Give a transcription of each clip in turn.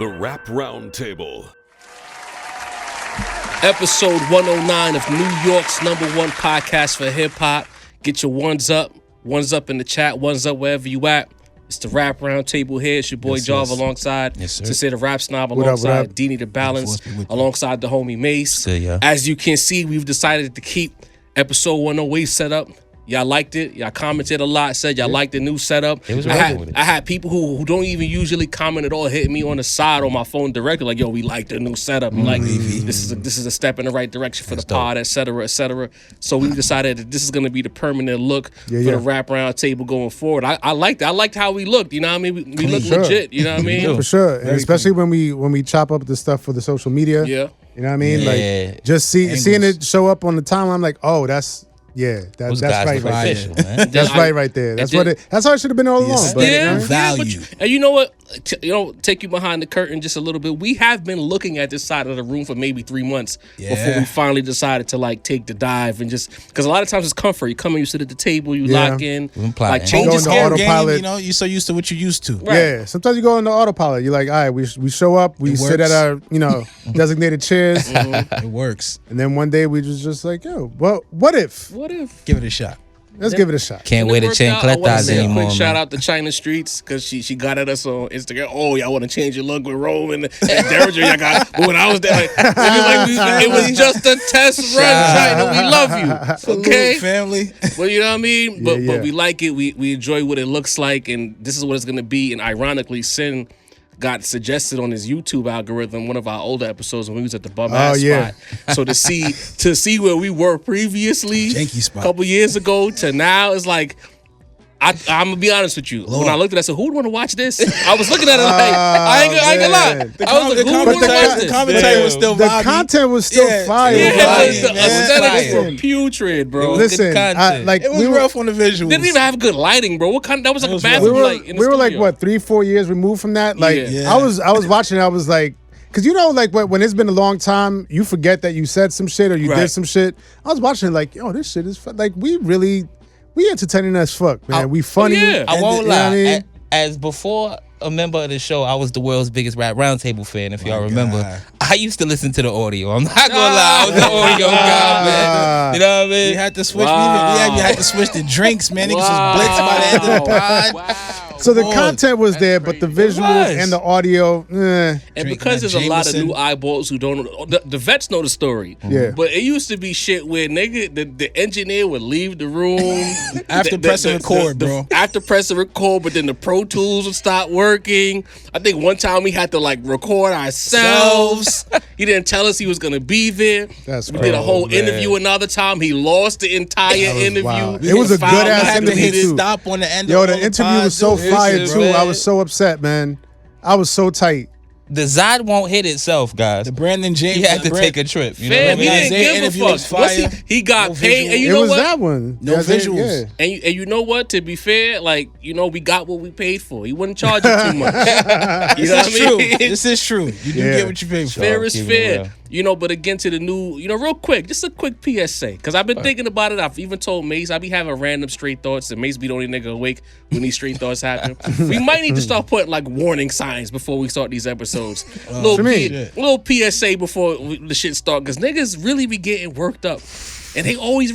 The Rap Roundtable. Episode 109 of New York's #1 podcast for hip-hop. Get your ones up in the chat, ones up wherever you at. It's the Rap Roundtable here. It's your boy Jarv alongside Sincere the Rap Snob, alongside Dini the Balance, alongside the homie Mace. As you can see, we've decided to keep episode 108 set up. Y'all liked it. Y'all commented a lot. Said y'all liked the new setup. It was I had people who don't even usually comment at all hit me on the side on my phone directly, like, "Yo, we like the new setup. Like, this is a step in the right direction for the pod, etc., etc." So we decided that this is going to be the permanent look for the Rap Round Table going forward. I liked it. I liked how we looked. You know what I mean? We look legit. You know what I mean? For sure, and especially when we chop up the stuff for the social media. Yeah. You know what I mean? Like just seeing it show up on the timeline. I'm like, oh, that's right there. That's right there. That's how it should have been all along. But value. And you know what? Take you behind the curtain just a little bit. We have been looking at this side of the room for maybe 3 months before we finally decided to like take the dive and just because a lot of times it's comfort. You come in, you sit at the table, you lock in, like changes autopilot. You know, you're so used to what you're used to. Right. Yeah. Sometimes you go into autopilot. You're like, all right, we show up, we sit at our designated chairs. It works. And then one day we just like, yo, well, what if? Give it a shot. Let's give it a shot. Can't wait to change cletas anymore. Quick shout out to China Streets because she got at us on Instagram. Oh, y'all want to change your look with Rome and Derringer? Y'all got. But when I was there, it was just a test run. China, we love you. Okay, family. Well, you know what I mean. But we like it. We enjoy what it looks like, and this is what it's gonna be. And ironically, Sin got suggested on his YouTube algorithm one of our older episodes when we was at the bum ass spot. So to see where we were previously a couple years ago to now is like I'm gonna be honest with you. When I looked at it, I said, "Who would want to watch this?" I was looking at it like I ain't gonna lie. I was like, "Who would want to watch this?" The commentary was still vibey. The content was still fire. The aesthetics were putrid, bro. Listen, it was rough on the visuals. Didn't even have good lighting, bro. What kind? That was like a bathroom light. We were like what 3-4 years removed from that. Like I was watching it. I was like. Cause like when it's been a long time, you forget that you said some shit or you did some shit. I was watching it like, yo, this shit is like we entertaining as fuck, man. We funny. I won't lie. I mean? As before a member of the show, I was the world's biggest Rap Roundtable fan. If y'all remember, I used to listen to the audio. I'm not gonna lie, I was the audio guy, man. You know what I mean? We had to switch. We had to switch the drinks, man. Niggas was blitzed by the end of the pod. So the content was there, but the visuals and the audio, And because there's a lot of new eyeballs who don't know, the vets know the story. Yeah. But it used to be shit where the engineer would leave the room after pressing record, bro. After pressing record, but then the Pro Tools would stop working. I think one time we had to like record ourselves. He didn't tell us he was gonna be there. We did a whole interview another time. He lost the entire interview. Wow. It was a good ass interview too. Stop on the end. Yo, the interview was so fire too. I was so upset, man. I was so tight. The Zod won't hit itself, guys. The Brandon James. He had to take a trip. You Fam, know he didn't give a fuck. He got paid. And you know what? That one. No visuals. And you know what? To be fair, like, we got what we paid for. He wouldn't charge you too much. You know what I mean? This is true. You do get what you pay for. Fair is fair. But again, to the new, real quick, just a quick PSA. Because I've been thinking about it. I've even told Mace, I be having random straight thoughts, and Mace be the only nigga awake when these straight thoughts happen. We might need to start putting, like, warning signs before we start these episodes. Little PSA before the shit start. Because niggas really be getting worked up. And they always,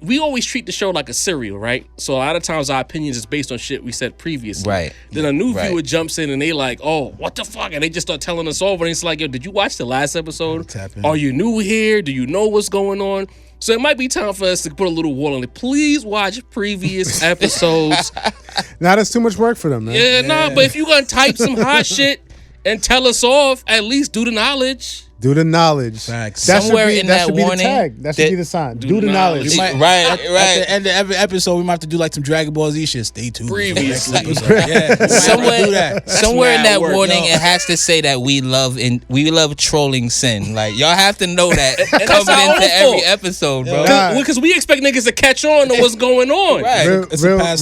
we always treat the show like a serial, right? So a lot of times our opinions is based on shit we said previously. Right. Then a new viewer jumps in and they like, oh, what the fuck? And they just start telling us over. And it's like, yo, did you watch the last episode? Are you new here? Do you know what's going on? So it might be time for us to put a little wall on it. Please watch previous episodes. Now that's too much work for them, man. But if you're going to type some hot shit and tell us off, at least do the knowledge. Do the knowledge. Facts. Somewhere in that should be warning, the tag. That should be the sign. Do the knowledge. At the end of every episode, we might have to do like some Dragon Ball Z shit. Stay tuned. Previously. Somewhere in that warning, it has to say that we love trolling Sin. Like, y'all have to know that coming into every episode, bro. Because we expect niggas to catch on to what's going on. Right.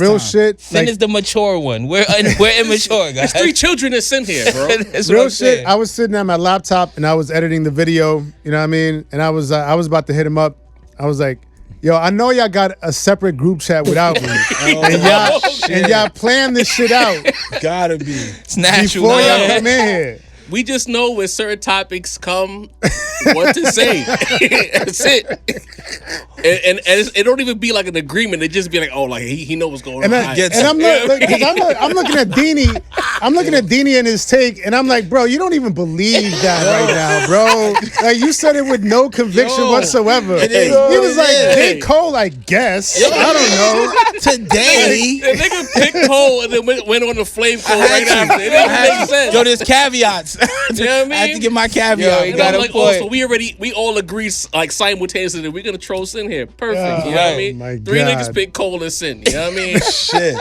Real shit. Sin is the mature one. We're immature, guys. There's 3 children that's in here, bro. Real shit. I was sitting at my laptop and I was editing the video, you know what I mean? And I was about to hit him up. I was like, Yo, I know y'all got a separate group chat without me, and y'all plan this shit out. Gotta be. It's natural. Before y'all come in here. We just know when certain topics come, what to say. That's it. And it don't even be like an agreement. It just be like, oh, like he knows what's going on. I'm looking at Deanie. I'm looking at Deanie and his take, and I'm like, bro, you don't even believe that right now, bro. Like you said it with no conviction whatsoever. He was like, J. Cole, I guess. I don't know. Today. The nigga picked Cole and then went on the flame Cole right after. It didn't make sense. Yo, there's caveats. You know what I mean? I have to get my caveat. Yo, you got a like, point. so we all agree like simultaneously that we're gonna throw Sin here. Perfect. You know what I mean? my 3 God. niggas pick Cole and Sin. You know what I mean? Shit.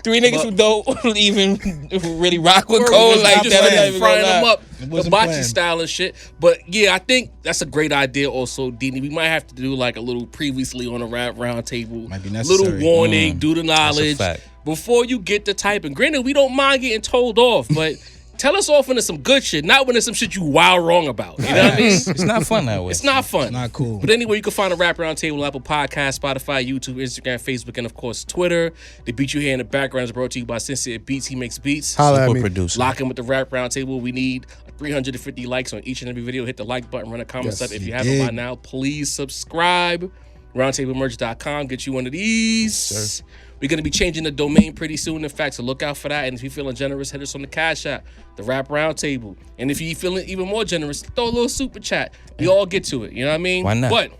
3 niggas who don't even really rock with Word, Cole just like just that. like I'm not even frying gonna them lie. up, It wasn't hibachi planned. style and shit. But yeah, I think that's a great idea. Also, Deanie, we might have to do like a little previously on a rap round table. Might be necessary. Little warning, do the knowledge fact. before you get the typing. Granted, we don't mind getting told off, but. Tell us off into some good shit, not when it's some shit you wow wrong about. You know what I mean? It's not fun that way. It's not fun. Not cool. But anyway, you can find a Rap Round Table on Apple Podcasts, Spotify, YouTube, Instagram, Facebook, and of course Twitter. The beat you hear in the background is brought to you by Sincere Beats. He makes beats. Holla at Super me. producer. Lock in with the Rap Round Table. We need 350 likes on each and every video. Hit the like button, run a comment Yes, up. If you you haven't by dig. now, please subscribe. RoundtableMerch.com. Get you one of these. We're going to be changing the domain pretty soon, in fact, so look out for that. And if you're feeling generous, hit us on the Cash App, the Rap Roundtable. And if you're feeling even more generous, throw a little super chat. We all get to it, you know what I mean? Why not? But,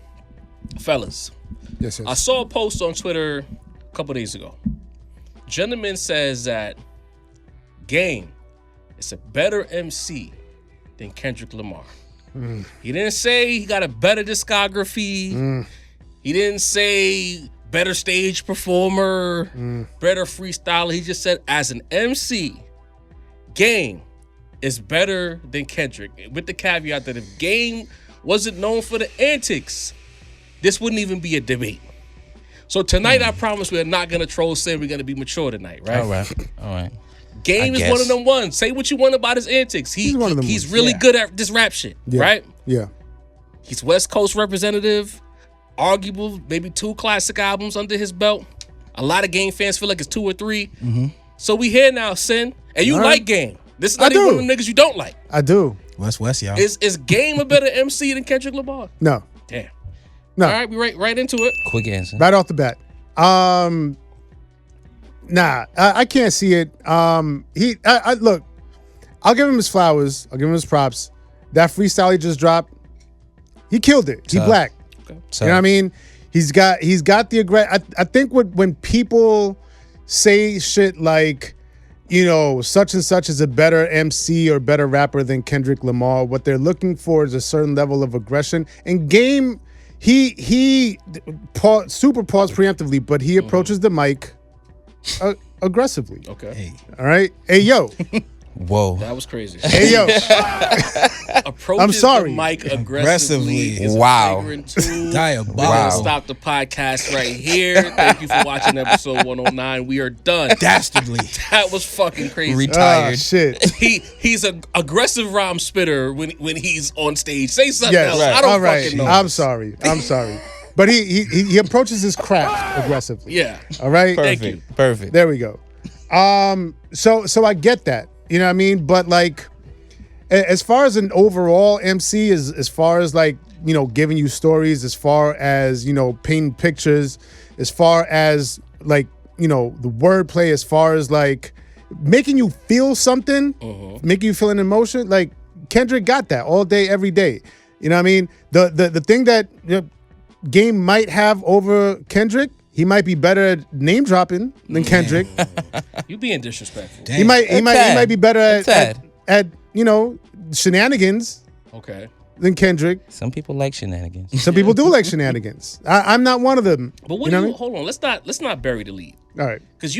fellas, Yes, I saw a post on Twitter a couple days ago. Gentleman says that Game is a better MC than Kendrick Lamar. He didn't say he got a better discography. He didn't say better stage performer, better freestyler. He just said as an MC, Game is better than Kendrick. With the caveat that if Game wasn't known for the antics, this wouldn't even be a debate. So tonight, I promise we're not going to troll Sin. We're going to be mature tonight, right? All right. Game I is one guess. of them ones. Say what you want about his antics. He's one of them He's ones. really Yeah. good at this rap shit, Yeah. right? Yeah. He's West Coast representative. Arguable, maybe 2 classic albums under his belt. A lot of Game fans feel like it's 2 or 3. So we here now, Sin. And you All like right. Game. This is not I even do. one of them niggas you don't like. I do. West, y'all. Is Game a better MC than Kendrick Lamar? No. Damn. No. All right, we right into it. Quick answer. Right off the bat. Nah, I can't see it. I look, I'll give him his flowers. I'll give him his props. That freestyle he just dropped, he killed it. He Tough. black. So, You know what I mean? He's got the aggression. I think when people say shit like, you know, such and such is a better MC or better rapper than Kendrick Lamar, what they're looking for is a certain level of aggression. And Game, he super paused preemptively, but he approaches the mic aggressively. Okay. Hey. All right? Hey, yo. Whoa. That was crazy. Hey, yo. Approaches I'm sorry. the mic aggressively. Aggressively. Is a Wow. flagrant tool. Diabolical. We're gonna Wow. stop the podcast right here. Thank you for watching episode 109. We are done. Dastardly. That was fucking crazy. Ah, Retired. shit. He's an aggressive rhyme spitter when he's on stage. Say something Yes. else. Right. I don't All right. fucking know. I'm sorry. But he approaches his craft aggressively. Yeah. All right? Thank you. Perfect. There we go. So I get that. You know what I mean? But like, as far as an overall MC, as far as like, you know, giving you stories, as far as, you know, painting pictures, as far as like, you know, the wordplay, as far as like making you feel something, making you feel an emotion, like Kendrick got that all day, every day. You know what I mean? The thing that Game might have over Kendrick, he might be better at name dropping than Kendrick. You being disrespectful. He might be better tad. at you know, shenanigans Okay. than Kendrick. Some people like shenanigans. Some people do like shenanigans. I'm not one of them. But what you do know you what hold on? Let's not bury the lead. I mean? All right. Cause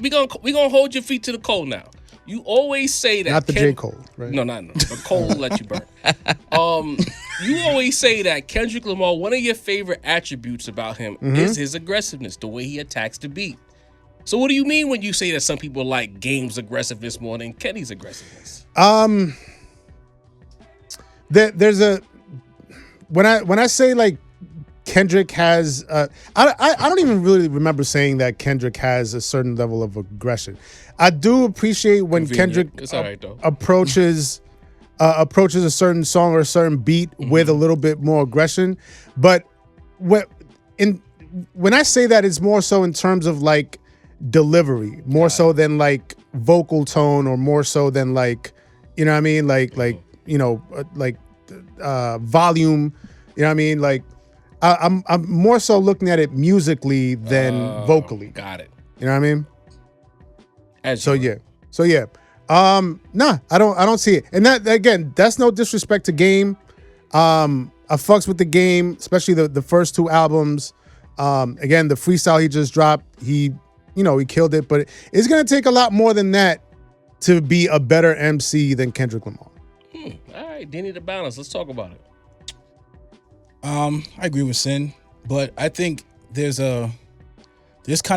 we gonna hold your feet to the cold now. You always say that Not the J. Cole, right? No, not no. But Cole will let you burn. You always say that Kendrick Lamar, one of your favorite attributes about him is his aggressiveness, the way he attacks the beat. So what do you mean when you say that some people like Game's aggressiveness more than Kenny's aggressiveness? There's a when I say like Kendrick has. I don't even really remember saying that Kendrick has a certain level of aggression. I do appreciate when Kendrick It's all right, though. approaches a certain song or a certain beat with a little bit more aggression, but when I say that, it's more so in terms of like delivery, more so than like vocal tone, or more so than like, you know what I mean, like volume, you know what I mean, like I'm more so looking at it musically than vocally. Got it. You know what I mean? So yeah. Nah, I don't see it. And that, again, that's no disrespect to Game. I fucks with the Game, especially the first two albums. Again, the freestyle he just dropped, he killed it. But it's gonna take a lot more than that to be a better MC than Kendrick Lamar. All right, they need a balance. Let's talk about it. I agree with Sin, but I think there's kind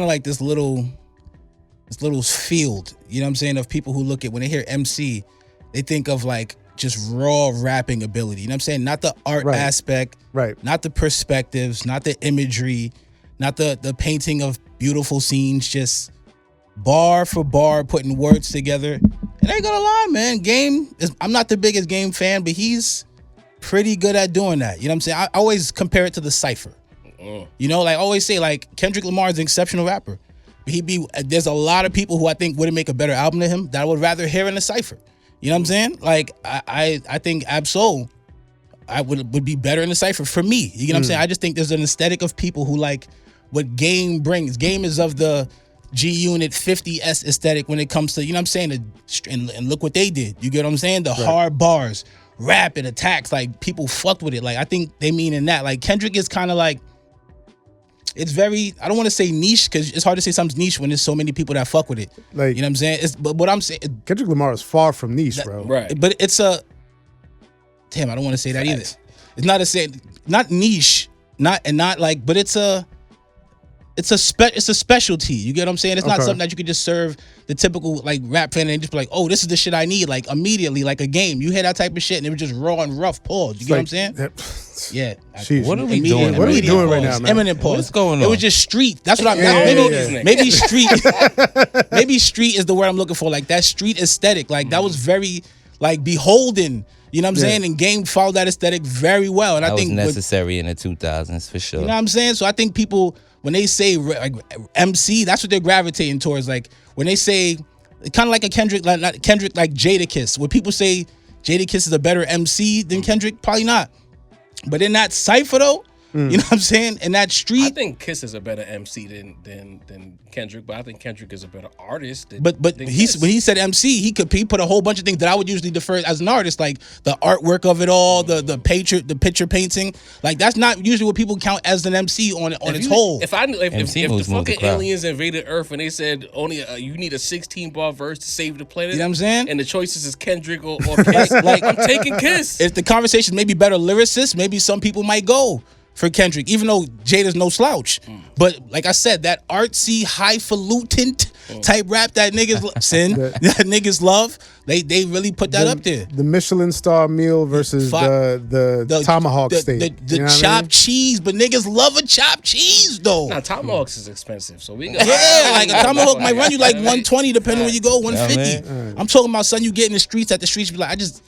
of like this little field, you know what I'm saying, of people who look at, when they hear MC, they think of like just raw rapping ability. You know what I'm saying? Not the art aspect, right? Not the perspectives, not the imagery, not the painting of beautiful scenes, just bar for bar putting words together. And I ain't gonna lie, man, I'm not the biggest Game fan, but he's pretty good at doing that. You know what I'm saying? I always compare it to the cypher. You know, like I always say, like Kendrick Lamar is an exceptional rapper. There's a lot of people who I think wouldn't make a better album than him that I would rather hear in a cypher. You know what I'm saying? Like I think Absol, I would be better in the cypher for me. You know what I'm saying? I just think there's an aesthetic of people who like what Game brings. Game is of the G Unit 50S aesthetic when it comes to, you know what I'm saying? And look what they did. You get what I'm saying? The hard bars, rap and attacks, like people fucked with it. Like I think they mean in that. Like Kendrick is kind of like, it's very, I don't want to say niche, because it's hard to say something's niche when there's so many people that fuck with it. Like, you know what I'm saying? But what I'm saying, Kendrick Lamar is far from niche, bro. Right. But it's I don't want to say that either. It's not niche, but it's a specialty. You get what I'm saying? It's not something that you could just serve the typical like rap fan and just be like, oh, this is the shit I need, like immediately, like a Game. You hear that type of shit and it was just raw and rough. Pause. You get what I'm saying? Yeah. What are we doing? What are we doing right now, man? Eminent pause. What's going on? It was just street. That's what maybe street. Maybe street is the word I'm looking for. Like that street aesthetic. Like that was very like beholden. You know what I'm saying? And Game followed that aesthetic very well. And that I think was necessary in the 2000s for sure. You know what I'm saying? So I think people, when they say like MC, that's what they're gravitating towards. Like when they say, kind of like a Kendrick, like not Kendrick, like Jadakiss. When people say Jadakiss is a better MC than Kendrick, probably not. But in that cypher though, you know what I'm saying? In that street, I think Kiss is a better MC than Kendrick, but I think Kendrick is a better artist. But when he said MC, he put a whole bunch of things that I would usually defer as an artist, like the artwork of it all, the picture painting. Like that's not usually what people count as an MC on its whole. If the fucking aliens invaded Earth and they said only you need a 16-bar verse to save the planet, you know what I'm saying? And the choices is Kendrick or Kiss, like I'm taking Kiss. If the conversation may be better lyricists, maybe some people might go for Kendrick, even though Jada's no slouch. But like I said, that artsy, highfalutin type rap that niggas love, they really put that up there. The Michelin star meal versus the tomahawk steak. The chopped cheese, but niggas love a chopped cheese though. Nah, tomahawks is expensive, so we can like a tomahawk might run you like 120 depending where you go, 150. I'm talking about son you get in the streets be like, these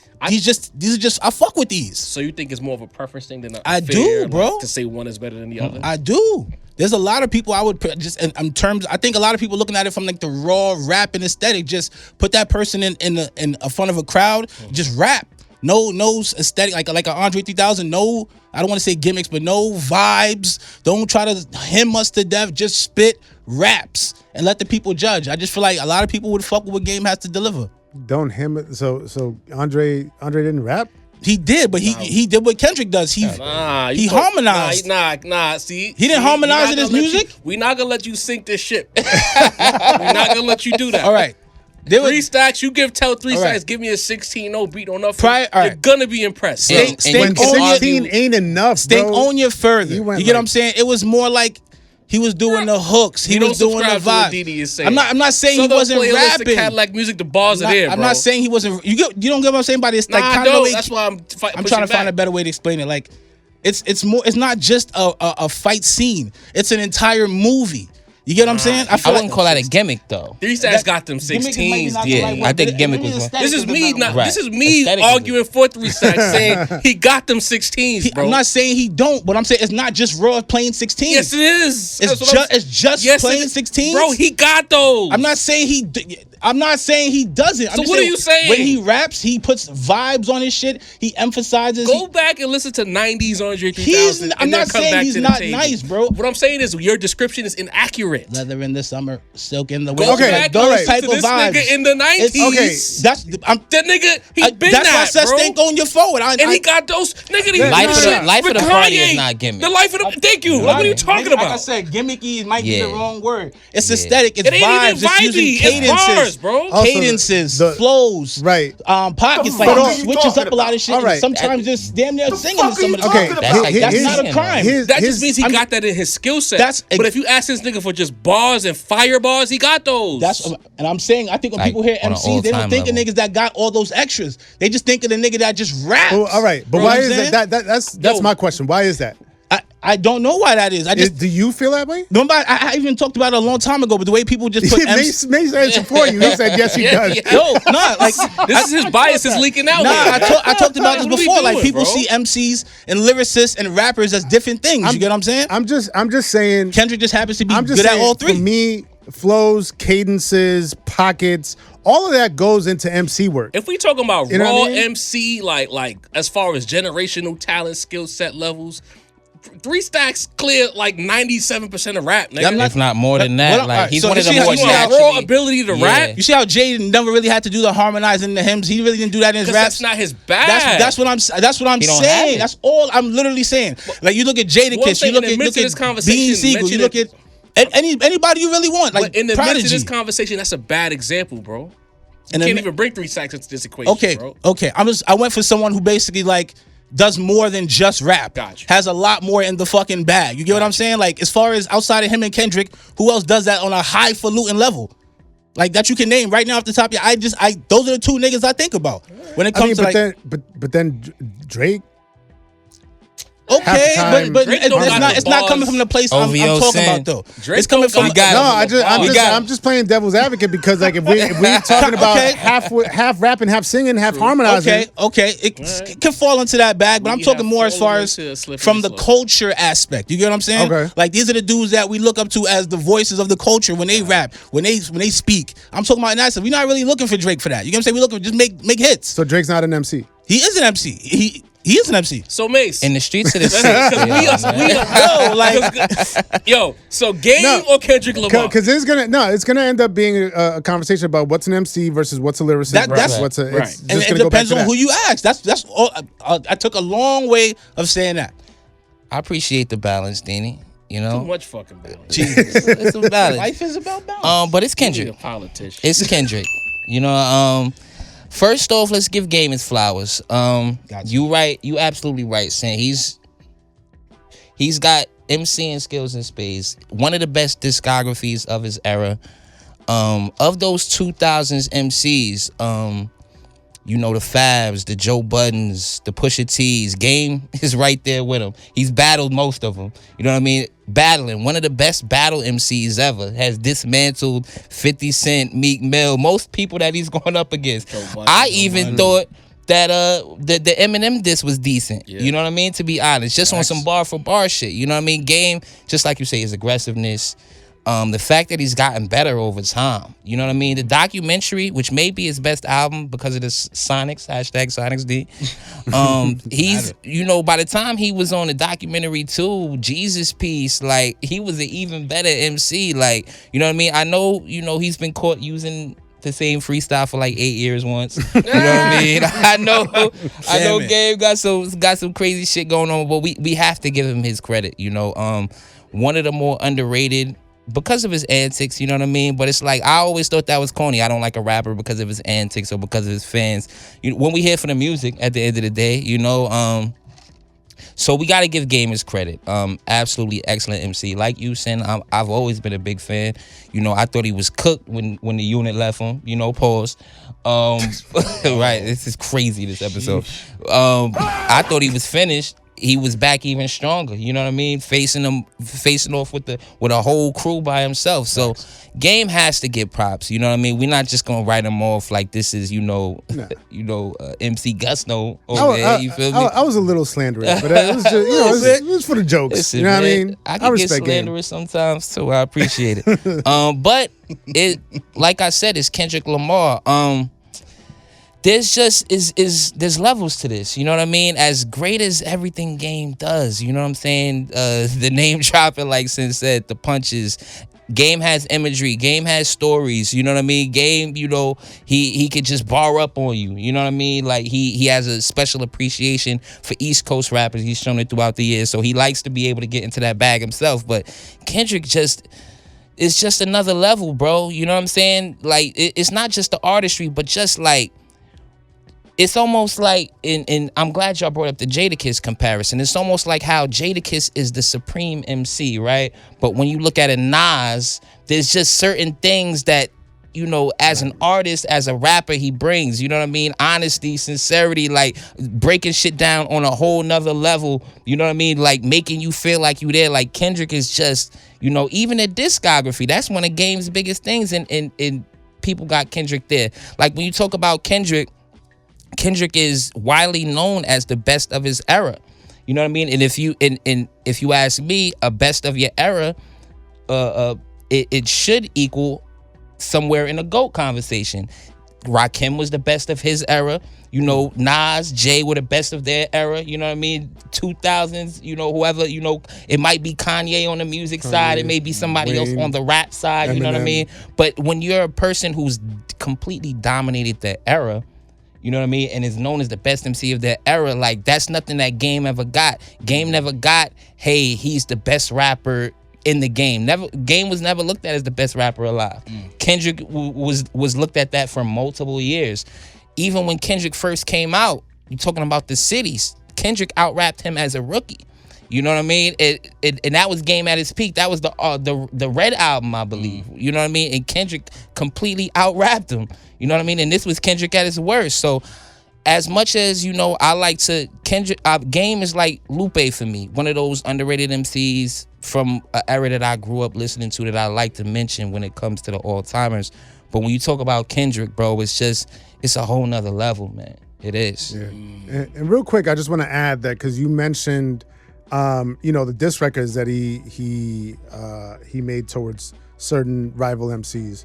are just I fuck with these. So you think it's more of a preference thing than I do, bro. Like, to say one is better than the other? I do. There's a lot of people I would put just in terms. I think a lot of people looking at it from like the raw rap and aesthetic. Just put that person in front of a crowd. Just rap. No aesthetic like an Andre 3000. No, I don't want to say gimmicks, but no vibes. Don't try to hymn us to death. Just spit raps and let the people judge. I just feel like a lot of people would fuck with what Game has to deliver. Don't him it. So Andre didn't rap? He did, but he did what Kendrick does. He harmonized. Nah. See, he didn't harmonize in his music. We're not gonna let you sink this ship. We're not gonna let you do that. All right. Three stacks. You give Tell 3 stacks. Give me a 16-0 beat on nothing. You're gonna be impressed. When 16 ain't enough, Stink bro. on you further. You get what I'm saying? It was more like he was doing the hooks. He was doing the vibe. I'm not saying he wasn't rapping. Cadillac music, the bars are there, bro. I'm not saying he wasn't. You don't get what I'm saying by this. Like, that's why I'm trying to find a better way to explain it. Like, It's more. It's not just a fight scene. It's an entire movie. You get what I'm saying? I wouldn't call that a gimmick though. 3 Stacks got them 16s. Yeah, I think gimmick was one. This is me. Right. This is me Aesthetically. arguing for 3 Stacks, saying he got them 16s, bro. I'm not saying he don't, but I'm saying it's not just raw plain 16s. Yes, it is. It's just plain 16s. Bro, he got those. I'm not saying he doesn't. So what are you saying? When he raps, he puts vibes on his shit. He emphasizes. Go back and listen to 90s Andre 3000. I'm not saying he's not nice, bro. What I'm saying is your description is inaccurate. Leather in the summer, silk in the Go winter. back Those and listen type to of this vibes. nigga in the 90s. That's that nigga. He been that's why I that, said bro. stink on your forward. And he got those nigga. Life of the party is not gimmick. The life of the thank you. Like, what are you talking about? Like I said, gimmicky might be Yeah. the wrong word. It's aesthetic. It's It ain't vibes. even It's using vibey. cadences, It's bars, bro. Also, cadences, the- flows, right. Pockets. But Like all- he switches up a lot of shit. All and right. sometimes just damn near singing in some of the Okay, songs. That's That's not a crime. That just means he got that in his skill set. But if you ask this nigga for just bars and fire bars, he got those. And I'm saying, I think when Like, people hear on an MCs, they don't all-time think of level. niggas that got all those extras. They just think of the nigga that just raps. Well, all right, but You know why what I'm is saying? that's my question. Why is that? I don't know why that is. Do you feel that way? Nobody. I even talked about it a long time ago, but the way people just put Mace answered for you. He said yes, he does. No, like this is his bias is leaking out. Nah, here. I talked about this What are we before. Like doing, people bro? see MCs and lyricists and rappers as different things. You get what I'm saying? I'm just saying. Kendrick just happens to be I'm just good saying, at all three. For me, flows, cadences, pockets, all of that goes into MC work. If we talking about You know raw what I mean? MC, like as far as generational talent, skill set levels, 3 Stacks clear like 97% of rap, nigga. If not more than that, like he's so one of the you see more how- You want actually- raw ability to rap? You see how Jay never really had to do the harmonizing the hymns. He really didn't do that in his Because raps. that's not his bag. That's what I'm He don't have saying. it. That's all I'm literally saying. Like you look at Jadakiss, Well, I'm you saying look in the at midst of this conversation, Bean Siegel, you mention look it- at anybody you really want. Like But in the midst Prodigy. of this conversation, that's a bad example, bro. You And can't then- even bring 3 Stacks into this equation, Okay, bro. okay. I went for someone who basically like does more than just rap. Gotcha. Has a lot more in the fucking bag. You get what I'm saying? Like as far as outside of him and Kendrick, who else does that on a highfalutin level? Like that you can name right now off the top of your those are the two niggas I think about when it comes to like but then Drake. okay, half the time- but Drake it's don't got not the bars. coming from the place I'm OVO talking saying. about though. Drake It's coming don't from got got that. it. I'm just playing devil's advocate because like if we talking about Okay. half rapping, half singing, half harmonizing. Okay. It can fall into that bag, but I'm We talking have more as far fallen as into a slippery from the slope. culture aspect. You get what I'm saying? Okay. Like these are the dudes that we look up to as the voices of the culture when they rap, when they speak. I'm talking about that stuff. We're not really looking for Drake for that. You get what I'm saying? We looking for just make hits. So Drake's not an MC. He is an MC. He is an MC. So Mace, in the streets of the city. So Game No. or Kendrick Lamar? Because it's gonna end up being a conversation about what's an MC versus what's a lyricist. That's- what's a right. it's And just it gonna go back depends to on that. who you ask. That's all. I took a long way of saying that. I appreciate the balance, Dini. You Too know, much fucking balance. it's a balance. Life is about balance. But it's You're a Kendrick. politician. It's Kendrick. You know, first off, let's give Game his flowers. You right. You absolutely right, saying he's got MCing skills in spades. One of the best discographies of his era. Of those 2000s MCs, you know, the Fabs, the Joe Buddens, the Pusha T's, Game is right there with him. He's battled most of them. You know what I mean? Battling. One of the best battle MCs ever. Has dismantled 50 Cent, Meek Mill, most people that he's going up against. I even thought that the Eminem diss was decent. Yeah. You know what I mean? To be honest. Just on some bar for bar shit. You know what I mean? Game, just like you say, his aggressiveness. The fact that he's gotten better over time. You know what I mean? The documentary, which may be his best album because of the Sonics, #SonicsD. He's, you know, by the time he was on the documentary too, Jesus Piece, like, he was an even better MC. Like, you know what I mean? I know, you know, he's been caught using the same freestyle for like 8 years once. You know what I mean? I know Gabe got some crazy shit going on, but we have to give him his credit, you know. One of the more underrated because of his antics, you know what I mean? But it's like, I always thought that was corny. I don't like a rapper because of his antics or because of his fans. When we here for the music at the end of the day, you know, so we got to give Game his credit. Absolutely excellent MC. Like you said, I've always been a big fan. You know, I thought he was cooked when the unit left him, you know, pause. Right, this is crazy, this episode. I thought he was finished. he was back even stronger. You know what I mean? Facing off with a whole crew by himself. So Game has to get props. You know what I mean? We're not just gonna write him off like this is MC Gusto over there. You feel me? I was a little slanderous, but it was just it was for the jokes. Listen, you know what I man, mean? I can get respect slanderous sometimes too. I appreciate it. But it, like I said, it's Kendrick Lamar. There's just there's levels to this, you know what I mean? As great as everything Game does, you know what I'm saying? The name dropping, like Sin said, the punches. Game has imagery. Game has stories. You know what I mean? Game, you know, he could just bar up on you. You know what I mean? Like he has a special appreciation for East Coast rappers. He's shown it throughout the years, so he likes to be able to get into that bag himself. But Kendrick it's just another level, bro. You know what I'm saying? Like it's not just the artistry, but just like. It's almost like, and I'm glad y'all brought up the Jadakiss comparison. It's almost like how Jadakiss is the supreme MC, right? But when you look at a Nas, there's just certain things that, you know, as an artist, as a rapper, he brings, you know what I mean? Honesty, sincerity, like breaking shit down on a whole nother level, you know what I mean? Like making you feel like you there. Like Kendrick is just, you know, even a discography, that's one of Game's biggest things, and people got Kendrick there. Like when you talk about Kendrick is widely known as the best of his era. You know what I mean? And if you ask me, a best of your era, it should equal somewhere in a GOAT conversation. Rakim was the best of his era. You know, Nas, Jay were the best of their era. You know what I mean? 2000s, you know, whoever, you know, it might be Kanye on the music side. It may be somebody else on the rap side. Eminem. You know what I mean? But when you're a person who's completely dominated their era, you know what I mean? And is known as the best MC of their era. Like, that's nothing that Game ever got. Game never got, hey, he's the best rapper in the game. Game was never looked at as the best rapper alive. Kendrick was looked at that for multiple years. Even when Kendrick first came out, you're talking about the cities, Kendrick out-rapped him as a rookie. You know what I mean? And that was Game at its peak. That was the Red album, I believe. You know what I mean? And Kendrick completely out-rapped him. You know what I mean? And this was Kendrick at his worst. So as much as, you know, I like to, Game is like Lupe for me. One of those underrated MCs from an era that I grew up listening to that I like to mention when it comes to the all-timers. But when you talk about Kendrick, bro, it's a whole nother level, man. It is. Yeah. And real quick, I just want to add that because you mentioned, you know, the diss records that he made towards certain rival MCs.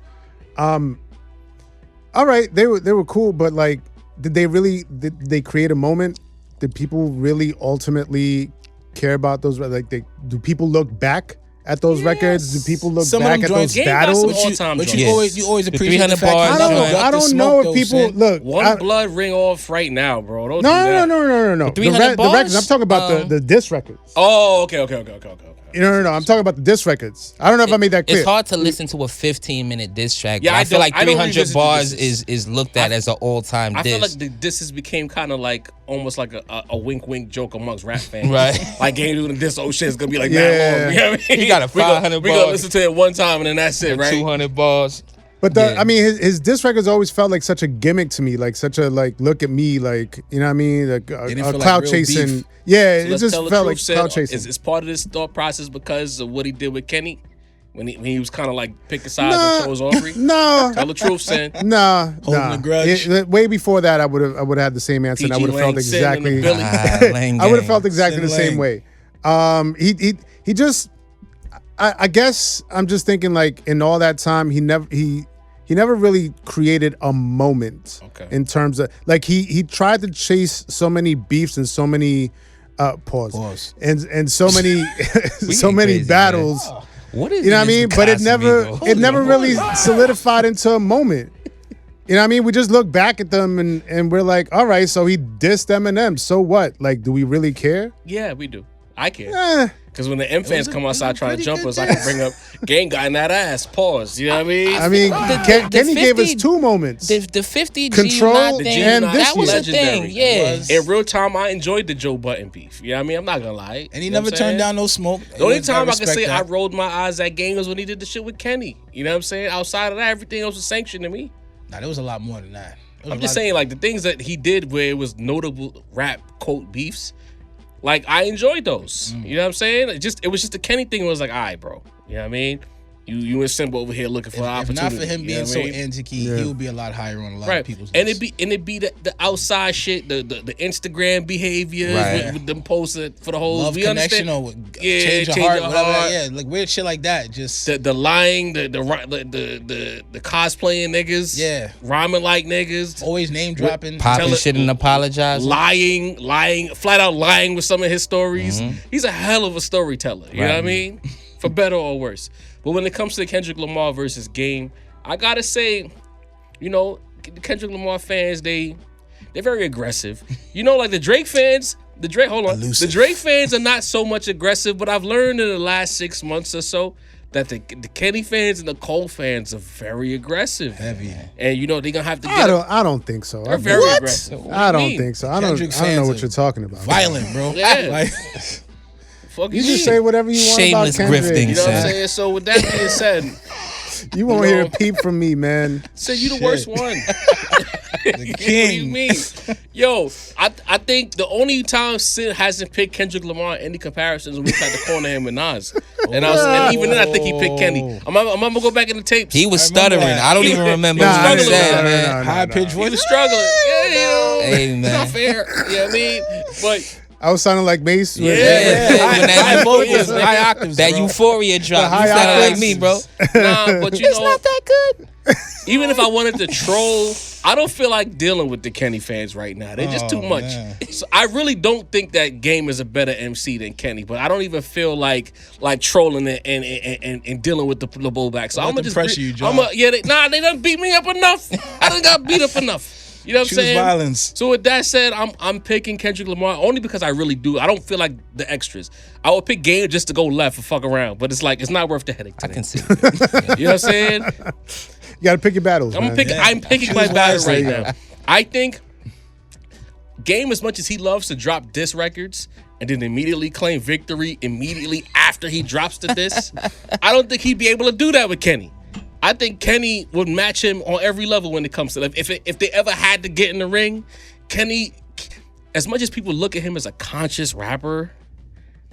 All right, they were cool, but like, did they create a moment? Did people really ultimately care about those? Like, do people look back at those records? Do people look back at those battles? But you always appreciate the fact. I don't know if people look. One blood ring off right now, bro. Don't No. The records. I'm talking about the diss records. Oh, okay. No. I'm talking about the diss records. I don't know if I made that clear. It's hard to listen to a 15-minute diss track. Yeah, I feel like 300 bars is looked at as an all-time diss. I feel like the disses became kind of like almost like a wink joke amongst rap fans. Right. Like Game doing this shit is gonna be like that long. You know what I mean? He got a 500 bars. We gonna listen to it one time and then that's it, right? 200 bars. But I mean, his diss records always felt like such a gimmick to me, like such a look at me, like, you know what I mean, like a clout chasing. Yeah, so it just felt like clout chasing. Is part of this thought process because of what he did with Kenny when he was kind of like picking sides and chose Aubrey? No, tell the truth, Sin. Holding a grudge. Way before that, I would have had the same answer. And I would have felt exactly. I would have felt exactly the same way. He just. I guess I'm just thinking, like, in all that time, he never really created a moment in terms of, like, he tried to chase so many beefs and so many pause. And so many so many crazy, battles. What is you know what I mean? But it never really solidified into a moment. You know what I mean? We just look back at them and we're like, all right, so he dissed Eminem. So what? Like, do we really care? Yeah, we do. I care. Because when the M fans come outside trying to jump us, I can bring up Gang got in that ass. Pause. You know what I mean? Kenny gave us two moments. The 50 Control thing, and that was a legendary. thing. Yeah. In real time, I enjoyed the Joe Budden beef. You know what I mean? I'm not gonna lie. And he never turned down no smoke. The only time I can say I rolled my eyes at Gang was when he did the shit with Kenny. You know what I'm saying? Outside of that, everything else was sanctioned to me. Nah, there was a lot more than that. I'm just saying, like, the things that he did where it was notable rap quote beefs Like I enjoyed those. You know what I'm saying? It was just the Kenny thing. Was like, all right, bro. You know what I mean? You and Simba over here looking for an opportunity. If not for him being so antique, he would be a lot higher on a lot of people's and lists. it'd be the outside shit, the Instagram behaviors with them posting for the whole love we connection understand. or change your heart, whatever. Yeah, like weird shit like that. Just the lying, the cosplaying niggas, rhyming like niggas, always name dropping, popping shit and apologizing, lying, flat out lying with some of his stories. He's a hell of a storyteller. You know what I mean? For better or worse. But when it comes to the Kendrick Lamar versus Game, I gotta say, you know, the Kendrick Lamar fans, they're very aggressive. You know, like the Drake fans, the Drake fans are not so much aggressive, but I've learned in the last 6 months or so that the Kenny fans and the Cole fans are very aggressive. Heavy. And you know, they're gonna have to I don't think so. They're very aggressive. I don't think so. I don't know what you're talking about. Violent, bro. Yeah. Like, you just say whatever you want Shameless about Kendrick. grifting. You know what I'm saying? So with that being said, you won't hear a peep from me, man. Say you the worst one. the king. What do you mean? Yo, I think the only time Sid hasn't picked Kendrick Lamar in any comparisons when we tried to corner him with Nas. And even then I think he picked Kenny. I'm gonna go back in the tapes. He was stuttering. I don't even remember what he said, man. High pitched voice. He was struggling. Yeah, you know. Hey, man. It's not fair. You know what I mean? But I was sounding like Mace. Yeah. High vocals, high octaves. That bro. euphoria drop. high You sounded like octaves. me, bro. nah, but you It's know, not that good. even if I wanted to troll, I don't feel like dealing with the Kenny fans right now. They're just too much. Man. So I really don't think that Game is a better MC than Kenny, but I don't even feel like trolling it and dealing with the blowback. So Let I'm gonna them just pressure you, John. they done beat me up enough. I done got beat up enough. You know what I'm Choose saying? violence. So with that said, I'm picking Kendrick Lamar only because I really do. I don't feel like the extras. I would pick Game just to go left and fuck around, but it's like it's not worth the headache. I Today. can see it. You know what I'm saying? You got to pick your battles. I'm man. picking my battle right wisely. now. I think Game, as much as he loves to drop diss records and then immediately claim victory immediately after he drops the diss, I don't think he'd be able to do that with Kenny. I think Kenny would match him on every level when it comes to if they ever had to get in the ring. Kenny, as much as people look at him as a conscious rapper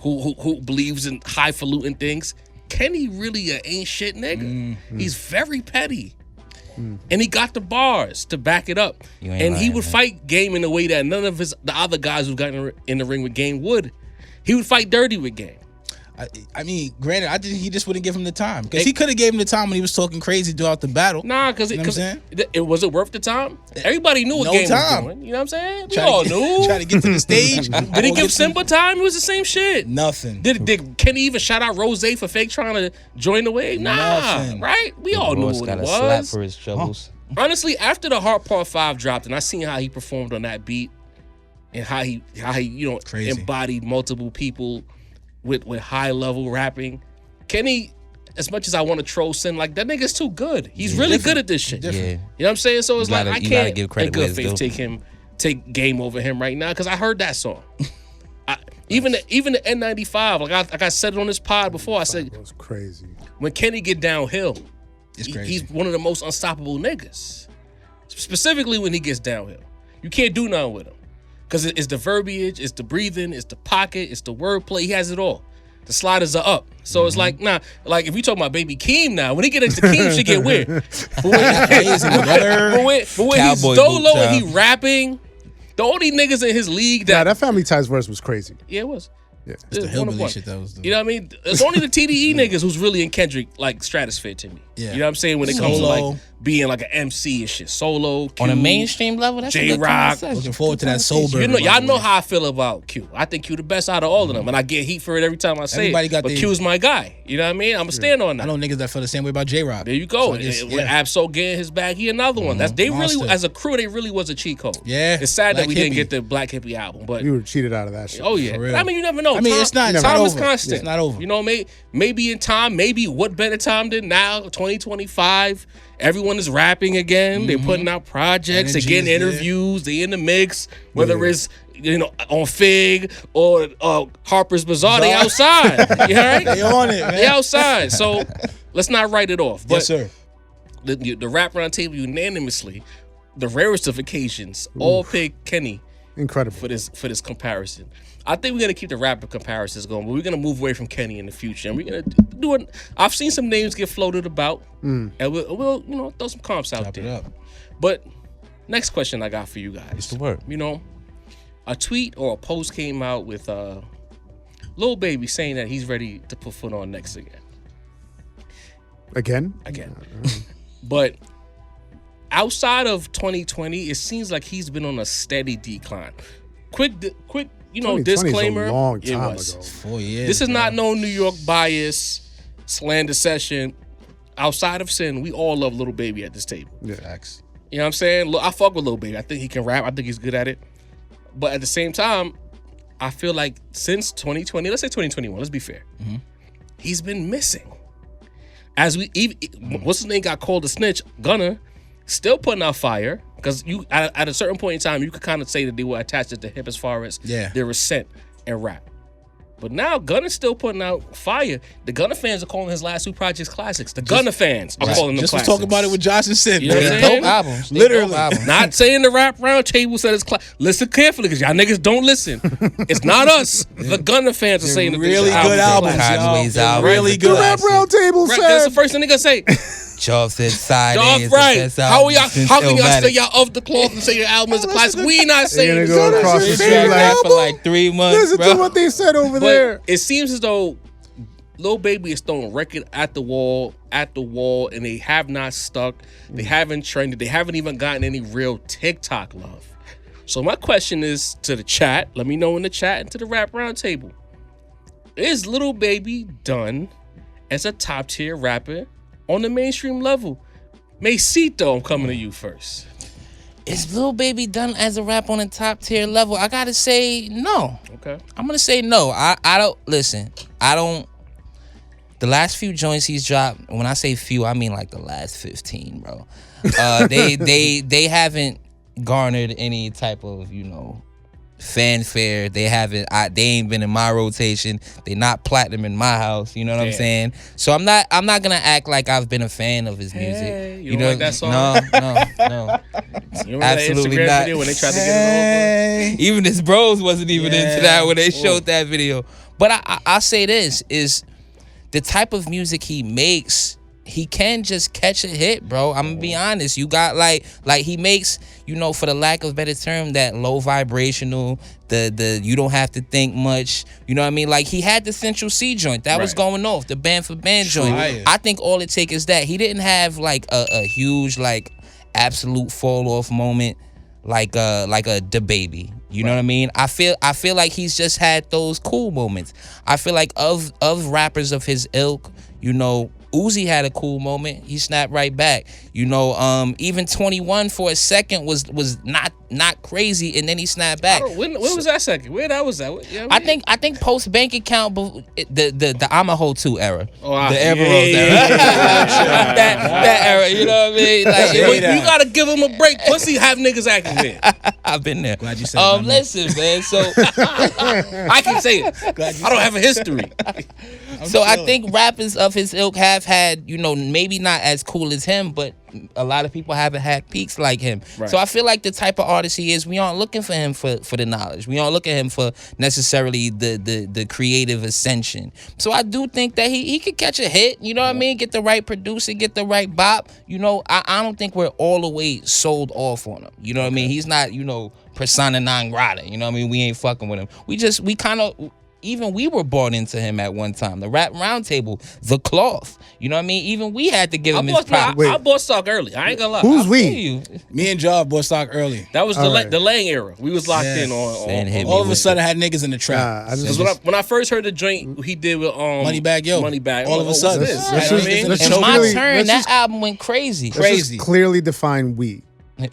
who believes in highfalutin things, Kenny really ain't shit nigga. Mm-hmm. He's very petty. And he got the bars to back it up. You ain't And he lying, would man. fight Game in a way that none of the other guys who got in the ring with Game would. He would fight dirty with Game. I mean, granted, I think he just wouldn't give him the time because he could have gave him the time when he was talking crazy throughout the battle. Nah, because You know what I'm it wasn't worth the time. Everybody knew what No Game time. was doing. You know what I'm saying? We Try all to knew. Try to get to the stage. Did he give Simba time? It was the same shit. Nothing. Did Kenny even shout out Rose for fake trying to join the wave? Nah, Nothing. right? We all knew Ross what got it a slap was. for his troubles. Honestly, after the Heart Part 5 dropped and I seen how he performed on that beat and how he Crazy. embodied multiple people with high level rapping, Kenny, as much as I want to troll Sin, like that nigga's too good. He's really good at this shit. Yeah. You know what I'm saying? So it's You like gotta- I you gotta can't give credit in good where it's faith due. take Game over him right now because I heard that song. Even the N95, like I said it on this pod before, I said That was crazy. when Kenny get downhill, It's crazy. he's one of the most unstoppable niggas. Specifically when he gets downhill. You can't do nothing with him. Because it's the verbiage, it's the breathing, it's the pocket, it's the wordplay. He has it all. The sliders are up. So it's like, nah, like if we talking about Baby Keem now, when he get into Keem, shit get weird. But when he's Cowboy dolo boots, and he rapping, the only niggas in his league Nah, that, that Family Ties verse was crazy. yeah, it was. Yeah. It's the One of hillbilly one. shit that was. You know what I mean? It's only the TDE niggas who's really in Kendrick like stratosphere to me. Yeah. You know what I'm saying? When it comes to Solo. like being like an MC and shit. Solo, Q, On a mainstream level, that's a good J-Rock. conversation. Looking forward to that sober. You know, y'all know how I feel about Q. I think Q the best out of all of them, and I get heat for it every time I say Everybody it. got But their- Q's my guy. You know what I mean? I'm gonna stand on that. I know niggas that feel the same way about J-Rock. There you go. So I guess, With Absol getting his bag, he another one. That's they really, Monster. as a crew, they really was a cheat code. Yeah. It's sad that Black we didn't Hippie. get the Black Hippie album, but We were cheated out of that shit. oh yeah. For real. I mean, you never know. I mean, it's not- it's time not is over. constant. It's not over. You know, maybe in time, maybe what better time than now? 2025. Everyone is rapping again. They're putting out projects. They're Energy getting is there. interviews. They in the mix. Whether it's on Fig or Harper's Bazaar, they outside. You heard? They on it, man. They outside. So let's not write it off. But Yes, sir. the rap round table unanimously, the rarest of occasions, all pick Kenny Incredible. for this comparison. I think we're gonna keep the rapper comparisons going, but we're gonna move away from Kenny in the future, and we're gonna do it. I've seen some names get floated about, and we'll throw some comps out Chop it there. up. But next question I got for you guys. What's the word? A tweet or a post came out with Lil Baby saying that he's ready to put foot on next again. But outside of 2020, it seems like he's been on a steady decline. Quick, disclaimer. A long time ago. 4 years. This is not no New York bias, slander session. Outside of sin, we all love Lil Baby at this table. Yeah. Facts. You know what I'm saying? Look, I fuck with Lil Baby. I think he can rap. I think he's good at it. But at the same time, I feel like since 2020, let's say 2021, let's be fair, he's been missing. What's his name got called a snitch? Gunna still putting out fire, because you at a certain point in time you could kind of say that they were attached at the hip as far as their ascent and rap. But now Gunna's still putting out fire. The Gunna fans are calling his last 2 projects classics. The Gunna fans are calling them Just classics. was talking about it with Josh and Sid. You know what I'm They saying? dope albums. They Literally. dope albums. Not saying the rap round table said it's listen carefully, because y'all niggas don't listen. It's not us. The Gunna fans are saying that really these good albums, Conway's y'all. album. Really The good. rap round table Right, that's the said. first thing they gonna say. Job said side Dog, is right? the best How album y'all? since How can y'all say Illmatic. y'all off the cloth and say your album is a classic? We not saying They're this. gonna go across the It's street been like, out for like 3 months, listen bro. to what they said over there. But it seems as though Lil Baby is throwing record at the wall, and they have not stuck. They haven't trended. They haven't even gotten any real TikTok love. So my question is to the chat. Let me know in the chat and to the rap roundtable. Is Lil Baby done as a top tier rapper on the mainstream level? Macito, I'm coming to you first. Is Lil Baby done as a rap on a top tier level? I gotta say no. Okay. I'm gonna say no. I don't listen. I don't. The last few joints he's dropped. When I say few, I mean like the last 15, bro. They haven't garnered any type of fanfare. They haven't. They ain't been in my rotation. They not platinum in my house. You know what I'm saying? So I'm not gonna act like I've been a fan of his music. Hey, you don't like that song? No. You remember Absolutely that Instagram not. video when they tried to get it over? Even his bros wasn't even into that when they showed that video. But I'll say this is the type of music he makes. He can just catch a hit, bro. I'm gonna be honest. You got like he makes, for the lack of a better term, that low vibrational, the you don't have to think much. You know what I mean? Like he had the Central C joint that was going off, the band for band joint. I think all it takes is that. He didn't have like a huge like absolute fall off moment like a Da Baby. You know what I mean? I feel like he's just had those cool moments. I feel like of rappers of his ilk, Uzi had a cool moment. He snapped right back. Even 21 for a second was not crazy, and then he snapped back. When was that second? Where that was that? Yeah, I think post bank account, the I'm a Hoe 2 era, the Ever Rose era, that era. You know what I mean? Like, you gotta give him a break. Pussy have niggas acting weird. I've been there. Glad you said that. Listen, man. So I can say it. I don't have a history. I think rappers of his ilk have had, maybe not as cool as him, but a lot of people haven't had peaks like him. Right. So I feel like the type of artist he is, we aren't looking for him for the knowledge. We aren't looking at him for necessarily the creative ascension. So I do think that he could catch a hit, you know what I mean? Get the right producer, get the right bop. I don't think we're all the way sold off on him. You know what I mean? He's not, persona non grata. You know what I mean? We ain't fucking with him. We kind of... Even we were bought into him at one time. The rap roundtable, the cloth. You know what I mean? Even we had to give him his props. I bought stock early. I ain't gonna lie. Who's we? Me and Job bought stock early. That was the Lang era. We was locked in on all of a sudden I had niggas in the trap. When I first heard the joint he did with Moneybag Yo. Moneybag. All of a sudden. And my turn, that album went crazy. Let's clearly define we.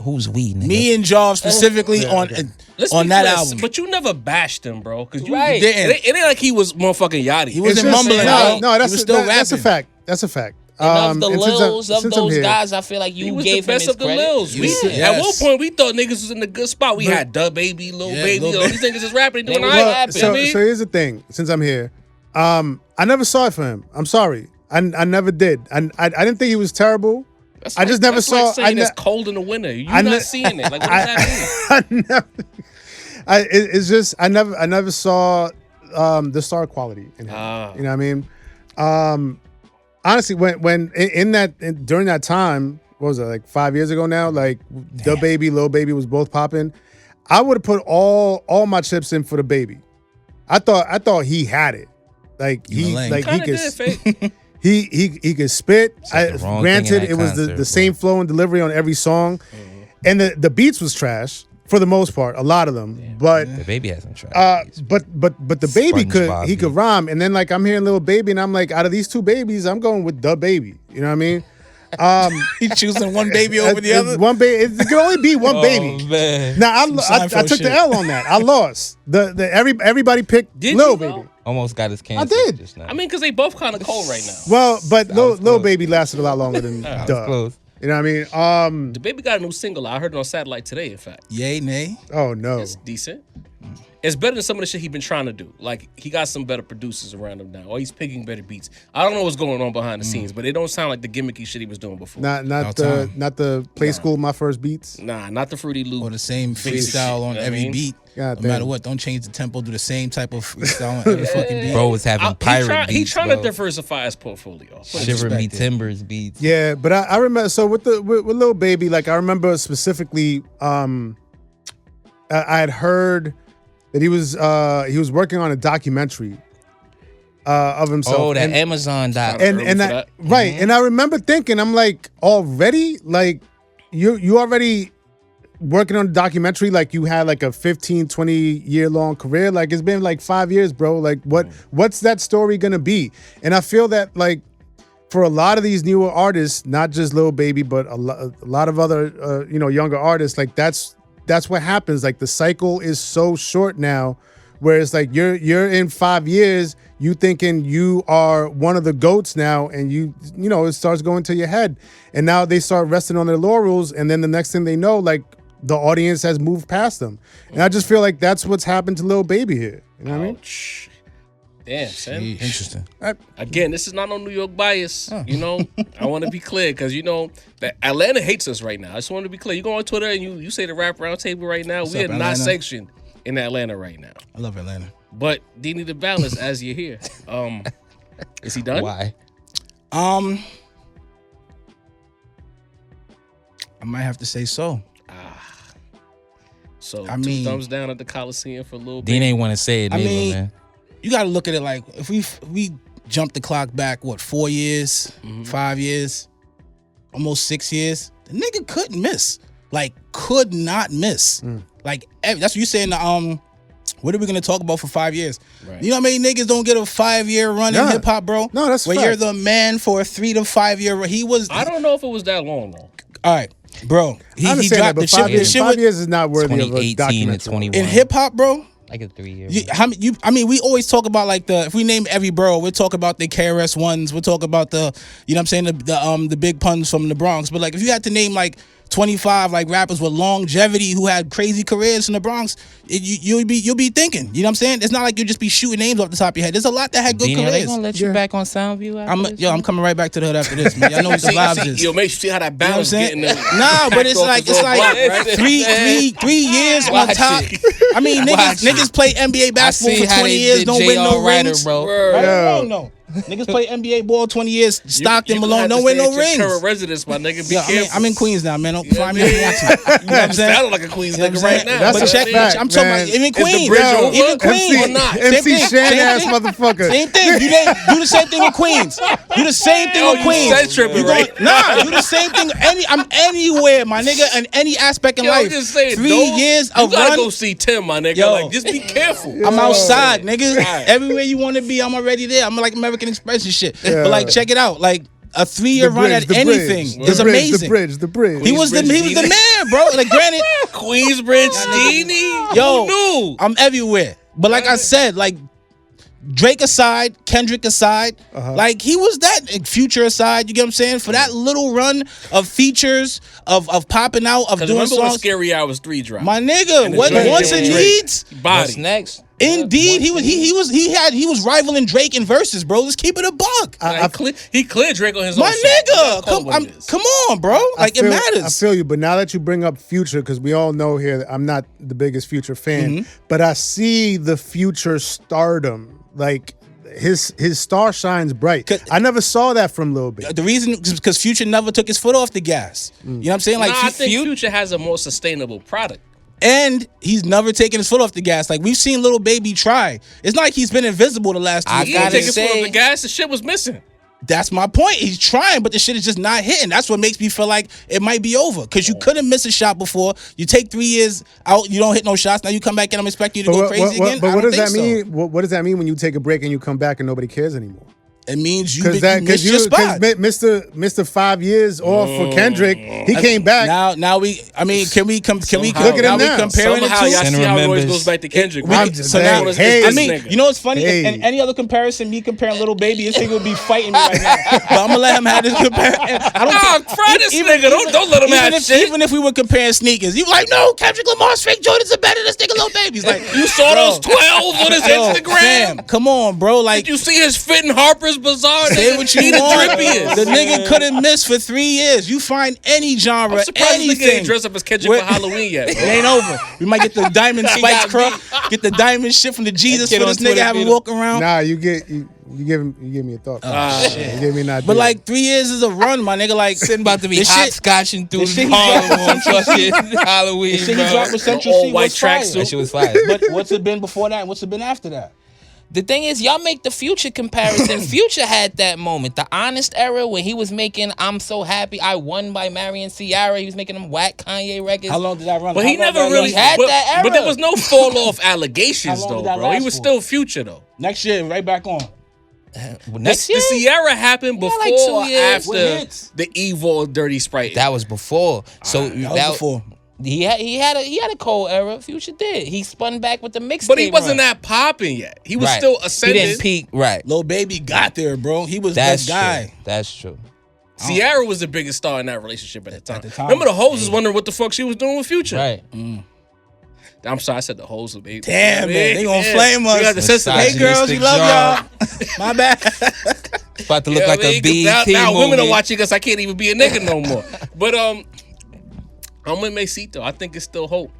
Who's we, nigga? Me and Job specifically on that album. But you never bashed him, bro. Because you Right. didn't. It ain't like he was motherfucking Yachty. He wasn't mumbling. No, he was still rapping. That's a fact. That's a fact. And of the and Lils, since of I'm those here- guys, I feel like He you was gave the best him his of the credit. Lils. At one point, we thought niggas was in a good spot. We had Da Baby, Lil Baby. Lil All these niggas is rapping, doing They all was right. rapping. So here's the thing. Since I'm here, I never saw it for him. I'm sorry. I never did. I didn't think he was terrible. I just never saw. Like saying it's cold in the winter. You not seeing it. Like what does that mean? It's just I never saw the star quality in him. You know what I mean? Honestly, when during that time, what was it, like 5 years ago now? Like the Baby, Lil Baby was both popping. I would have put all my chips in for the Baby. I thought he had it. Like he could he could spit. Granted, it was the same flow and delivery on every song, and the beats was trash for the most part. A lot of them, but the Baby hasn't tried. But the Baby could rhyme, and then like I'm hearing Lil Baby, and I'm like, out of these two babies, I'm going with the Baby. You know what I mean? He choosing one baby over the other. One baby. It can only be one baby. Man. Now I took the L on that. I lost. Everybody picked Lil Baby. Almost got his cancer. I did. Just now. I mean, because they both kind of cold right now. Well, but Lil Baby lasted a lot longer than Duh. Close. You know what I mean? The Baby got a new single. I heard it on Satellite today, in fact. Yay, nay. Oh no. It's decent. It's better than some of the shit he been trying to do. Like, he got some better producers around him now, or he's picking better beats. I don't know what's going on behind the scenes, but it don't sound like the gimmicky shit he was doing before. Not the Play School My First Beats. Nah, not the Fruity Loop. Or the same freestyle on every beat. No matter what, don't change the tempo. Do the same type of freestyle on every fucking beat. Bro was having pirate beats. He trying to diversify his portfolio. Shiver Me Timbers beats. Yeah, but I remember. So with Lil Baby, like I remember specifically, I had heard that he was working on a documentary of himself. Oh, that Amazon doc. And I remember thinking, I'm like, already, like you already working on a documentary, like you had like a 15, 20 year long career. Like it's been like 5 years, bro. Like what's that story gonna be? And I feel that like for a lot of these newer artists, not just Lil Baby, but a lot of other younger artists, like that's what happens. Like the cycle is so short now, where it's like you're in 5 years, you thinking you are one of the GOATs now, and you know it starts going to your head, and now they start resting on their laurels, and then the next thing they know, like the audience has moved past them, and I just feel like that's what's happened to Lil Baby here. You know what I mean? Damn, son. Interesting. Again, this is not no New York bias. You know, I want to be clear because you know that Atlanta hates us right now. I just want to be clear. You go on Twitter and you say the Rap Roundtable right now. We are not sanctioned in Atlanta right now. I love Atlanta. But they need to balance as you're here. Is he done? Why? I might have to say so. So I two mean, thumbs down at the Coliseum for a little bit. Dean ain't want to say it, man. You got to look at it like if we jump the clock back, 4 years, 5 years, almost 6 years, the nigga couldn't miss. Like, could not miss. Like, that's what you saying. What are we gonna talk about for 5 years? Right. You know how many niggas don't get a 5 year run in hip hop, bro? No, that's where you're the man for a 3 to 5 year run. I don't know if it was that long though. All right, bro. He dropped the shit. 5 years is not worthy of a 2018 documentary. to 21. In hip hop, bro. Like a 3 year. I mean, we always talk about like if we name every borough, we'll talk about the KRS ones. We'll talk about the big puns from the Bronx. But like, if you had to name like 25 like rappers with longevity who had crazy careers in the Bronx, you'll be thinking. You know what I'm saying? It's not like you'll just be shooting names off the top of your head. There's a lot that had good careers. Are they gonna let you back on Soundview after this? I'm coming right back to the hood after this, man. I know what the vibes is. Yo, make sure you see how that balance getting them. Nah, but it's like three years on top. I mean, niggas play NBA basketball for 20 years, don't win no rings, bro. Right? No. Niggas play NBA ball 20 years, Stockton, Malone, don't win no rings. Current residence, my nigga. Be careful. I'm in Queens now, man. Don't find me if you want to. You know what I'm saying? Sound like a Queens nigga right now. That's but a fact, I'm talking about even Queens. Even Queens. Or not. MC Shan ass motherfucker. Same thing. Do the same thing with Queens. Do the same thing with Queens. Nah, do the same thing. I'm anywhere, my nigga, in any aspect in life. Just saying, 3 years of you gotta run. go see Tim, my nigga. Yo. Like, just be careful. I'm outside, nigga. Right. Everywhere you want to be, I'm already there. I'm like American Express and shit. Yeah. But like, check it out. Like a 3 year run at anything is amazing. The bridge. He was the man, bro. Like, granted, Queensbridge, Steenie. yo, Who knew? I'm everywhere. But like I said, like Drake aside, Kendrick aside, like he was that. Future aside, you get what I'm saying? For that little run of features, of popping out, of doing remember when songs. Scary Hours 3 dropped? My nigga, once it needs, body. What's next? Indeed, he was rivaling Drake in verses, bro. Let's keep it a buck. He cleared Drake on his own. My nigga, come on, bro. Like it matters. I feel you, but now that you bring up Future, because we all know here that I'm not the biggest Future fan, but I see the Future stardom. Like his star shines bright. I never saw that from Lil Baby. The reason is because Future never took his foot off the gas. You know what I'm saying? Like I think Future has a more sustainable product. And he's never taken his foot off the gas. Like, we've seen Lil Baby try. It's not like he's been invisible the last 2 years. He didn't take his foot off the gas. The shit was missing. That's my point. He's trying, but the shit is just not hitting. That's what makes me feel like it might be over. Because you couldn't miss a shot before. You take 3 years out, you don't hit no shots. Now you come back and I'm expecting you to go crazy again. But what does that mean? What does that mean when you take a break and you come back and nobody cares anymore? It means you missed your spot. Mr. 5 years off for Kendrick, he came back. Now can we look at him now? Comparing Somehow it y'all see how Royce goes back to Kendrick. You know what's funny? In any other comparison, me comparing Lil Baby, this nigga would be fighting me right now. But I'm gonna let him have this comparison. Fry this nigga. Don't let him have shit. Even if we were comparing sneakers, you like, no, Kendrick Lamar's fake Jordans are better than this nigga Lil Baby's. Like, you saw those 12s on his Instagram. Fam, come on, bro. Like, did you see his fit in Harper's Bazaar? Say what you want. The nigga couldn't miss for 3 years. You find any genre, I'm surprised anything. Nigga ain't dressed up as Kendrick for Halloween yet. It ain't over. We might get the diamond spikes crop, get the diamond shit from the Jesus for this nigga having walk around. Nah, you give me a thought. Shit. You give me an idea. But like 3 years is a run, my nigga. Like sitting about to be hopscotching through Harlem on fucking Halloween. The shit he dropped with Central C white was fire. tracksuit. That shit was fire. But what's it been before that? And what's it been after that? The thing is, y'all make the Future comparison. Future had that moment, the Honest era, when he was making "I'm So Happy I Won" by Marion Ciara. He was making them whack Kanye records. How long did that run? But he never really had that era. But there was no fall off allegations How long though, did that bro. He last was for? still Future though. Next year, right back on. Next year? The Sierra happened before like 2 or years. With after hits. the Evil Dirty Sprite. That was before. So That was before. He had a cold era. Future did. He spun back with the mixtape. But he wasn't run. that popping yet. He was Right. still He ascending. didn't peak. Right. Lil Baby got there, bro. He was That's that guy. true. That's true. Sierra was the biggest star in that relationship at the time. the time. Remember the hoes was wondering what the fuck she was doing with Future. Right. I'm sorry, I said the hoes was baby. Damn, man. They gonna flame us. We got the system. Hey, girls, we love y'all. My bad. It's about to look like a BET now movie. women are watching us. I can't even be a nigga no more. But I'm with Mesito. I think it's still hope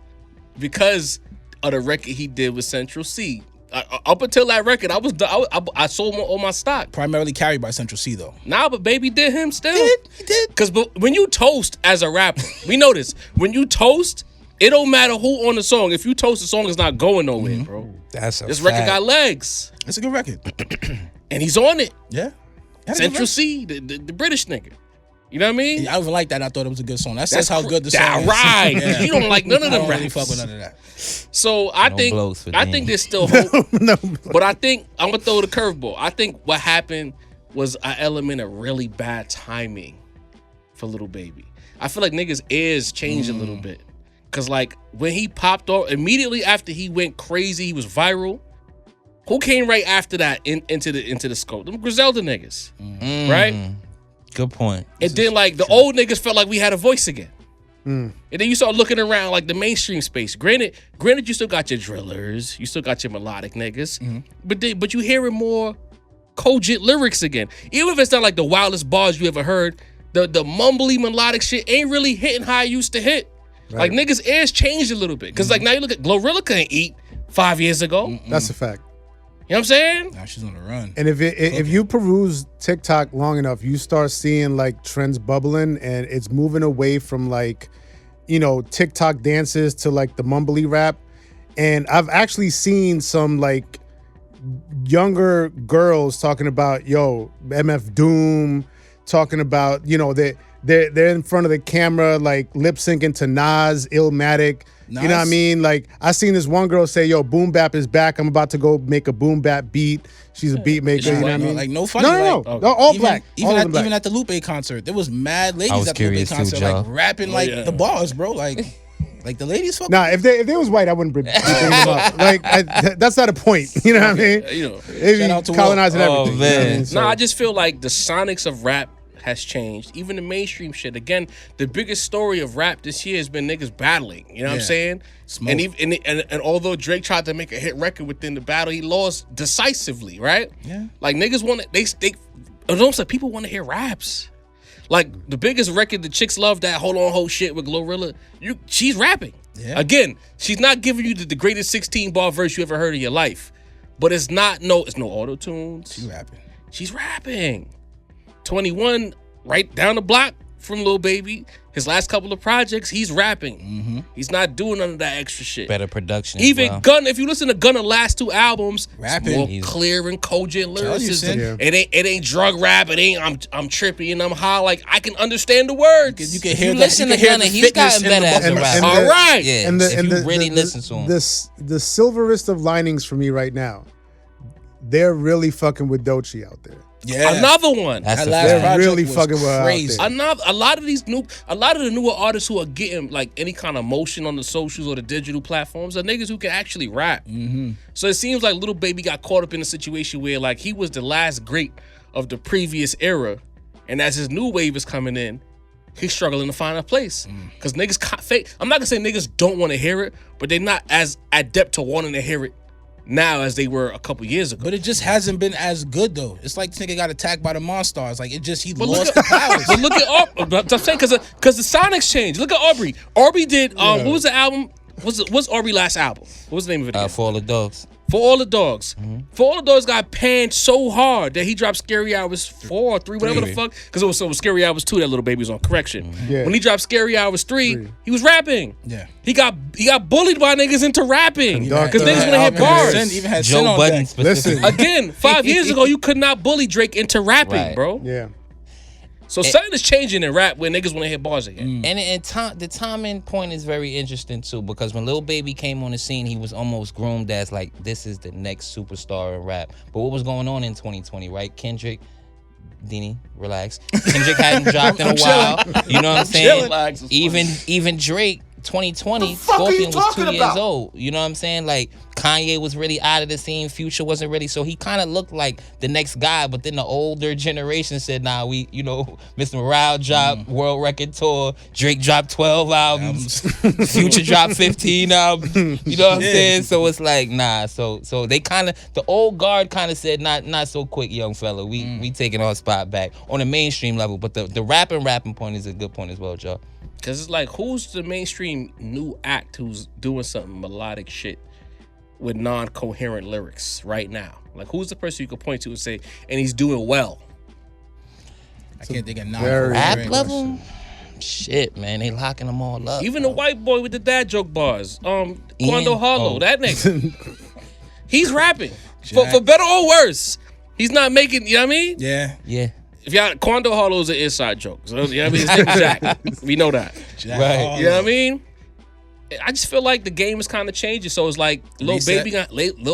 because of the record he did with Central C. Up until that record, I sold all my stock. Primarily carried by Central C, though. Nah, but Baby did him still. He did. Because when you toast as a rapper, we know this. When you toast, it don't matter who on the song. If you toast, the song is not going nowhere, bro. That's a This fact. record got legs, It's a good record. and he's on it. Yeah. Central C, the British nigga. You know what I mean? I don't even like that. I thought it was a good song. That says how good the song that is. right. Yeah. You don't like none of I them don't really raps. fuck with none of that. So I blows for think Dean. there's still hope. No. But I think I'm gonna throw the curveball. I think what happened was an element of really bad timing for Lil Baby. I feel like niggas' ears changed a little bit. Cause like when he popped off, immediately after he went crazy, he was viral. Who came right after that into the scope? Them Griselda niggas. Right? Good point. And then like the old niggas felt like we had a voice again. And then you start looking around like the mainstream space. Granted, you still got your drillers, you still got your melodic niggas, but you hearing more cogent lyrics again. Even if it's not like the wildest bars you ever heard, the mumbly melodic shit ain't really hitting how it used to hit. Like niggas' ears changed a little bit. Cause like now you look at Glorilla couldn't eat 5 years ago. That's a fact. You know what I'm saying? Now she's on the run. And if you peruse TikTok long enough, you start seeing like trends bubbling, and it's moving away from like, TikTok dances to like the mumbly rap. And I've actually seen some like younger girls talking about MF Doom, talking about they're in front of the camera like lip syncing to Nas, Illmatic. Nice. You know what I mean? Like, I seen this one girl say, boom bap is back. I'm about to go make a boom bap beat. She's a beat maker. You know what I mean? Like, no funny. No. All black. All of them black. Even at the Lupe concert, there was mad I ladies was at the Lupe curious too, concert, Joe. like rapping the bars, bro. Like the ladies fucking. Nah, if they was white, I wouldn't be bringing them up. Like, that's not a point. You know what I mean? You know. They be Shout out to colonizing Will. everything. Oh, you know what I man. mean? So, I just feel like the sonics of rap has changed. Even the mainstream shit. Again, the biggest story of rap this year has been niggas battling. You know what I'm saying? Smoke. And although Drake tried to make a hit record within the battle, he lost decisively, right? Yeah. Like niggas want to, people want to hear raps. Like the biggest record, the chicks love that Hold On Hold shit with Glorilla. She's rapping. Yeah. Again, she's not giving you the greatest 16-bar verse you ever heard in your life. But it's no auto-tunes. She's rapping. 21, right down the block from Lil Baby. His last couple of projects, he's rapping. Mm-hmm. He's not doing none of that extra shit. Better production. Even Gunna, if you listen to Gunna's last 2 albums, rapping. it's more clear and cogent lyricism. Yeah. It ain't drug rap. It ain't I'm trippy and I'm high. Like I can understand the words. You can hear. Listen to Gunna. He's gotten better as a rapper. All right. Yeah. And if you really listen to him. The silverest of linings for me right now, they're really fucking with Doechii out there. Yeah. Another one. That's That a last fact. project really was fucking well out crazy. there. A lot of the newer artists who are getting like any kind of motion on the socials or the digital platforms are niggas who can actually rap. Mm-hmm. So it seems like Lil Baby got caught up in a situation where like he was the last great of the previous era, and as his new wave is coming in, he's struggling to find a place. Because niggas can't fake. I'm not gonna say niggas don't want to hear it, but they're not as adept to wanting to hear it now as they were a couple years ago. But it just hasn't been as good though. It's like this nigga got attacked by the Monstars. Like it just he But lost the powers. But look at Aubrey. I'm saying because the Sonics changed. Look at Aubrey. Aubrey did what was the album? What's Aubrey's last album? What was the name of it again? For All the Dogs. For All the Dogs. For All the Dogs got panned so hard that he dropped Scary Hours 4 or 3, whatever the fuck. Because it was Scary Hours 2 that Lil Baby was on correction. Yeah. When he dropped Scary Hours 3, he was rapping. Yeah. He got bullied by niggas into rapping. Dark Because niggas want to hit bars. Even had Sin Joe on Budden deck. specifically. Listen. Again, 5 years ago, you could not bully Drake into rapping, Right. bro. Yeah. So something is changing in rap where niggas want to hit bars again. And the timing point is very interesting too, because when Lil Baby came on the scene, he was almost groomed as like this is the next superstar in rap. But what was going on in 2020, right? Kendrick, Dini, relax. Kendrick hadn't dropped in a while. You know what I'm saying? Relax. Even Drake, 2020, Scorpion was 2 years old. You know what I'm saying? Like Kanye was really out of the scene. Future wasn't really. So he kind of looked like the next guy. But then the older generation said, nah, Mr. Morale dropped World Record Tour. Drake dropped 12 albums. Future dropped 15 albums. You know what I'm saying? So it's like, nah. So they the old guard kind of said, not so quick, young fella. We taking our spot back on the mainstream level. But the rapping point is a good point as well, Joe. Because it's like, who's the mainstream new act who's doing something melodic shit with non-coherent lyrics right now? Like, who's the person you could point to and say, and he's doing well? I can't think of very Rap great level? Shit, man. They locking them all up. Even the white boy with the dad joke bars, Quando Hollow, Oh. that nigga. He's rapping. For better or worse. He's not making, you know what I mean? Yeah. Yeah. If y'all, Quando Hollow's an inside joke. So, you know what I mean? It's Nick Jack. We know that. Right. You know what I mean? I just feel like the game is kind of changing. So it's like Lil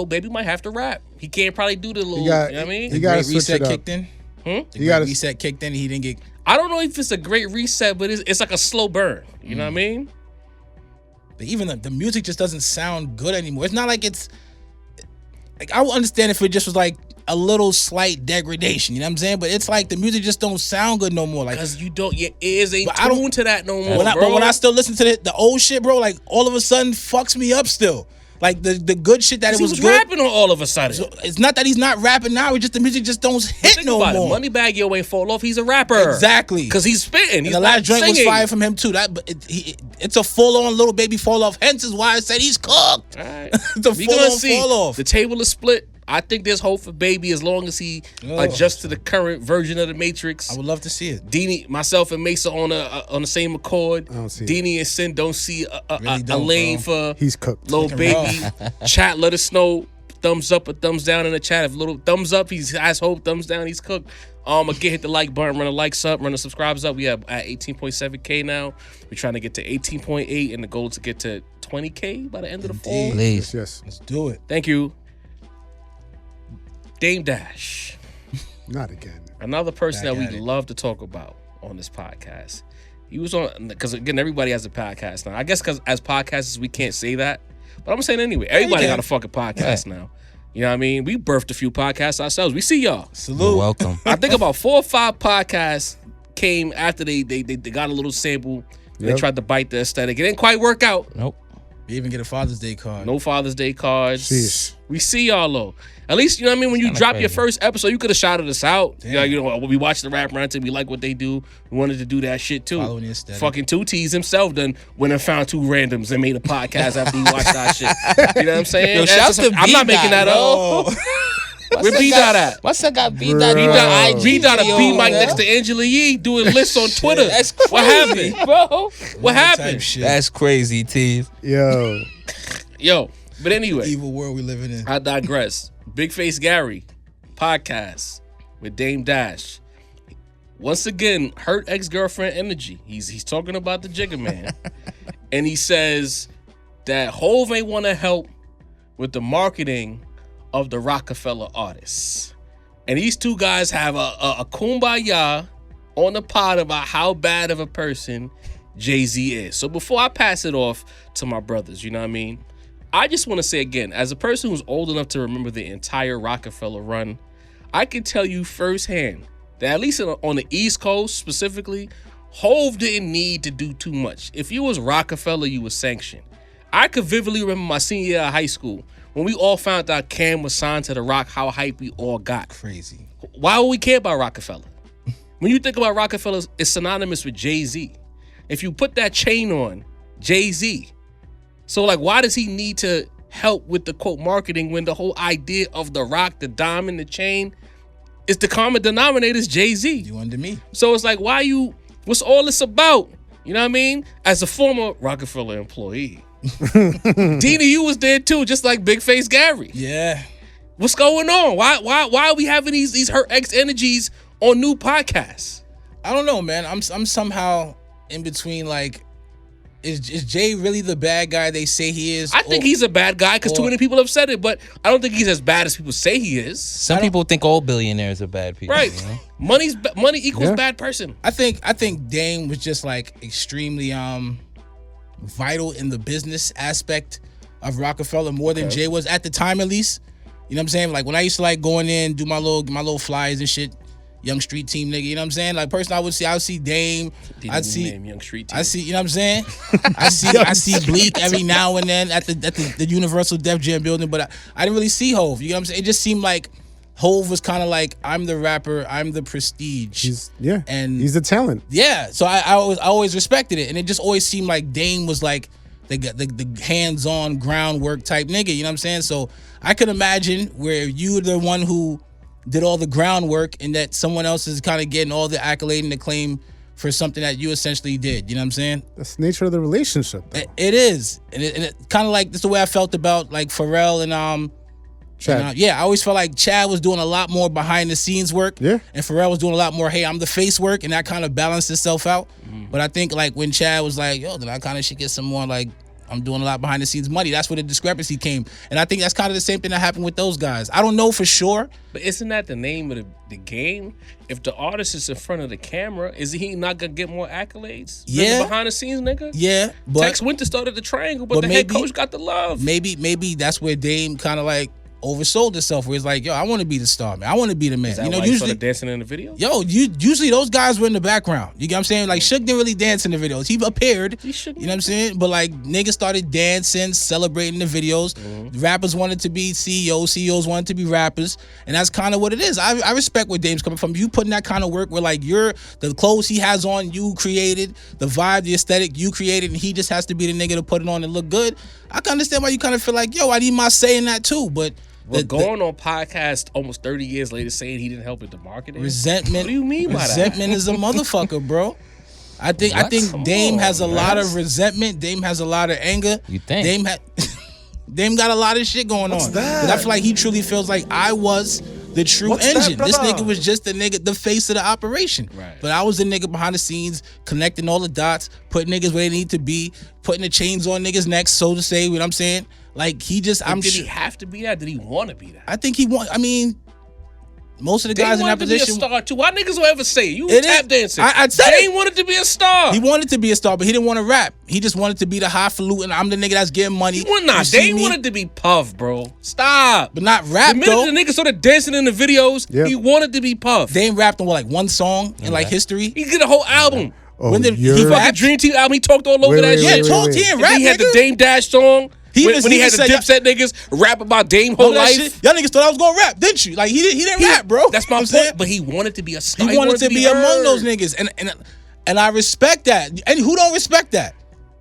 Baby might have to rap. He can't probably do the little, you know what I mean? You gotta Great switch reset it up. kicked in. Hmm? The great reset kicked in. He didn't get. I don't know if it's a great reset, but it's like a slow burn. You know what I mean? But even the music just doesn't sound good anymore. It's not like it's like I would understand if it just was like a little slight degradation. You know what I'm saying? But it's like the music just don't sound good no more. Like Because your ears ain't But I don't- tuned to that no more, but when I still listen to the old shit, bro, like all of a sudden fucks me up still. Like the good shit that it he was was good. rapping on all of a sudden. So it's not that he's not rapping now. It's just the music just don't hit Think no about more. it. Moneybag Yo ain't fall off. He's a rapper. Exactly. Because he's spitting. And He's the not last joint was singing. fire from him too. It's a full-on Lil Baby fall off. Hence is why I said he's cooked. All right. It's a We gonna full-on see. fall off. The table is split. I think there's hope for Baby as long as he adjusts to the current version of the Matrix. I would love to see it. Deanie, myself, and Mesa on the same accord. I don't see it. Deanie and Sin don't see Really a don't, lane bro. for He's cooked. Lil Looking Baby. Chat, let us know. Thumbs up or thumbs down in the chat. If little thumbs up, he has hope. Thumbs down, he's cooked. Again, hit the like button, run the likes up, run the subscribes up. We have at 18.7K now. We're trying to get to 18.8, and the goal is to get to 20K by the end of the fall. Please. Yes. Let's do it. Thank you. Dame Dash. Not again. Another person Back that at we it. love to talk about on this podcast. He was on, because again, everybody has a podcast now. I guess because as podcasters, we can't say that. But I'm saying anyway, everybody can. got a fucking podcast now. You know what I mean? We birthed a few podcasts ourselves. We see y'all. Salute. You're welcome. I think about 4 or 5 podcasts came after they got a little sample. They tried to bite the aesthetic. It didn't quite work out. Nope. We even get a Father's Day card. No Father's Day cards. Sheesh. We see y'all though. At least, you know what I mean? When you drop your first episode, you could have shouted us out. You know, when we watched the rap round, we like what they do. We wanted to do that shit too. Following the aesthetic. Fucking 2T's himself done went and found two randoms and made a podcast after he watched our shit. You know what I'm saying? Yo, shouts to I'm not making that up. Where B-Dot at? What's that got B-Dot? B-Dot a B-Mic next to Angela Yee doing lists on Twitter. That's crazy, what happened, bro? What happened? That's crazy, Teeg. Yo, but anyway. Evil world we living in. I digress. Big Face Gary podcast with Dame Dash. Once again, hurt ex-girlfriend energy. He's talking about the Jigga Man. And he says that Hov ain't want to help with the marketing of the Rockefeller artists. And these two guys have a kumbaya on the pod about how bad of a person Jay-Z is. So before I pass it off to my brothers, you know what I mean? I just want to say again, as a person who's old enough to remember the entire Rockefeller run, I can tell you firsthand that at least on the East Coast specifically, Hov didn't need to do too much. If you was Rockefeller, you was sanctioned. I could vividly remember my senior year of high school when we all found out Cam was signed to The Rock, how hype we all got. Crazy. Why would we care about Rockefeller? When you think about Rockefeller, it's synonymous with Jay-Z. If you put that chain on, Jay-Z. So, like, why does he need to help with the, quote, marketing when the whole idea of The Rock, the diamond, the chain, is the common denominator is Jay-Z? You under me. So it's like, what's all this about? You know what I mean? As a former Rockefeller employee, Dina, you was there too, just like Big Face Gary. Yeah. What's going on? Why are we having these hurt ex energies on new podcasts? I don't know, man. I'm somehow in between. Like, is Jay really the bad guy they say he is? I think he's a bad guy because too many people have said it, but I don't think he's as bad as people say he is. Some people think all billionaires are bad people. Right. You know? Money equals bad person. I think Dame was just like extremely vital in the business aspect of Rockefeller more than Jay was at the time, at least. You know what I'm saying? Like when I used to like going in, do my little flyers and shit, young street team nigga, you know what I'm saying? Like personally, I would see Dame, I'd see young street team. I see, you know what I'm saying? I see Bleak every now and then at the Universal Def Jam building, but I didn't really see Hov. You know what I'm saying? It just seemed like Hov was kind of like, I'm the rapper, I'm the prestige. He's the talent. Yeah, so I always respected it, and it just always seemed like Dame was like the hands-on groundwork type nigga. You know what I'm saying? So I could imagine where you're the one who did all the groundwork, and that someone else is kind of getting all the accolade and acclaim for something that you essentially did. You know what I'm saying? That's the nature of the relationship, though. It is, and it kind of like this is the way I felt about like Pharrell and Chad. I always felt like Chad was doing a lot more behind the scenes work. Yeah. And Pharrell was doing a lot more, hey, I'm the face work, and that kind of balanced itself out. But I think like when Chad was like, yo, then I kind of should get some more like, I'm doing a lot behind the scenes money. That's where the discrepancy came. And I think that's kind of the same thing that happened with those guys. I don't know for sure. But isn't that the name of the game? If the artist is in front of the camera, is he not gonna get more accolades? Yeah. Behind the scenes, nigga? Yeah. But Tex Winter started the triangle, but the head coach got the love. Maybe that's where Dame kind of like oversold itself, where it's like, yo, I want to be the star, man. I want to be the man. Is that you know, why usually started dancing in the video. Usually those guys were in the background. You get what I'm saying? Like Shook didn't really dance in the videos. He appeared. You know what I'm saying? But like niggas started dancing, celebrating the videos. Rappers wanted to be CEOs. CEOs wanted to be rappers, and that's kind of what it is. I respect where Dame's coming from. You putting that kind of work where like the clothes he has on, you created, the vibe, the aesthetic, you created, and he just has to be the nigga to put it on and look good. I can understand why you kind of feel like, yo, I need my say in that too, but. Going on podcast almost 30 years later saying he didn't help with the marketing. Resentment. What do you mean by that? Resentment is a motherfucker, bro. I think Dame has a lot of resentment. Dame has a lot of anger. You think? Dame got a lot of shit going on. But I feel like he truly feels like I was the true engine. This nigga was just the face of the operation. Right. But I was the nigga behind the scenes, connecting all the dots, putting niggas where they need to be, putting the chains on niggas' necks, so to say. You know what I'm saying? Like he just, did he have to be that? Did he want to be that? I think he want. I mean, most of the Dame guys in that wanted to be a position. star too. Why niggas will ever say it? You It tap is. dancing. I said Dame it. wanted to be a star. He wanted to be a star, but he didn't want to rap. He just wanted to be the highfalutin. I'm the nigga that's getting money. You see Dame me? wanted to be Puff, bro. Stop. But not rap, The minute though. the nigga started dancing in the videos, Yep. he wanted to be Puff. Dame rapped on, what, like, one song in, like, history? He did a whole album. Oh, When did he you're- Fucking rap? Dream Team album, he talked all over Wait, that wait, shit. Yeah, wait, talk wait. to him, And rap, then he had the nigga. Dame Dash song. He when even he had the said, Dipset niggas rap about Dame whole Remember that life. shit? Y'all niggas thought I was gonna rap, didn't you? Like, he didn't rap, bro. That's my You know what I'm saying? point. But he wanted to be a star. He wanted to be among heard. those niggas, and I respect that. And who don't respect that?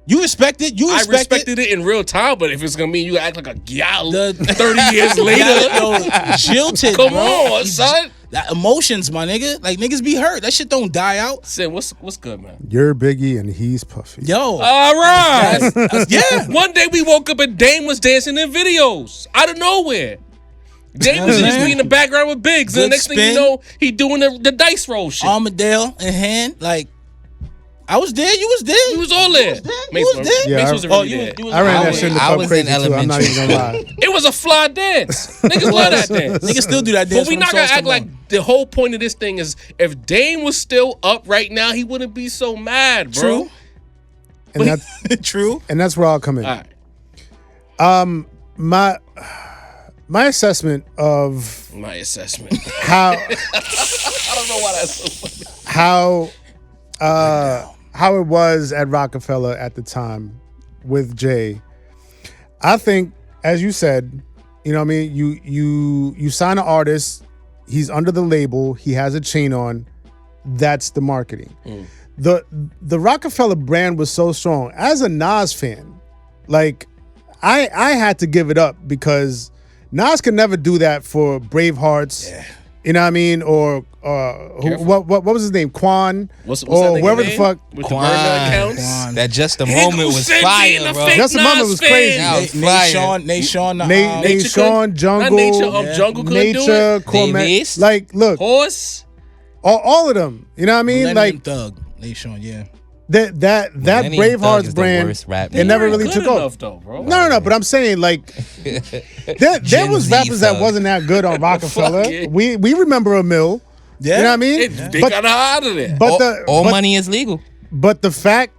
You respect it. You I respect respected it in real time, but if it's gonna mean you act like a gal The- 30 years later, Yo, jilted. come bro. on, son. That emotions, my nigga. Like, niggas be hurt. That shit don't die out. Sin, what's good, man? You're Biggie and he's Puffy. Yo. All right. Yeah. One day we woke up and Dame was dancing in videos out of nowhere. Dame was just be in the background with Biggs, and the Good next thing you spin. know, he doing the dice roll shit. Armadale in hand. Like, I was there. You was there. He was all there. You Mace was there. Yeah, Mace I- wasn't Oh, really you there. was, you was I ran I that was- shit in the I club was crazy in too. I'm not even gonna lie. It was a fly dance. Niggas love that dance. Niggas still do that dance. But we when not them gonna songs act come like on. the whole point of this thing is if Dame was still up right now, he wouldn't be so mad, bro. True. And that's True. and that's where I'll come in. All right. My assessment of My assessment. how I don't know why that's so funny. how it was at Rockefeller at the time with Jay. I think, as you said, you know what I mean, you sign an artist, he's under the label, he has a chain on, that's the marketing. The Rockefeller brand was so strong. As a Nas fan, like I had to give it up because Nas could never do that for Bravehearts. Yeah. You know what I mean? Or what was his name? Quan? What's or that nigga whoever name? the fuck. With the burner accounts? Quan. That just a Nigga moment who was sent me fire, in a bro. fake Just a moment Nas was fan. crazy. That was fire. Nature Sean, could- Jungle, not Nature, Jungle couldn't do Nature, it. Cormac. Davies. Like, look, Horse. all of them. You know what I mean? Millennium Like Thug. Nation, yeah. that Millennium Thug Bravehearts is the brand. worst rap It name. never They weren't really good took off. enough, though, bro. No, but I'm saying like there Gen was Z rappers that thug. wasn't that good on Rockefeller. Fuck yeah. We remember a mill. Yeah. You know what I mean? They But got her out of there. All money is legal. But the fact,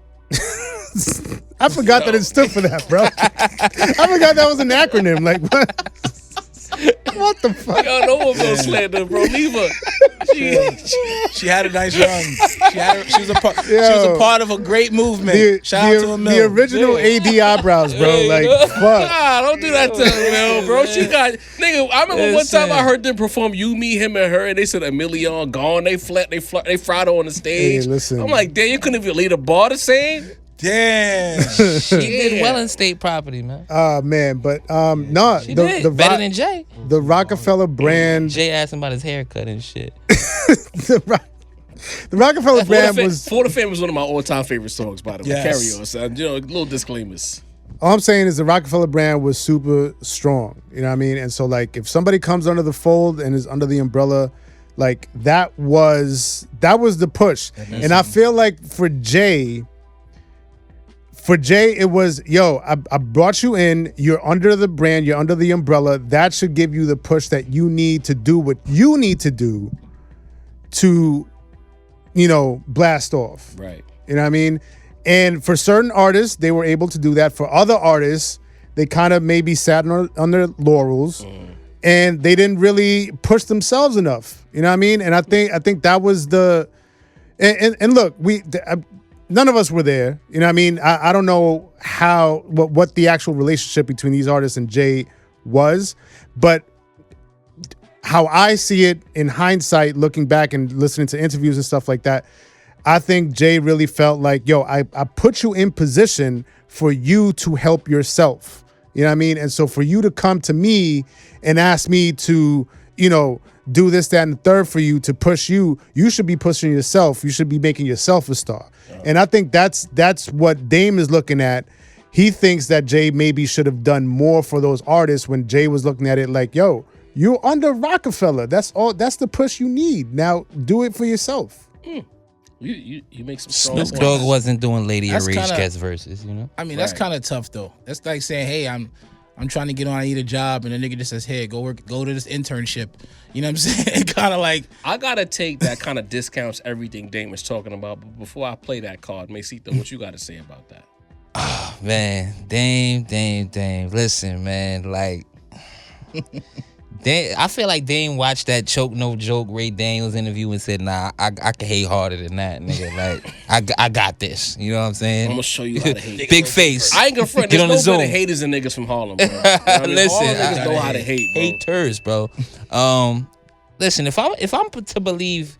I forgot that it stood for that, bro. I forgot that was an acronym. Like what? What the fuck? Yo, no one gonna slander, bro. Leave her. She had a nice run. She was a part of a great movement. Shout out to Emil. The original AD eyebrows, bro. Like fuck. Nah, don't do that to Emil, bro. She got nigga. I remember one time I heard them perform "You, Me, Him, and Her," and they said Emilion gone. They fried her on the stage. Hey, listen. I'm like, damn, you couldn't even lead a bar the same. Damn. She did well in state property, man. Man, but no, She did better than Jay. the Rockefeller brand, Jay asked him about his haircut and shit. the Rockefeller brand was. For the Fam is one of my all-time favorite songs, by the way. Yes. Carry on, son. You know, little disclaimers. All I'm saying is the Rockefeller brand was super strong. You know what I mean? And so like if somebody comes under the fold and is under the umbrella, like that was the push. And I feel like for Jay, it was, yo, I brought you in, you're under the brand, you're under the umbrella. That should give you the push that you need to do what you need to do to, you know, blast off. Right. You know what I mean? And for certain artists, they were able to do that. For other artists, they kind of maybe sat on their laurels and they didn't really push themselves enough. You know what I mean? And I think that was the and look, none of us were there. You know what I mean? I don't know what the actual relationship between these artists and Jay was, but how I see it in hindsight, looking back and listening to interviews and stuff like that, I think Jay really felt like, yo, I put you in position for you to help yourself. You know what I mean? And so for you to come to me and ask me to, you know, do this, that, and the third for you to push you, you should be pushing yourself. You should be making yourself a star. Yeah. And I think that's what Dame is looking at. He thinks that Jay maybe should have done more for those artists when Jay was looking at it like, yo, you're under Rockefeller. That's all. That's the push you need. Now do it for yourself. You make some strong Snoop Dogg wasn't doing Lady That's Rage kinda- guest verses, you know? I mean, that's Right. kind of tough though. That's like saying, hey, I'm trying to get on, I need a job, and the nigga just says, hey, go to this internship. You know what I'm saying? Kind of like, I gotta take that kind of discounts everything Dame is talking about. But before I play that card, Macito, what you gotta say about that? Oh, man, Dame. Listen, man, like, I feel like Dame watched that Choke No Joke Ray Daniels interview and said, nah, I can hate harder than that, nigga. Like, I got this. You know what I'm saying? I'm gonna show you how to hate. Big face. I ain't gonna front. Get There's on the no Zoom. better haters than niggas from Harlem, bro. You know what I mean? Listen, All niggas know how to hate, bro. Haters, bro. Listen, if I'm to believe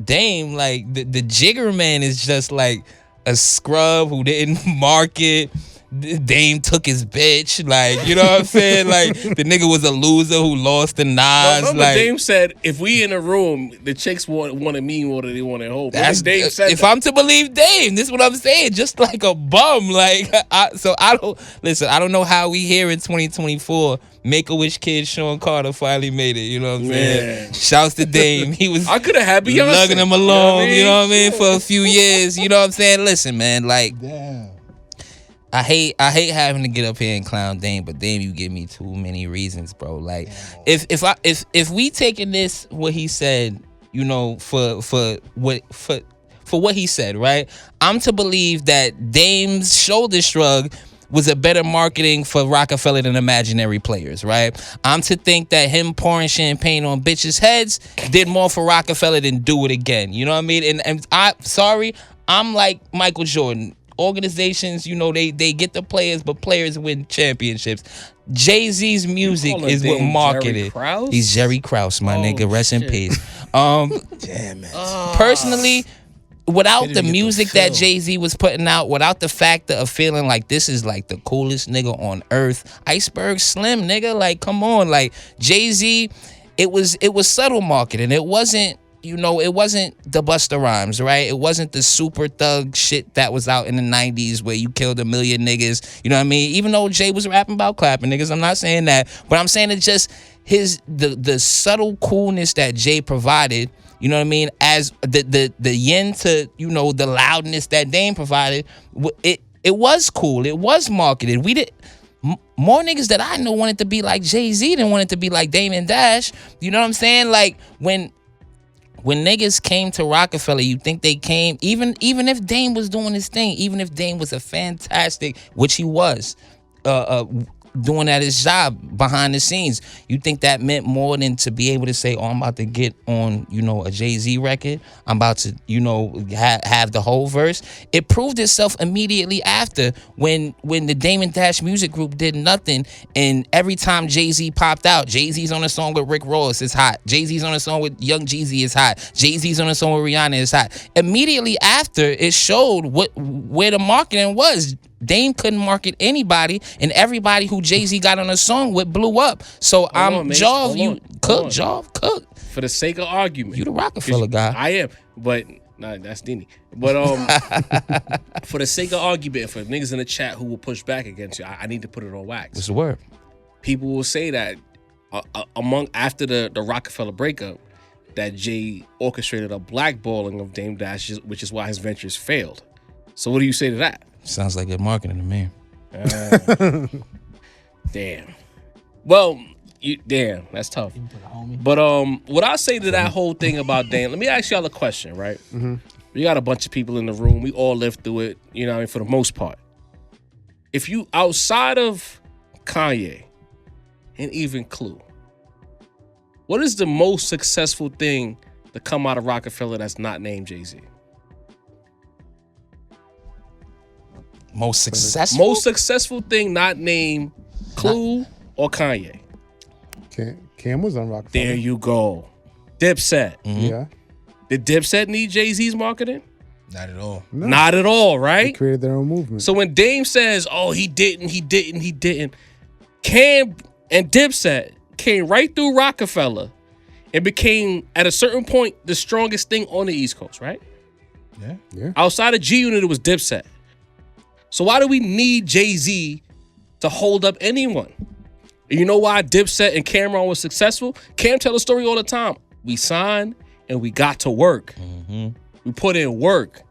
Dame, like the Jigger Man is just like a scrub who didn't market. Dame took his bitch, like, you know what I'm saying? Like, the nigga was a loser who lost the Nas. Remember like, Dame said, if we in a room, the chicks wanted me more than they wanted Hope. that's Dame said if that. I'm to believe Dame, this is what I'm saying. Just like a bum, like, I don't know how we here in 2024. Make-A-Wish kid Sean Carter finally made it. You know what I'm saying? Shouts to Dame. He was I could have had Beyonce. lugging him along. You know what I mean? For a few years. You know what I'm saying? Listen, man. Like, damn. I hate having to get up here and clown Dame, but Dame, you give me too many reasons, bro. Like, if we taking this what he said, you know, for what he said, right? I'm to believe that Dame's shoulder shrug was a better marketing for Rockefeller than Imaginary Players, right? I'm to think that him pouring champagne on bitches' heads did more for Rockefeller than Do It Again. You know what I mean? And I'm like Michael Jordan. Organizations, you know, they get the players, but players win championships. Jay-Z's music is what marketed. He's Jerry Krause, my nigga. Rest in peace. Damn it. Personally, without the Couldn't get music the that feel. Jay-Z was putting out, without the factor of feeling like this is like the coolest nigga on earth, Iceberg Slim, nigga, like, come on. Like, Jay-Z, it was subtle marketing. It wasn't, you know, it wasn't the Busta Rhymes, right? It wasn't the super thug shit that was out in the 90s where you killed 1 million niggas. You know what I mean? Even though Jay was rapping about clapping niggas, I'm not saying that. But I'm saying it's just the subtle coolness that Jay provided, you know what I mean? As the yin to, you know, the loudness that Dame provided, it was cool. It was marketed. More niggas that I know wanted to be like Jay-Z than wanted to be like Dame and Dash. You know what I'm saying? Like, when niggas came to Rockefeller, you think they came, even if Dame was doing his thing, even if Dame was a fantastic, which he was, doing at his job behind the scenes, you think that meant more than to be able to say, oh, I'm about to get on, you know, a Jay-Z record. I'm about to, you know, have the whole verse. It proved itself immediately after when the Dame and Dash music group did nothing, and every time Jay-Z popped out, Jay-Z's on a song with Rick Ross, it's hot. Jay-Z's on a song with Young Jeezy, it's hot. Jay-Z's on a song with Rihanna, it's hot. Immediately after, it showed where the marketing was. Dame couldn't market anybody, and everybody who Jay-Z got on a song with blew up. So Jav, you cook, Jav, cook. For the sake of argument. You the Rockefeller guy. I am, but nah, that's Dini. But for the sake of argument, for niggas in the chat who will push back against you, I need to put it on wax. What's the word? People will say that after the Rockefeller breakup, that Jay orchestrated a blackballing of Dame Dash, which is why his ventures failed. So what do you say to that? Sounds like good marketing to me. Damn. Well, damn, that's tough. But what I say to that whole thing about Dame, let me ask y'all a question, right? Mm-hmm. We got a bunch of people in the room. We all lived through it, you know what I mean, for the most part. If you, outside of Kanye and even Clue, what is the most successful thing to come out of Rockefeller that's not named Jay-Z? Most successful thing not named Clue or Kanye. Cam was on Rockefeller. There you go. Dipset. Mm-hmm. Yeah. Did Dipset need Jay-Z's marketing? Not at all. No. Not at all, right? They created their own movement. So when Dame says, oh, he didn't, Cam and Dipset came right through Rockefeller and became, at a certain point, the strongest thing on the East Coast, right? Yeah. Outside of G-Unit, it was Dipset. So why do we need Jay-Z to hold up anyone? And you know why Dipset and Cameron was successful? Cam tell the story all the time. We signed and we got to work. Mm-hmm. We put in work.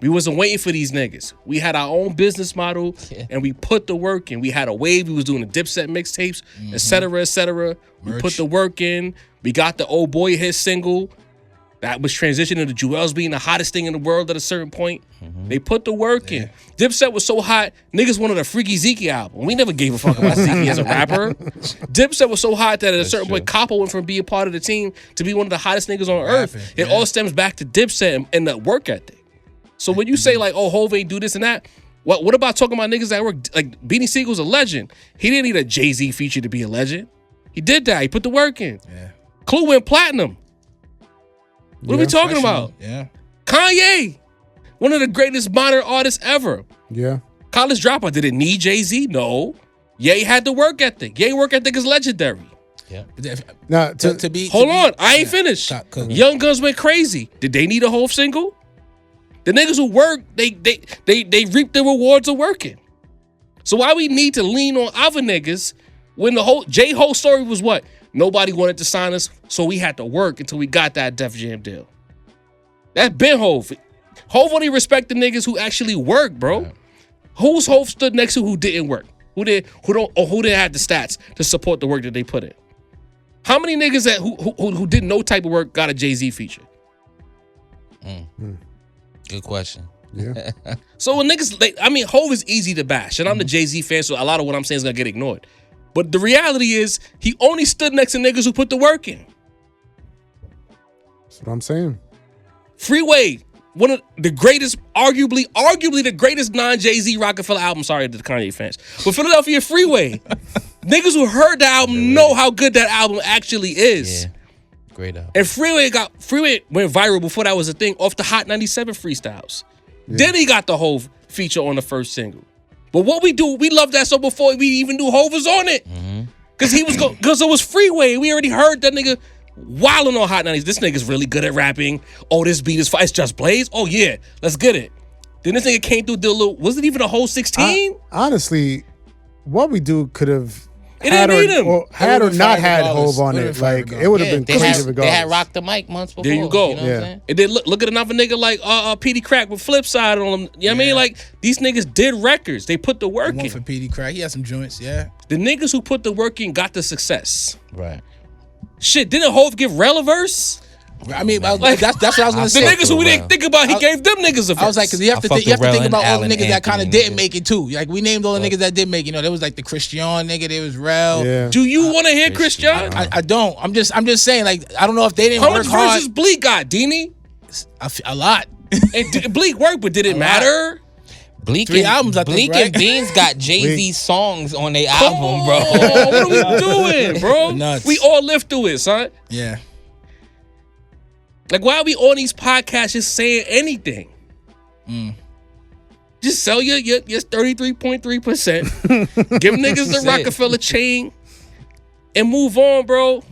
We wasn't waiting for these niggas. We had our own business model, and we put the work in. We had a wave. We was doing the Dipset mixtapes, et cetera, et cetera. We put the work in. We got the Old Boy hit single. That was transitioning to Jewels being the hottest thing in the world at a certain point. They put the work in. Dipset was so hot, niggas wanted a Freaky Zeke album. We never gave a fuck about Zeke as a rapper. Dipset was so hot that at a certain point, Capo went from being a part of the team to be one of the hottest niggas on earth. It all stems back to Dipset and the work ethic. So when you say like, oh, Hov ain't do this and that, what about talking about niggas that work? Like Beanie Siegel's a legend. He didn't need a Jay-Z feature to be a legend. He did that. He put the work in. Clue went platinum. What are we talking about? Kanye, one of the greatest modern artists ever. College Dropout, did it need Jay-Z? No. Ye had the work ethic. Ye work ethic is legendary. Now, to be hold on, I ain't finished. Young Guns went crazy. Did they need a whole single? The niggas who work, they reap the rewards of working. So why we need to lean on other niggas when the whole J-Ho story was what? Nobody wanted to sign us, so we had to work until we got that Def Jam deal. That's been Hov. Hov only respect the niggas who actually work, bro. Who's Hov stood next to who didn't work? Who didn't have the stats to support the work that they put in? How many niggas that who did no type of work got a Jay-Z feature? Good question. So when niggas, Hov is easy to bash, and I'm the Jay-Z fan, so a lot of what I'm saying is gonna get ignored. But the reality is, he only stood next to niggas who put the work in. That's what I'm saying. Freeway, one of the greatest, arguably the greatest non-Jay-Z Rockefeller album. Sorry to the Kanye fans. But Philadelphia Freeway, niggas who heard the album know how good that album actually is. Great album. And Freeway went viral before that was a thing off the Hot 97 freestyles. Then he got the whole feature on the first single. But what we do, we love that song before we even knew Hov was on it. Because because it was Freeway. We already heard that nigga wilding on Hot 90s. This nigga's really good at rapping. Oh, this beat is fire. It's Just Blaze. Oh, yeah. Let's get it. Then this nigga came through the little, was it even a whole 16? Honestly, what we do could have had or not had Hov on it. Like, it would have been crazy regardless. They had Rock the Mic months before. There you go. You know what I'm saying? And then look at another nigga like Petey Crack with Flipside on him. You know what I mean? Like, these niggas did records. They put the work in. For Petey Crack, he had some joints, The niggas who put the work in got the success. Right. Shit, didn't Hov give Releverse? I mean, that's what I was gonna say. The niggas who we didn't think about, he gave them niggas a verse. I was like, because you have to think about all the niggas that kind of didn't make it too. Like we named all the niggas that did make it. You know, there was like the Christian nigga, there was Rel. Yeah. Do you want to hear Christian? I don't. I'm just saying. Like I don't know if they didn't How work much hard. verses Bleak got, Deanie? A lot. And Bleak worked, but did it matter? Bleak Three albums, I think, Bleak right? and Beans got Jay-Z songs on their album, bro. What are we doing, bro? Nuts. We all lived through it, son. Yeah. Like, why are we on these podcasts just saying anything? Just sell your 33.3%. Give niggas the Rockefeller chain and move on, bro.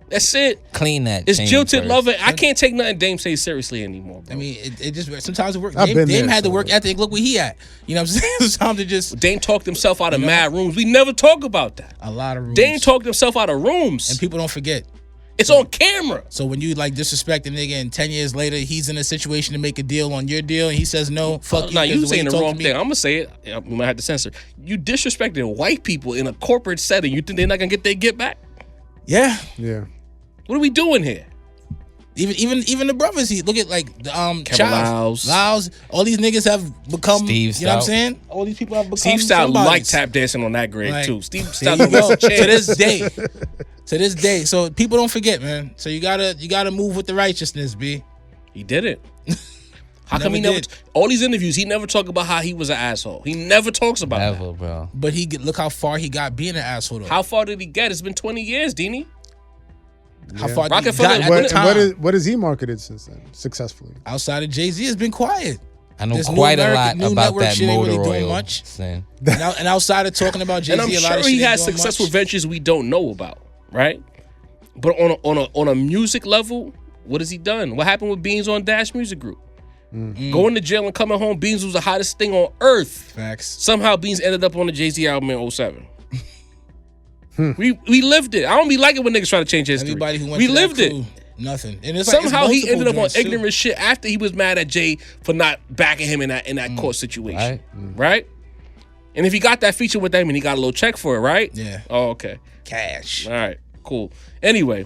That's it. Clean that. It's chain jilted first. loving. I can't take nothing Dame says seriously anymore, bro. I mean, it just sometimes it works. I've been Dame there, had the so- work ethic. Look where he at. You know what I'm saying? Sometimes it just Dame talked himself out of mad rooms. We never talk about that. a lot of rooms. Dame talked himself out of rooms. and people don't forget. It's on camera. So when you like disrespect a nigga and 10 years later he's in a situation to make a deal on your deal and he says no, fuck you. Now you 'cause way saying the talk wrong to me- thing. I'm gonna say it. We might have to censor. You disrespecting white people in a corporate setting. You think they're not gonna get their get back? Yeah. Yeah. What are we doing here? Even the brothers. He look at like Kevin Childs, Lyles. All these niggas have become. Steve you know what I'm Stout. saying? All these people have become. Steve Stout somebodies. like tap dancing on that grade Like, too. Steve There Stout you go. was a To champ. this day. To this day. So people don't forget, man. So you gotta move with the righteousness, B. He did it. How come he Never never? did. All these interviews, he never talk about how he was an asshole. He never talks about that. Never, bro. But look how far he got being an asshole though. How far did he get? It's been 20 years, Deanie. How far did he Rockefeller- got at the time? What has he marketed since then successfully? Outside of Jay-Z has been quiet. I know This new quite a American- lot new about network that shit ain't motor really doing oil much. thing. And outside of talking about Jay-Z, And I'm a lot sure of shit he ain't has doing successful much. ventures we don't know about, right? But on a music level, what has he done? What happened with Beans on Dash Music Group? Going to jail and coming home, Beans was the hottest thing on earth. Facts. Somehow Beans ended up on the Jay-Z album in 07. We lived it. I don't be liking when niggas try to change history. Everybody who went we to lived that it. crew Nothing. And it's Somehow like, he ended up on joints, too. ignorant shit after. Somehow he ended up on ignorant shit after he was mad at Jay for not backing him in that court situation. Right? And if he got that feature with them and he got a little check for it, right? Yeah. Oh, okay. Cash. All right. Cool. Anyway.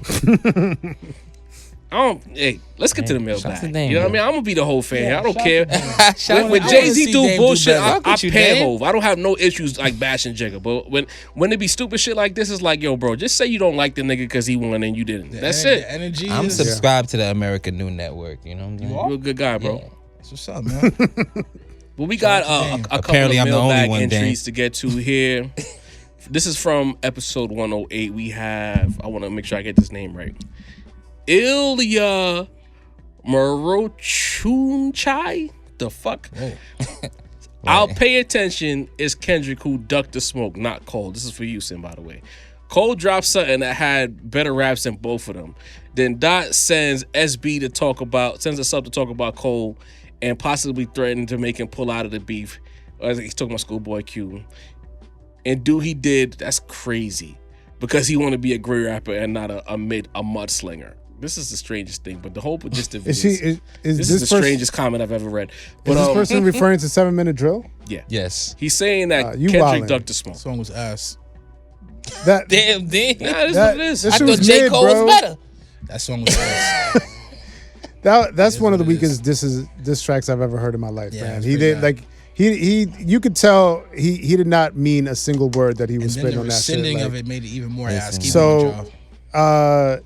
Hey, let's get to the mailbag. You know what I mean? I'm gonna be the whole fan. I don't care. When Jay-Z do bullshit, I pan Hov. I don't have no issues like bashing Jigga. But when it be stupid shit like this, it's like, yo, bro, just say you don't like the nigga because he won and you didn't. That's it. Energy. I'm subscribed to the American News Network. You know what I'm saying? You're a good guy, bro. Yeah. That's what's up, man. Well, we got a couple Apparently, of I'm the only mailbag one, entries to get to here. This is from episode 108. We have, I want to make sure I get this name right, Ilya Morochunchai. The fuck? I'll pay attention. It's Kendrick who ducked the smoke, not Cole. This is for you, Sin, by the way. Cole dropped something that had better raps than both of them. Then Dot sends SB to talk about, sends us up to talk about Cole and possibly threatening to make him pull out of the beef. He's talking about Schoolboy Q. And do he did, that's crazy. Because he want to be a great rapper and not a mudslinger. This is the strangest thing, but the whole gist of it is this is the strangest comment I've ever read. But, is this person referring to 7 Minute Drill? Yeah. Yes. He's saying that Kendrick wildin'. ducked the smoke. Song was ass. That Damn. Nah, this is what it is. I shit thought was J. mid, Cole bro. was better. That song was ass. That's one of the weakest diss tracks I've ever heard in my life, Yeah, man. it's He pretty did bad. like he you could tell he did not mean a single word that he was And then spitting the on that shit. rescinding Like, of it made it even more ass. Keep so, doing your job.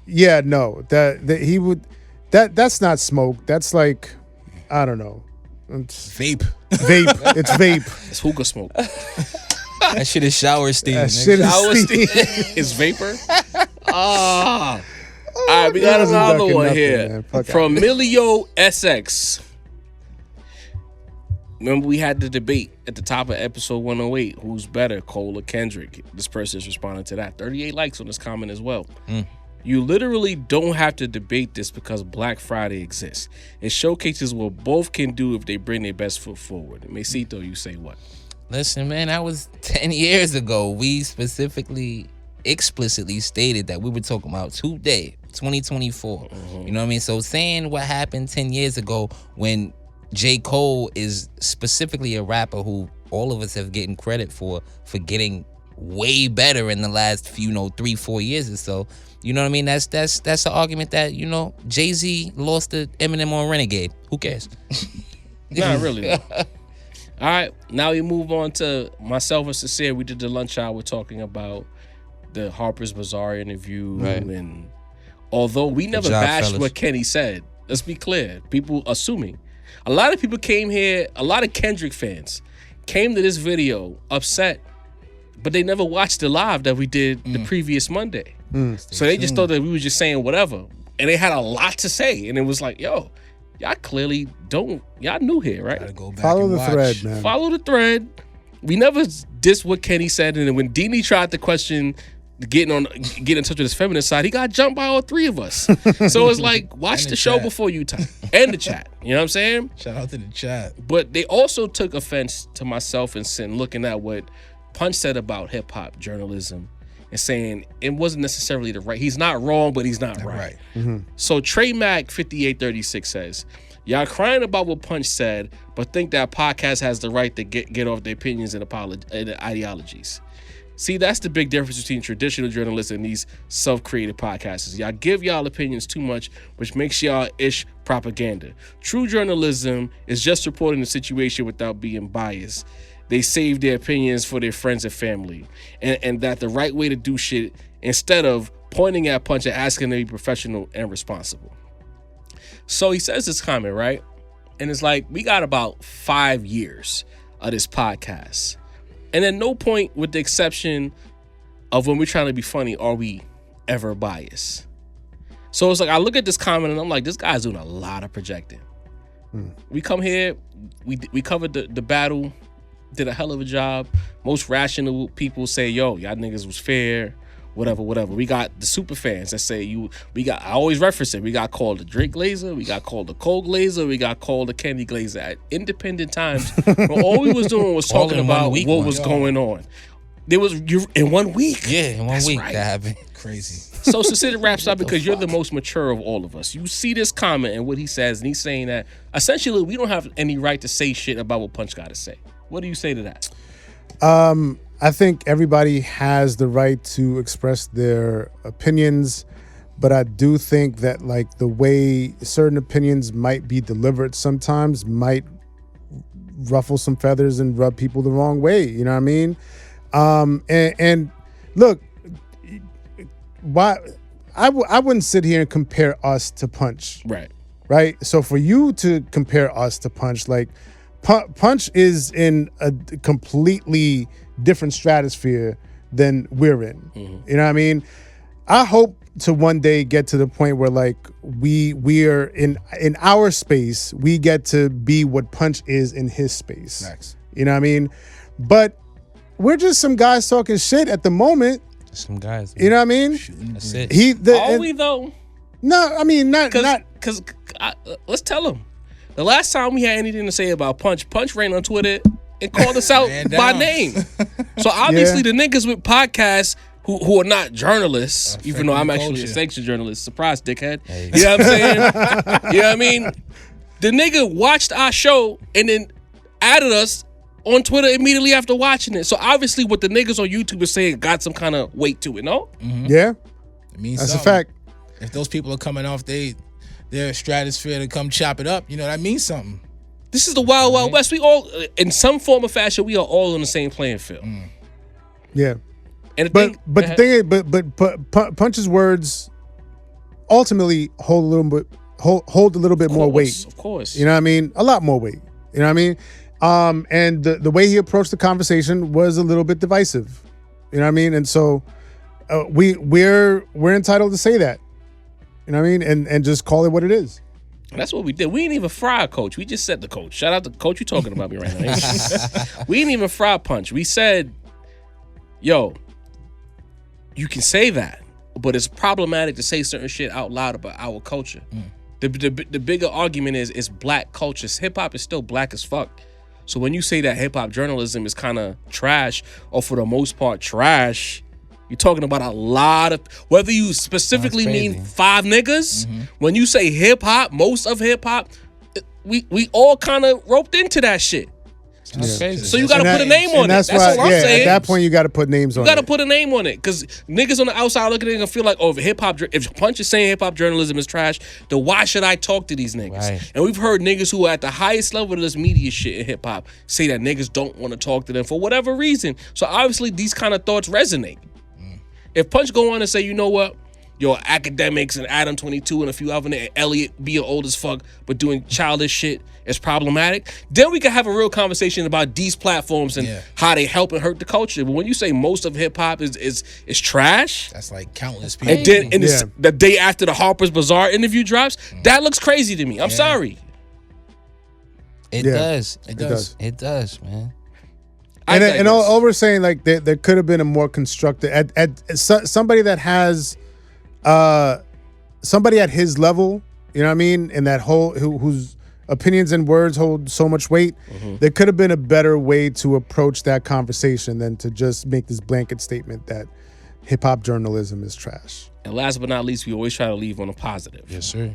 yeah, no, that he would that's not smoke. That's like, I don't know. It's Vape. vape. It's vape. It's hookah smoke. That shit is shower steam. That nigga. shit Shower is steam. It's vapor. All right, we got Niggas is another ducking one nothing, here man. Fuck from Milio SX. Remember, we had the debate at the top of episode 108. Who's better, Cole or Kendrick? This person is responding to that. 38 likes on this comment as well. You literally don't have to debate this because Black Friday exists. It showcases what both can do if they bring their best foot forward. Mesito, you say what? Listen, man, that was 10 years ago. We explicitly stated that we were talking about today, 2024. You know what I mean? So saying what happened 10 years ago when J. Cole is specifically a rapper who all of us have getting credit for getting way better in the last few, 3-4 years or so. You know what I mean? That's the argument that, Jay-Z lost to Eminem on Renegade. Who cares? Not really. All right, now we move on to myself and Sincere. We did the lunch hour talking about the Harper's Bazaar interview. Right. And although we never job, bashed fellas. what Kenny said, let's be clear. People assuming. A lot of people came here, a lot of Kendrick fans came to this video upset, but they never watched the live that we did the previous Monday. So they just thought that we were just saying whatever. And they had a lot to say. And it was like, yo, y'all clearly don't, y'all new here, right? Gotta go back Follow and the watch. thread, man. Follow the thread. We never dissed what Kenny said. And then when Deanie tried to question get in touch with his feminine side, he got jumped by all three of us. So it's like, watch And the the show chat. before you type. And the chat. You know what I'm saying? Shout out to the chat. But they also took offense to myself and Sin looking at what Punch said about hip hop journalism and saying it wasn't necessarily the right. He's not wrong, but he's not right. So Trey Mac 5836 says, y'all crying about what Punch said, but think that podcast has the right to get off their opinions and ideologies. See, that's the big difference between traditional journalists and these self-created podcasters. Y'all give y'all opinions too much, which makes y'all ish propaganda. True journalism is just reporting the situation without being biased. They save their opinions for their friends and family. And that the right way to do shit, instead of pointing at Punch and asking them to be professional and responsible. So he says this comment, right? And it's like, we got about 5 years of this podcast. And at no point, with the exception of when we're trying to be funny, are we ever biased. So it's like, I look at this comment and I'm like, this guy's doing a lot of projecting. We come here, we covered the battle, did a hell of a job. Most rational people say, yo, y'all niggas was fair, whatever. We got the super fans that say I always reference it. We got called the Drake Glazer, we got called the Cole Glazer, we got called the Kenny Glazer at independent times. All we was doing was talking about what was going on. There was in 1 week. Yeah, in 1 week right. that happened. Crazy. So Sid wraps up because you're the most mature of all of us. You see this comment and what he says, and he's saying that essentially we don't have any right to say shit about what Punch got to say. What do you say to that? I think everybody has the right to express their opinions, but I do think that like the way certain opinions might be delivered sometimes might ruffle some feathers and rub people the wrong way. You know what I mean? And look, why I wouldn't sit here and compare us to Punch. Right? So for you to compare us to Punch, like Punch is in a completely different stratosphere than we're in. Mm-hmm. You know what I mean? I hope to one day get to the point where like we're in our space, we get to be what Punch is in his space. Nice. You know what I mean? But we're just some guys talking shit at the moment. Some guys. You know what I mean? That's it. Are we though? No, I mean not because let's tell him. The last time we had anything to say about Punch ran on Twitter and called us out by name. So obviously the niggas with podcasts who are not journalists, even though I'm actually a sanctioned journalist. Surprise, dickhead. Hey. You know what I'm saying? You know what I mean? The nigga watched our show and then added us on Twitter immediately after watching it. So obviously what the niggas on YouTube are saying got some kind of weight to it, no? Mm-hmm. Yeah. It means that's something. A fact. If those people are coming off their stratosphere to come chop it up, you know, that means something. This is the Wild Wild West. We all, in some form or fashion, we are all on the same playing field. Yeah. And the thing is, but Punch's words ultimately hold a little bit more weight. Of course. You know what I mean? A lot more weight. You know what I mean? And the way he approached the conversation was a little bit divisive. You know what I mean? And so we're entitled to say that. You know what I mean? And just call it what it is. And that's what we did. We didn't even fry a coach. We just said the coach. Shout out to coach. You talking about me right now. We didn't even fry Punch. We said, yo, you can say that, but it's problematic to say certain shit out loud about our culture. The bigger argument is it's black culture. Hip-hop is still black as fuck. So when you say that hip-hop journalism is kind of trash, or for the most part trash, you're talking about a lot of, whether you specifically mean 5 niggas, when you say hip-hop, most of hip-hop, we all kind of roped into that shit. That's crazy. So you got to put a name on it. That's what I'm saying. At that point, you got to put names on it. You got to put a name on it because niggas on the outside looking at it and feel like, oh, if Punch is saying hip-hop journalism is trash, then why should I talk to these niggas? Right. And we've heard niggas who are at the highest level of this media shit in hip-hop say that niggas don't want to talk to them for whatever reason. So obviously, these kind of thoughts resonate. If Punch go on and say, you know what? Yo, Academics and Adam 22 and a few other niggas, Elliot being old as fuck but doing childish shit is problematic, then we can have a real conversation about these platforms and how they help and hurt the culture. But when you say most of hip hop is trash, that's like countless people. And then the day after the Harper's Bazaar interview drops, that looks crazy to me. I'm sorry. It does. It does. It does, man. And all we're saying, like, there could have been a more constructive somebody that has somebody at his level, you know what I mean, and that whose opinions and words hold so much weight. There could have been a better way to approach that conversation than to just make this blanket statement that hip-hop journalism is trash. And last but not least, we always try to leave on a positive. Yes, sir.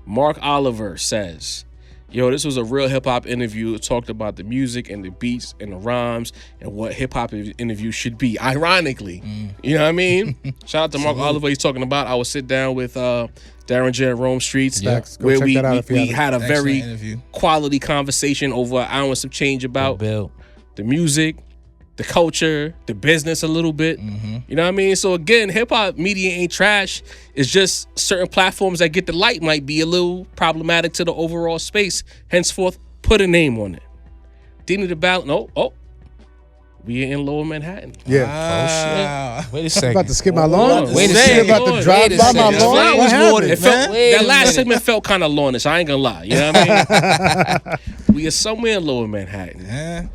Mark Oliver says, yo, this was a real hip-hop interview. It talked about the music and the beats and the rhymes and what hip-hop interview should be, ironically. You know what I mean? Shout out to Mark Oliver. He's talking about, I would sit down with Darren J at Rome Streets, where we had a very quality conversation over an hour and some change about the music, the culture, the business a little bit. You know what I mean? So again, hip-hop media ain't trash. It's just certain platforms that get the light might be a little problematic to the overall space. Henceforth, put a name on it. Didn't the ballot? We are in Lower Manhattan. Yeah. Oh, shit. Wait a second. I'm about to skip my lawn. Wait a second. About to drive by my lawn. What happened? That last segment felt kind of lawnish. I ain't gonna lie. You know what I mean? We are somewhere in Lower Manhattan. Yeah.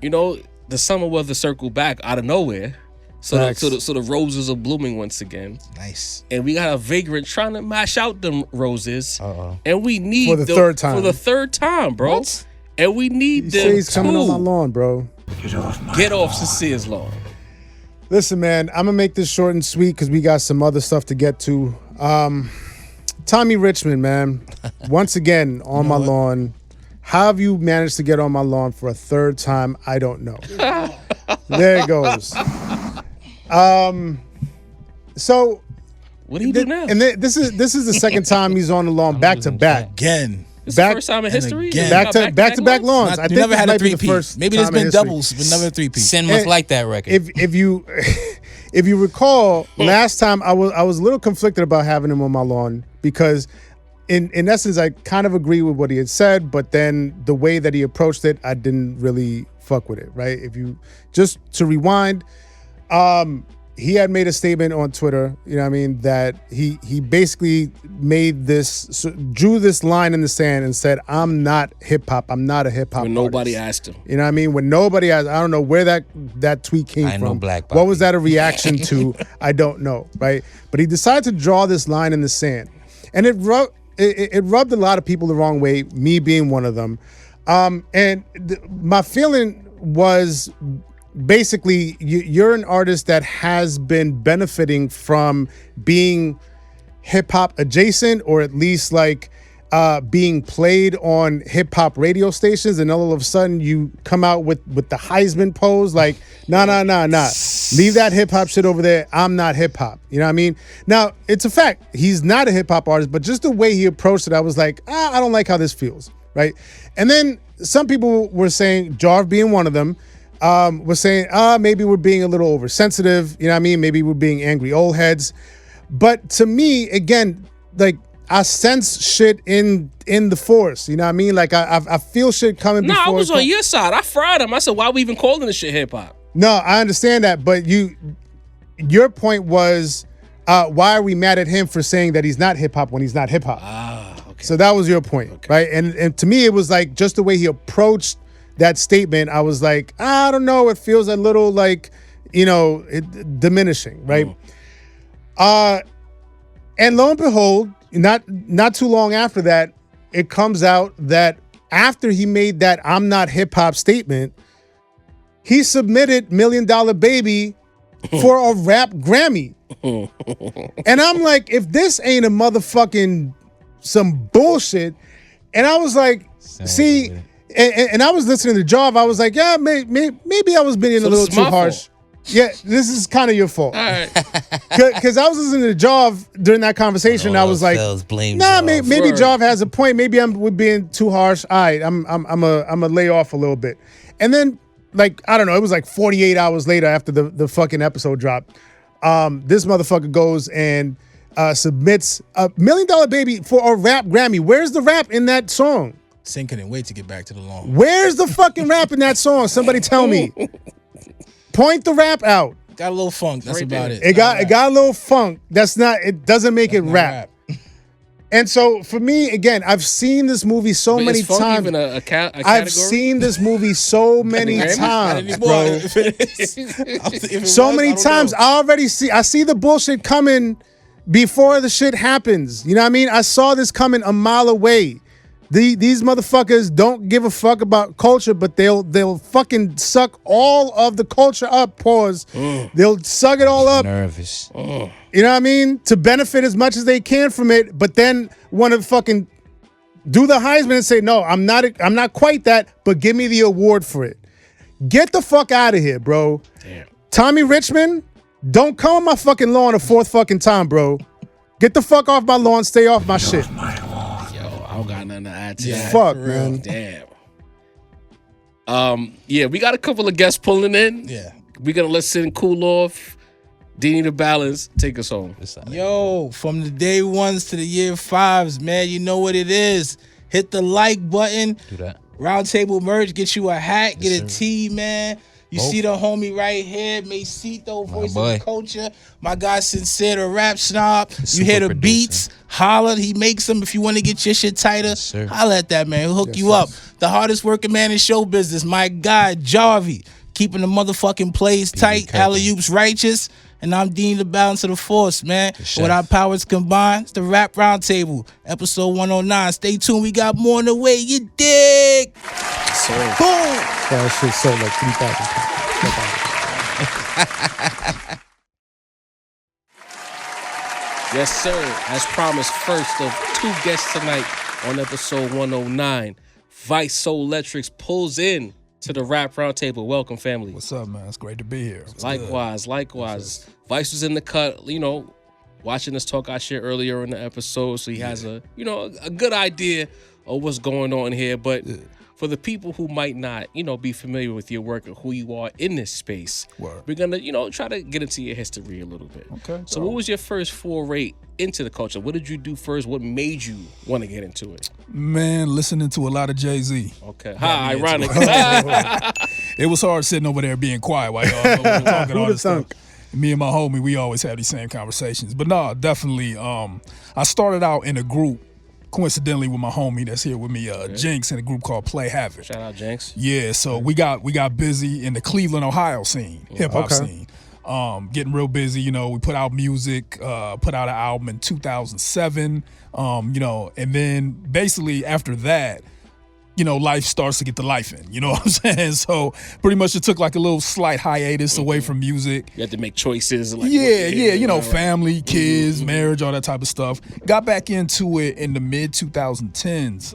You know, the summer weather circled back out of nowhere. So the roses are blooming once again. Nice. And we got a vagrant trying to mash out them roses. And we need for the third time. For the third time, bro. What? And we need them. He's coming on my lawn, bro. Get off Sincere's lawn. Listen, man, I'm gonna make this short and sweet because we got some other stuff to get to. Tommy Richmond, man, once again on my lawn. How have you managed to get on my lawn for a third time? I don't know. There it goes. So what do you do now? And this is the second time he's on the lawn back to back. Again. This is the first time in history? Back to back lawns. I think never had a three-peat. Maybe there's been doubles, but never a three-peat. Sin must like that record. If you if you recall, last time I was a little conflicted about having him on my lawn because in essence I kind of agree with what he had said, but then the way that he approached it, I didn't really fuck with it, right? If you just to rewind, he had made a statement on Twitter, you know what I mean, that he basically made drew this line in the sand and said, I'm not hip hop. I'm not a hip hop When nobody asked him. You know what I mean? When nobody asked, I don't know where that tweet came from. No black what was that a reaction to? I don't know, right? But he decided to draw this line in the sand. And it rubbed a lot of people the wrong way, me being one of them. My feeling was basically you're an artist that has been benefiting from being hip-hop adjacent, or at least like being played on hip-hop radio stations, and all of a sudden you come out with the Heisman pose like nah, leave that hip-hop shit over there. I'm not hip-hop, you know what I mean? Now it's a fact he's not a hip-hop artist, but just the way he approached it, I was like, I don't like how this feels, right? And then some people were saying, Jarv being one of them, was saying, maybe we're being a little oversensitive, you know what I mean? Maybe we're being angry old heads. But to me, again, like I sense shit in the force, you know what I mean? Like I feel shit coming before. I was on your side. I fried him. I said, why are we even calling this shit hip hop? No, I understand that, but your point was, why are we mad at him for saying that he's not hip hop when he's not hip hop? Okay. So that was your point, right? And to me, it was like just the way he approached that statement, I was like, I don't know, it feels a little like, diminishing, right? And lo and behold, not too long after that, it comes out that after he made that I'm not hip hop statement, he submitted $1 Million Baby for a rap Grammy. And I'm like, if this ain't a motherfucking some bullshit, and I was like, see. And I was listening to Jarv. I was like, yeah, maybe I was being a little too harsh. Yeah, this is kind of your fault. All right. Because I was listening to Jarv during that conversation. I was like, nah, maybe Jarv has a point. Maybe I'm being too harsh. All right, I'm a lay off a little bit. And then, like, I don't know, it was like 48 hours later after the fucking episode dropped. This motherfucker goes and submits $1 Million Baby for a rap Grammy. Where's the rap in that song? Sin couldn't wait to get back to the lawn. Where's the fucking rap in that song? Somebody tell me. Point the rap out. Got a little funk. That's about it. It got a little funk. It doesn't make it rap. And so for me, again, I've seen this movie so many times. Even a category? I've seen this movie so many times, bro. So many times. I see the bullshit coming before the shit happens. You know what I mean? I saw this coming a mile away. These motherfuckers don't give a fuck about culture, but they'll fucking suck all of the culture up. Pause. They'll suck it all up. Nervous. You know what I mean? To benefit as much as they can from it, but then want to fucking do the Heisman and say, no, I'm not quite that, but give me the award for it. Get the fuck out of here, bro. Damn. Tommy Richmond, don't come on my fucking lawn a fourth fucking time, bro. Get the fuck off my lawn. Stay off my shit. I don't got nothing to add to that. Fuck, man. Damn. Yeah, we got a couple of guests pulling in. Yeah. We're going to let Sin cool off. Dini the Balance, take us home. Yo, from the day ones to the year fives, man, you know what it is. Hit the like button. Do that. Roundtable merch, get you a hat, Yes, get a sir. tee, man. You see the homie right here, Macito, voice of the culture. My guy Sincere, the rap snob. You hear the producer. beats, holla. He makes them. If you want to get your shit tighter, sir. holla at that man. He'll hook you up. The hardest working man in show business, my guy Jarvie, keeping the motherfucking plays tight. Alley-oops righteous. And I'm Dean the Balance of the Force, man. With our powers combined, it's the Rap Roundtable, episode 109. Stay tuned. We got more on the way. You dig? So, Boom. That shit sold like 3,000 tickets. Yes, sir. As promised, first of 2 guests tonight on episode 109. Vice Soulectric pulls in to the Rap Roundtable. Welcome, family. What's up, man? It's great to be here. Likewise. Vice was in the cut, watching us talk our shit earlier in the episode, so he has a good idea of what's going on here. But for the people who might not, be familiar with your work or who you are in this space, we're gonna, try to get into your history a little bit. Okay. So what was your first foray into the culture? What did you do first? What made you want to get into it? Man, listening to a lot of Jay-Z. Okay. Hi, ironic. It was hard sitting over there being quiet while y'all were talking all this stuff. Me and my homie, we always have these same conversations. But no, definitely, I started out in a group, coincidentally with my homie that's here with me, Jinx, in a group called Play Havoc. Shout out Jinx. Yeah, so we got busy in the Cleveland, Ohio scene, hip hop scene. Getting real busy, we put out music, put out an album in 2007, and then basically after that, life starts to get the life in, you know what I'm saying? So pretty much it took like a little slight hiatus away from music. You had to make choices. Family, kids, marriage, all that type of stuff. Got back into it in the mid 2010s.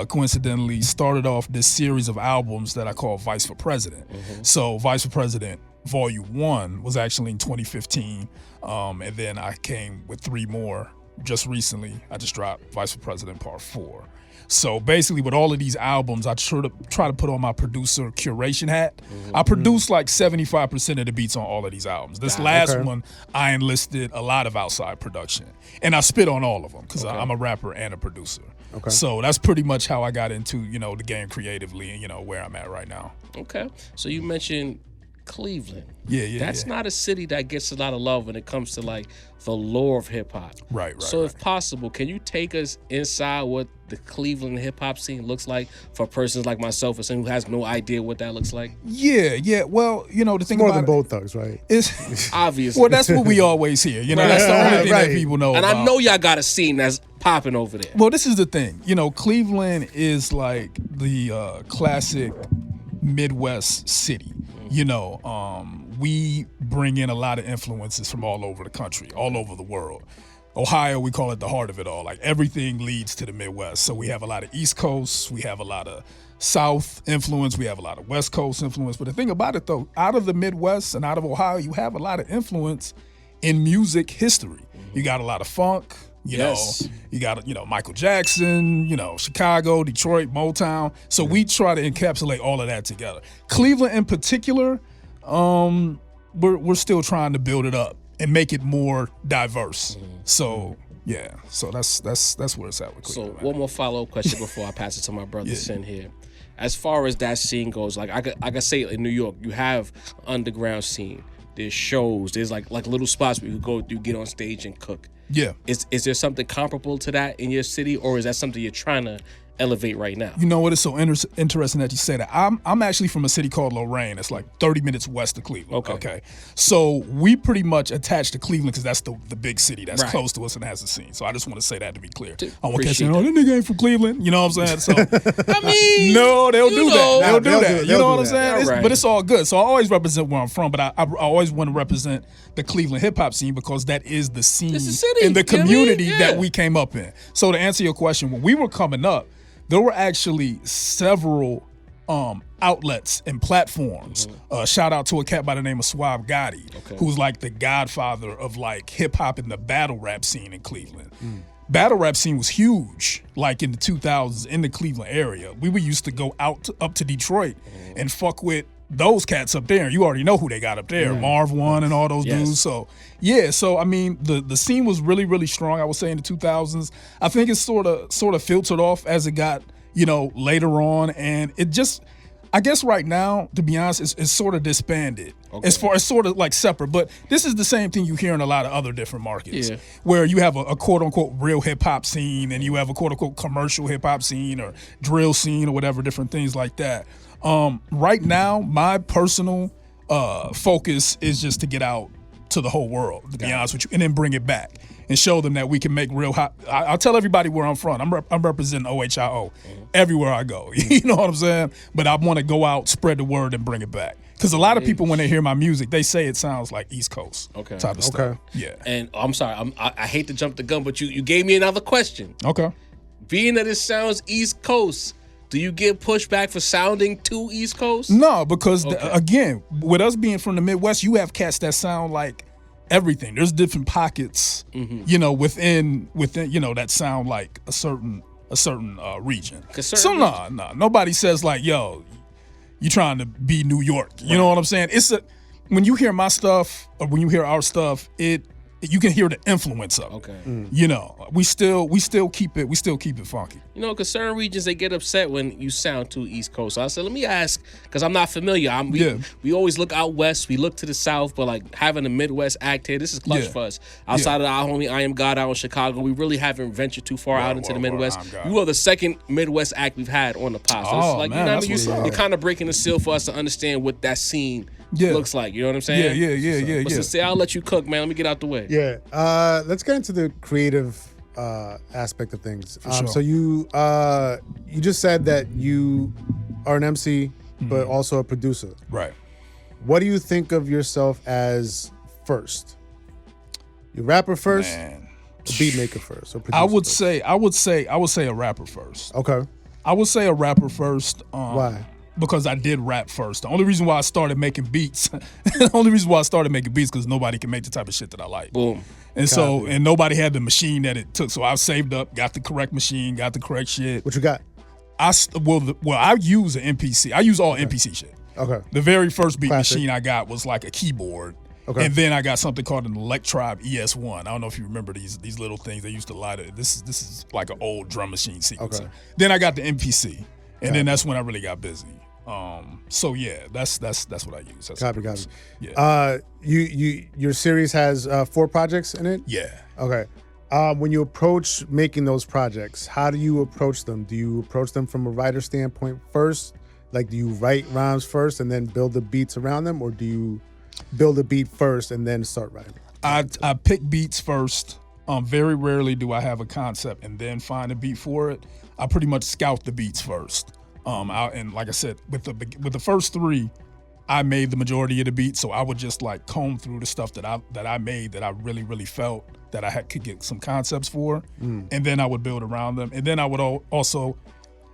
Coincidentally, started off this series of albums that I call Vice for President. So Vice for President Volume 1 was actually in 2015, and then I came with 3 more just recently. I just dropped Vice for President Part 4. So basically with all of these albums, I try to put on my producer curation hat. I produce like 75% of the beats on all of these albums. This last one, I enlisted a lot of outside production. And I spit on all of them because I'm a rapper and a producer. So that's pretty much how I got into, the game creatively and, where I'm at right now. Okay. So you mentioned Cleveland. That's Yeah. not a city that gets a lot of love when it comes to like the lore of hip hop. Right. So if possible, can you take us inside what the Cleveland hip hop scene looks like for persons like myself or someone who has no idea what that looks like? Yeah. Well, the thing More about than both thugs, right? It's Obviously. well, that's what we always hear. That's the only thing that people know. And about. I know y'all got a scene that's popping over there. Well, this is the thing. Cleveland is like the classic Midwest city. We bring in a lot of influences from all over the country, all over the world. Ohio, we call it the heart of it all. Like everything leads to the Midwest. So we have a lot of East Coast, we have a lot of South influence, we have a lot of West Coast influence. But the thing about it though, out of the Midwest and out of Ohio, you have a lot of influence in music history. You got a lot of funk, you know, you got, Michael Jackson, Chicago, Detroit, Motown. So we try to encapsulate all of that together. Cleveland in particular, we're still trying to build it up and make it more diverse. So so that's where it's at with Cleveland. So one more follow-up question before I pass it to my brother Sin here. As far as that scene goes, like I could say in New York, you have underground scene. There's shows. There's like little spots where you go, you get on stage and cook. Yeah. Is there something comparable to that in your city, or is that something you're trying to elevate right now? You know what? It's so interesting that you say that. I'm actually from a city called Lorain. It's like 30 minutes west of Cleveland. Okay. So we pretty much attach to Cleveland because that's the big city that's close to us and has a scene. So I just want to say that to be clear. I want to catch that nigga ain't from Cleveland. You know what I'm saying? So I mean, no, they'll do that. They'll do that. You know what I'm saying? Right. But it's all good. So I always represent where I'm from, but I always want to represent the Cleveland hip hop scene because that is the scene in the community that we came up in. So to answer your question, when we were coming up, there were actually several outlets and platforms. Shout out to a cat by the name of Suave Gotti, who's like the godfather of like hip hop and the battle rap scene in Cleveland. Battle rap scene was huge, like in the 2000s in the Cleveland area. We were used to go up to Detroit and fuck with those cats up there. You already know who they got up there, Marv One and all those dudes. So I mean the scene was really, really strong, I would say, in the 2000s. I think it's sort of filtered off as it got, later on, and it just, I guess right now, to be honest, it's sort of disbanded. As far as sort of like separate, but this is the same thing you hear in a lot of other different markets, where you have a quote unquote real hip hop scene and you have a quote unquote commercial hip hop scene or drill scene or whatever, different things like that. Right now, my personal focus is just to get out to the whole world, to be honest with you, and then bring it back and show them that we can make real hot. I'll tell everybody where I'm from. I'm representing OHIO everywhere I go. You know what I'm saying? But I want to go out, spread the word, and bring it back. Because a lot of people, when they hear my music, they say it sounds like East Coast type of stuff. Yeah. And I'm sorry, I hate to jump the gun, but you gave me another question. Okay. Being that it sounds East Coast, do you get pushback for sounding too East Coast? No, because again, with us being from the Midwest, you have cats that sound like everything. There's different pockets, you know, within that sound like a certain region. So no, nobody says like, yo, you trying to be New York. You know what I'm saying? When you hear my stuff or when you hear our stuff, you can hear the influence of it. Okay. You know, we still keep it funky. You know, because certain regions, they get upset when you sound too East Coast. So I said, let me ask, because I'm not familiar. We always look out west, we look to the south, but like having a Midwest act here, this is clutch for us. Outside of our homie I Am God out in Chicago, we really haven't ventured too far out into the Midwest. You are the second Midwest act we've had on the pod. So it's like, man, you know what I mean? You're kind of breaking the seal for us to understand what that scene looks like. You know what I'm saying? Yeah. But say I'll let you cook, man. Let me get out the way. Yeah. Let's get into the creative aspect of things. Sure. So you just said that you are an MC, but also a producer. Right. What do you think of yourself as first? You rapper first, beat maker first, or producer I would first? say a rapper first. Okay. I would say a rapper first. Why? Because I did rap first. The only reason why I started making beats, because nobody can make the type of shit that I like. Boom. And nobody had the machine that it took. So I saved up, got the correct machine, got the correct shit. What you got? I use an MPC. I use all MPC shit. Okay. The very first beat Classic. machine I got was like a keyboard. Okay. And then I got something called an Electribe ES1. I don't know if you remember these little things they used to light it. This is like an old drum machine sequencer. Okay. Then I got the MPC. And then that's when I really got busy. So yeah, that's what I use. Copy. Yeah. Your series has 4 projects in it? Yeah. Okay. When you approach making those projects, how do you approach them? Do you approach them from a writer standpoint first? Like, do you write rhymes first and then build the beats around them? Or do you build a beat first and then start writing? I pick beats first. Very rarely do I have a concept and then find a beat for it. I pretty much scout the beats first. And like I said, with the first 3, I made the majority of the beats. So I would just like comb through the stuff that I made that I really, really felt that I could get some concepts for. And then I would build around them. And then I would also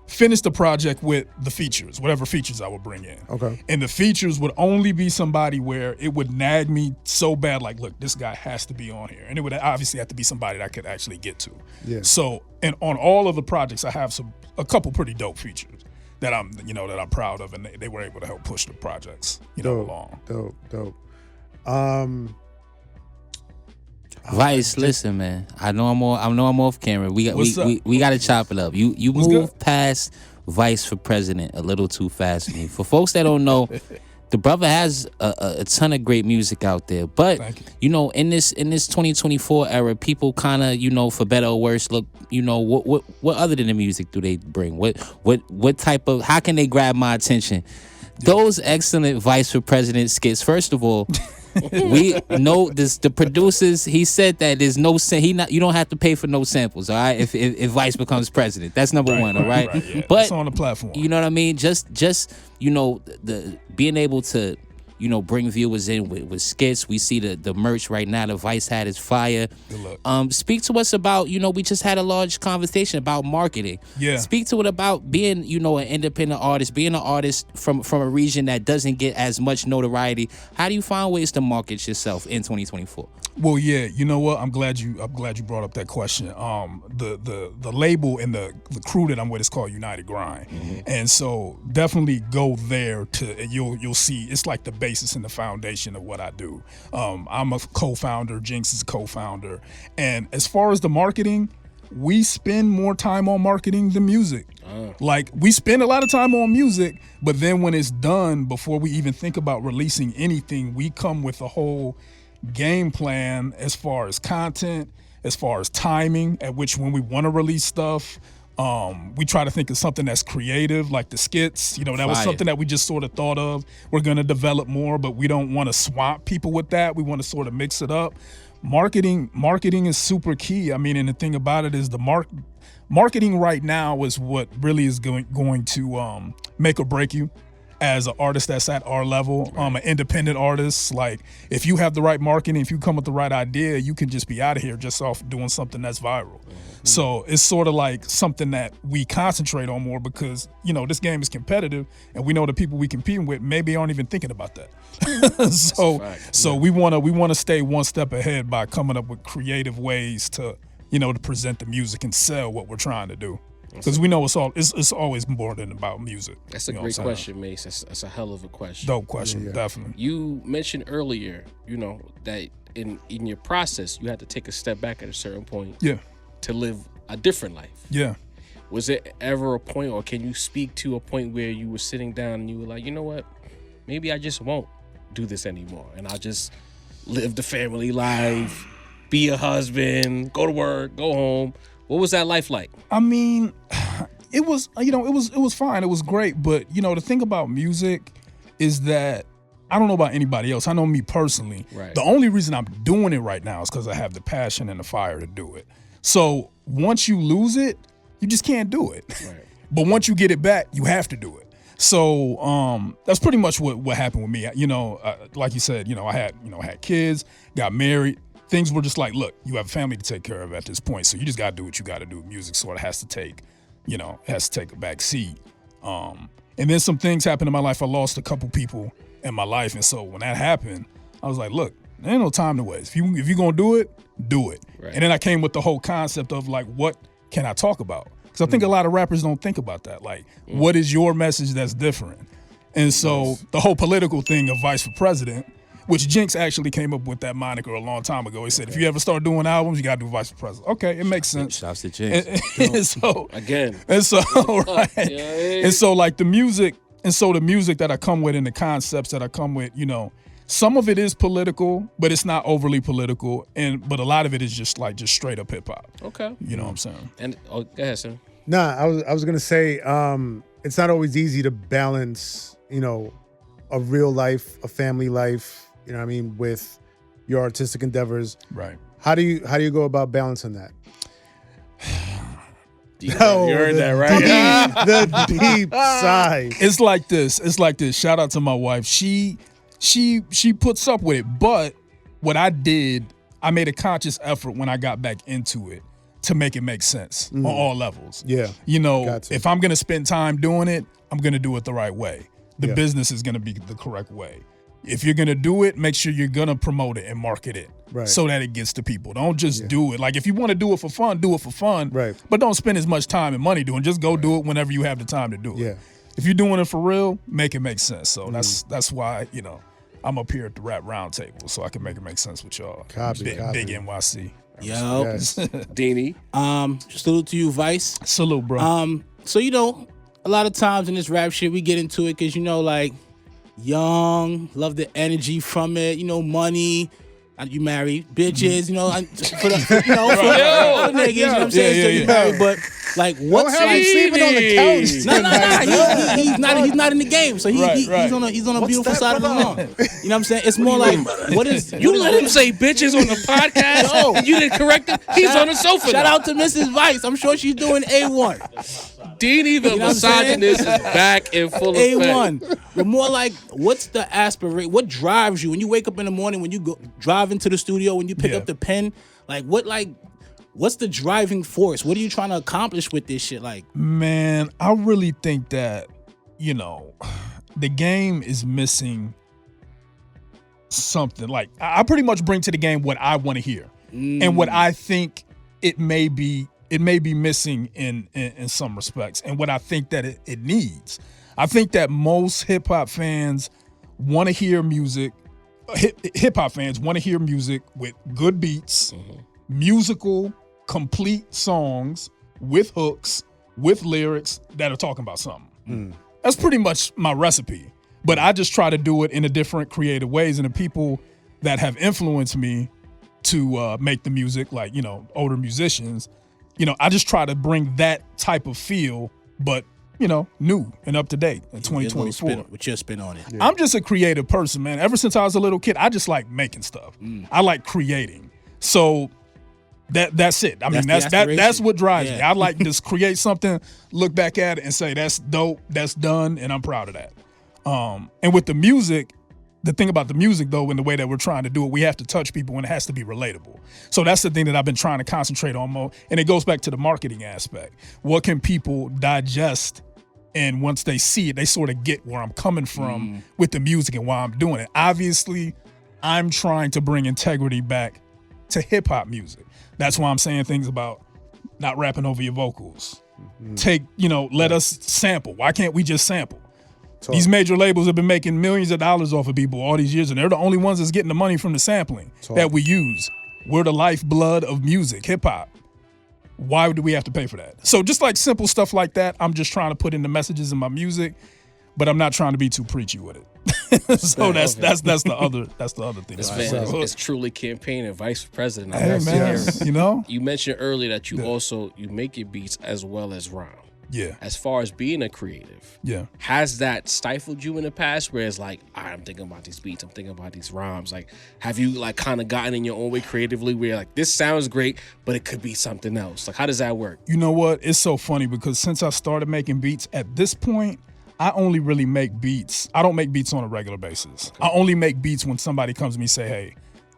finish the project with the features, whatever features I would bring in. Okay. And the features would only be somebody where it would nag me so bad, like, look, this guy has to be on here. And it would obviously have to be somebody that I could actually get to. Yeah. So, and on all of the projects, I have a couple pretty dope features that I'm proud of, and they were able to help push the projects, along. Dope. Vice, listen, man. I know I'm off camera. We got to chop it up. You move past Vice for president a little too fast for me. For folks that don't know, the brother has a ton of great music out there. But in this 2024 era, people kind of, for better or worse, look, what other than the music do they bring? What type of, how can they grab my attention? Those excellent Vice for President skits. First of all, we know this. The producers. He said that there's no you don't have to pay for no samples. All right, if Vice becomes president, that's number one. All right, yeah. But it's on the platform. You know what I mean? Just the being able to bring viewers in with skits. We see the merch right now. The Vice hat is fire. Good luck. Speak to us about, we just had a large conversation about marketing. Yeah. Speak to it about being, an independent artist, being an artist from a region that doesn't get as much notoriety. How do you find ways to market yourself in 2024? Well, yeah, you know what? I'm glad you brought up that question. The label and the crew that I'm with is called United Grind, and so definitely go there and you'll see it's like the basis and the foundation of what I do. I'm a co-founder. Jinx is a co-founder, and as far as the marketing, we spend more time on marketing than music. Like, we spend a lot of time on music, but then when it's done, before we even think about releasing anything, we come with a whole game plan as far as content, as far as timing, at which when we want to release stuff, we try to think of something that's creative, like the skits. That was something that we just sort of thought of. We're going to develop more, but we don't want to swamp people with that. We want to sort of mix it up. Marketing is super key. I mean, and the thing about it is marketing right now is what really is going to make or break you as an artist that's at our level, an independent artist. Like, if you have the right marketing, if you come with the right idea, you can just be out of here just off doing something that's viral. So it's sort of like something that we concentrate on more because, this game is competitive and we know the people we competing with maybe aren't even thinking about that. So we want to stay one step ahead by coming up with creative ways to, to present the music and sell what we're trying to do. Because we know it's always more than about music. That's a great question, Mace. That's a hell of a question. Dope question, definitely. You mentioned earlier, that in your process, you had to take a step back at a certain point. Yeah. To live a different life. Yeah. Was it ever a point, or can you speak to a point where you were sitting down and you were like, you know what? Maybe I just won't do this anymore, and I'll just live the family life, be a husband, go to work, go home. What was that life like? I mean, it was, it was fine. It was great. But, the thing about music is that I don't know about anybody else. I know me personally. Right. The only reason I'm doing it right now is because I have the passion and the fire to do it. So once you lose it, you just can't do it. Right. But once you get it back, you have to do it. So that's pretty much what happened with me. Like you said, I had kids, got married. Things were just like, look, you have a family to take care of at this point, so you just got to do what you got to do. Music sort of has to take a back seat. And then some things happened in my life. I lost a couple people in my life, and so when that happened, I was like, look, there ain't no time to waste. If you're gonna do it, do it. Right. And then I came with the whole concept of like, what can I talk about? Because I think a lot of rappers don't think about that. Like, what is your message that's different? And so the whole political thing of Vice for President, which Jinx actually came up with that moniker a long time ago. He said, if you ever start doing albums, you got to do Vice for President. Okay, it makes sense. Shouts to Jinx. And so, again. And so, right. And so, like, the music that I come with and the concepts that I come with, some of it is political, but it's not overly political. But a lot of it is just straight up hip hop. Okay. You know what I'm saying? And go ahead, sir. Nah, I was gonna say it's not always easy to balance, a real life, a family life, with your artistic endeavors. Right. How do you go about balancing that? You heard that, right? The deep sigh. It's like this. Shout out to my wife. She puts up with it. But what I did, I made a conscious effort when I got back into it to make it make sense on all levels. Yeah. If I'm going to spend time doing it, I'm going to do it the right way. The business is going to be the correct way. If you're going to do it, make sure you're going to promote it and market it so that it gets to people. Don't just do it. Like, if you want to do it for fun, do it for fun. Right. But don't spend as much time and money doing it. Just go do it whenever you have the time to do it. Yeah. If you're doing it for real, make it make sense. So that's why, I'm up here at the Rap Roundtable so I can make it make sense with y'all. Copy. Big NYC. Yo. Yes. Deanie. Salute to you, Vice. Salute, bro. So, a lot of times in this rap shit, we get into it because, young, love the energy from it, money. You married bitches, for niggas, you know what I'm saying? So you married, but like, what's have him sleeping on the couch? No. He's not in the game, so he's on a beautiful side of the lawn. You know what I'm saying? It's more like, what is you let him say bitches on the podcast? And you didn't correct him. He's on the sofa. Shout out to Mrs. Vice. I'm sure she's doing A1. Deanie the misogynist is back in full effect. A1. But more like, what's the aspiration? What drives you when you wake up in the morning, when you go drive into the studio, when you pick up the pen? What's the driving force? What are you trying to accomplish with this shit? Like, man, I really think that, the game is missing something. Like, I pretty much bring to the game what I want to hear and what I think it may be missing in some respects, and what I think that it needs. I think that most hip-hop fans want to hear music. Hip-hop fans want to hear music with good beats, musical, complete songs, with hooks, with lyrics that are talking about something. That's pretty much my recipe. But I just try to do it in a different creative ways, and the people that have influenced me to make the music, like, older musicians, I just try to bring that type of feel, but, new and up to date in 2024. With your spin on it. Yeah. I'm just a creative person, man. Ever since I was a little kid, I just like making stuff. I like creating. So that's it. I mean, that's what drives me. I like just create something, look back at it and say, that's dope, that's done, and I'm proud of that. And with the music, the thing about the music, though, in the way that we're trying to do it, we have to touch people and it has to be relatable. So that's the thing that I've been trying to concentrate on more. And it goes back to the marketing aspect. What can people digest? And once they see it, they sort of get where I'm coming from with the music and why I'm doing it. Obviously, I'm trying to bring integrity back to hip hop music. That's why I'm saying things about not rapping over your vocals. Let us sample. Why can't we just sample? These major labels have been making millions of dollars off of people all these years, and they're the only ones that's getting the money from the sampling that we use. We're the lifeblood of music, hip hop. Why do we have to pay for that? So just like simple stuff like that, I'm just trying to put in the messages in my music, but I'm not trying to be too preachy with it. So that's the other thing. It's truly campaigning, vice president. Hey man, you mentioned earlier that you make your beats as well as rhyme. Yeah. As far as being a creative, has that stifled you in the past? Where it's like, I'm thinking about these beats, I'm thinking about these rhymes. Like, have you like kind of gotten in your own way creatively, where you're like, this sounds great, but it could be something else? Like, how does that work? You know what? It's so funny because since I started making beats, at this point, I only really make beats. I don't make beats on a regular basis. Okay. I only make beats when somebody comes to me and say, hey,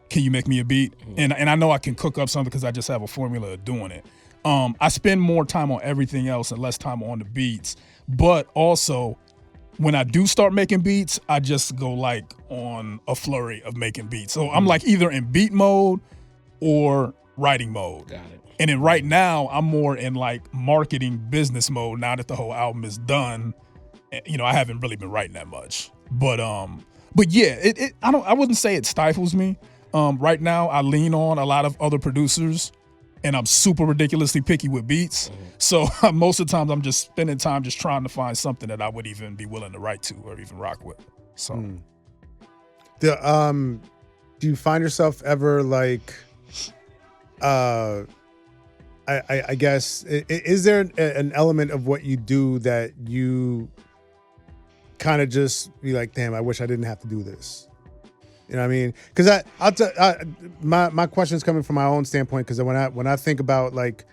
can you make me a beat? And I know I can cook up something because I just have a formula of doing it. I spend more time on everything else and less time on the beats. But also, when I do start making beats, I just go like on a flurry of making beats. So I'm like either in beat mode or writing mode. Got it. And then right now, I'm more in like marketing business mode now that the whole album is done. I haven't really been writing that much. But yeah, I wouldn't say it stifles me. Right now, I lean on a lot of other producers. And I'm super ridiculously picky with beats. So most of the times I'm just spending time just trying to find something that I would even be willing to write to or even rock with. So do you find yourself ever like I guess is there an element of what you do that you kind of just be like, damn, I wish I didn't have to do this? You know what I mean? Because my question is coming from my own standpoint. Because when I think about like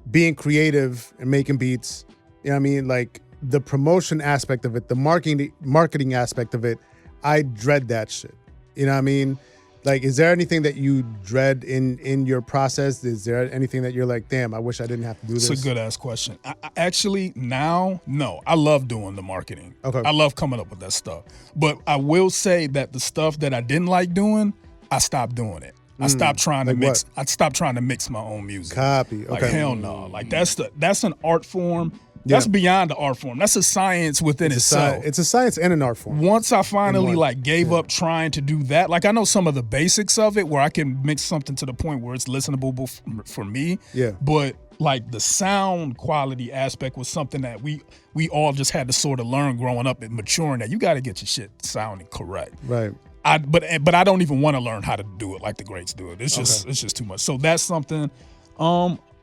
being creative and making beats, you know what I mean? Like the promotion aspect of it, the marketing aspect of it, I dread that shit. You know what I mean? Like, is there anything that you dread in your process? Is there anything that you're like, damn, I wish I didn't have to do this? It's a good ass question. I actually, now, no. I love doing the marketing. Okay. I love coming up with that stuff. But I will say that the stuff that I didn't like doing, I stopped doing it. I stopped trying to mix. I stopped trying to mix my own music. Copy. Okay. Like hell no. Like that's an art form. That's beyond the art form. That's a science within itself. It's a science and an art form. Once I finally gave up trying to do that, like I know some of the basics of it where I can mix something to the point where it's listenable for me. Yeah. But like the sound quality aspect was something that we all just had to sort of learn growing up and maturing, that you got to get your shit sounding correct. Right. But I don't even want to learn how to do it like the greats do it. It's just too much. So that's something.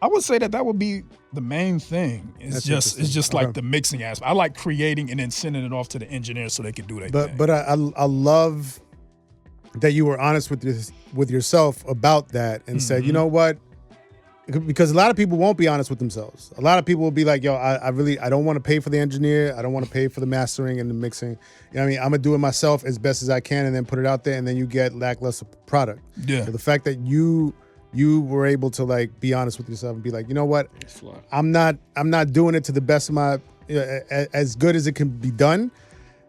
I would say that would be the main thing. It's just like the mixing aspect. I like creating and then sending it off to the engineers so they can do their thing. But I love that you were honest with yourself about that and said, you know what? Because a lot of people won't be honest with themselves. A lot of people will be like, yo, I don't want to pay for the engineer. I don't want to pay for the mastering and the mixing. You know what I mean? I'm going to do it myself as best as I can and then put it out there, and then you get lackluster product. Yeah. So the fact that you were able to like be honest with yourself and be like, you know what? I'm not doing it to the best of my as good as it can be done.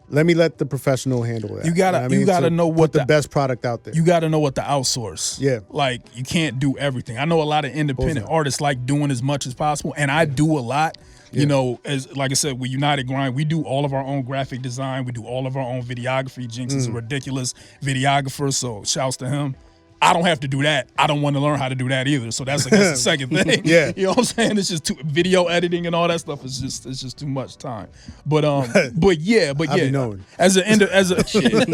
Let me let the professional handle that. You gotta know what the best product out there. You gotta know what to outsource. Yeah. Like you can't do everything. I know a lot of independent artists like doing as much as possible, and I do a lot. Yeah. You know, as like I said, with United Grind, we do all of our own graphic design. We do all of our own videography. Jinx is a ridiculous videographer, so shouts to him. I don't have to do that. I don't want to learn how to do that either. So that's the second thing. Yeah. You know what I'm saying? It's just video editing and all that stuff is just too much time. But yeah. As a shit.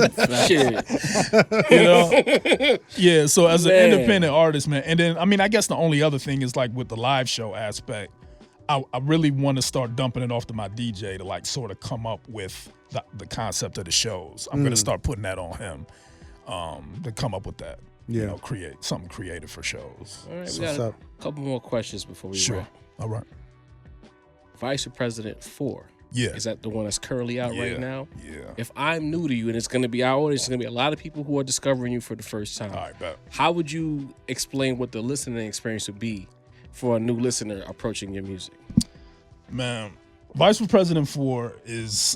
You know? Yeah, so as an independent artist, man. And then I guess the only other thing is like with the live show aspect, I really want to start dumping it off to my DJ to like sort of come up with the concept of the shows. I'm gonna start putting that on him to come up with that. Yeah. You know, create something creative for shows. All right, we got a couple more questions before we wrap. All right. Vice President 4. Yeah. Is that the one that's currently out right now? Yeah. If I'm new to you, and it's going to be our audience, it's going to be a lot of people who are discovering you for the first time. All right, bet. How would you explain what the listening experience would be for a new listener approaching your music? Man, Vice for President 4 is,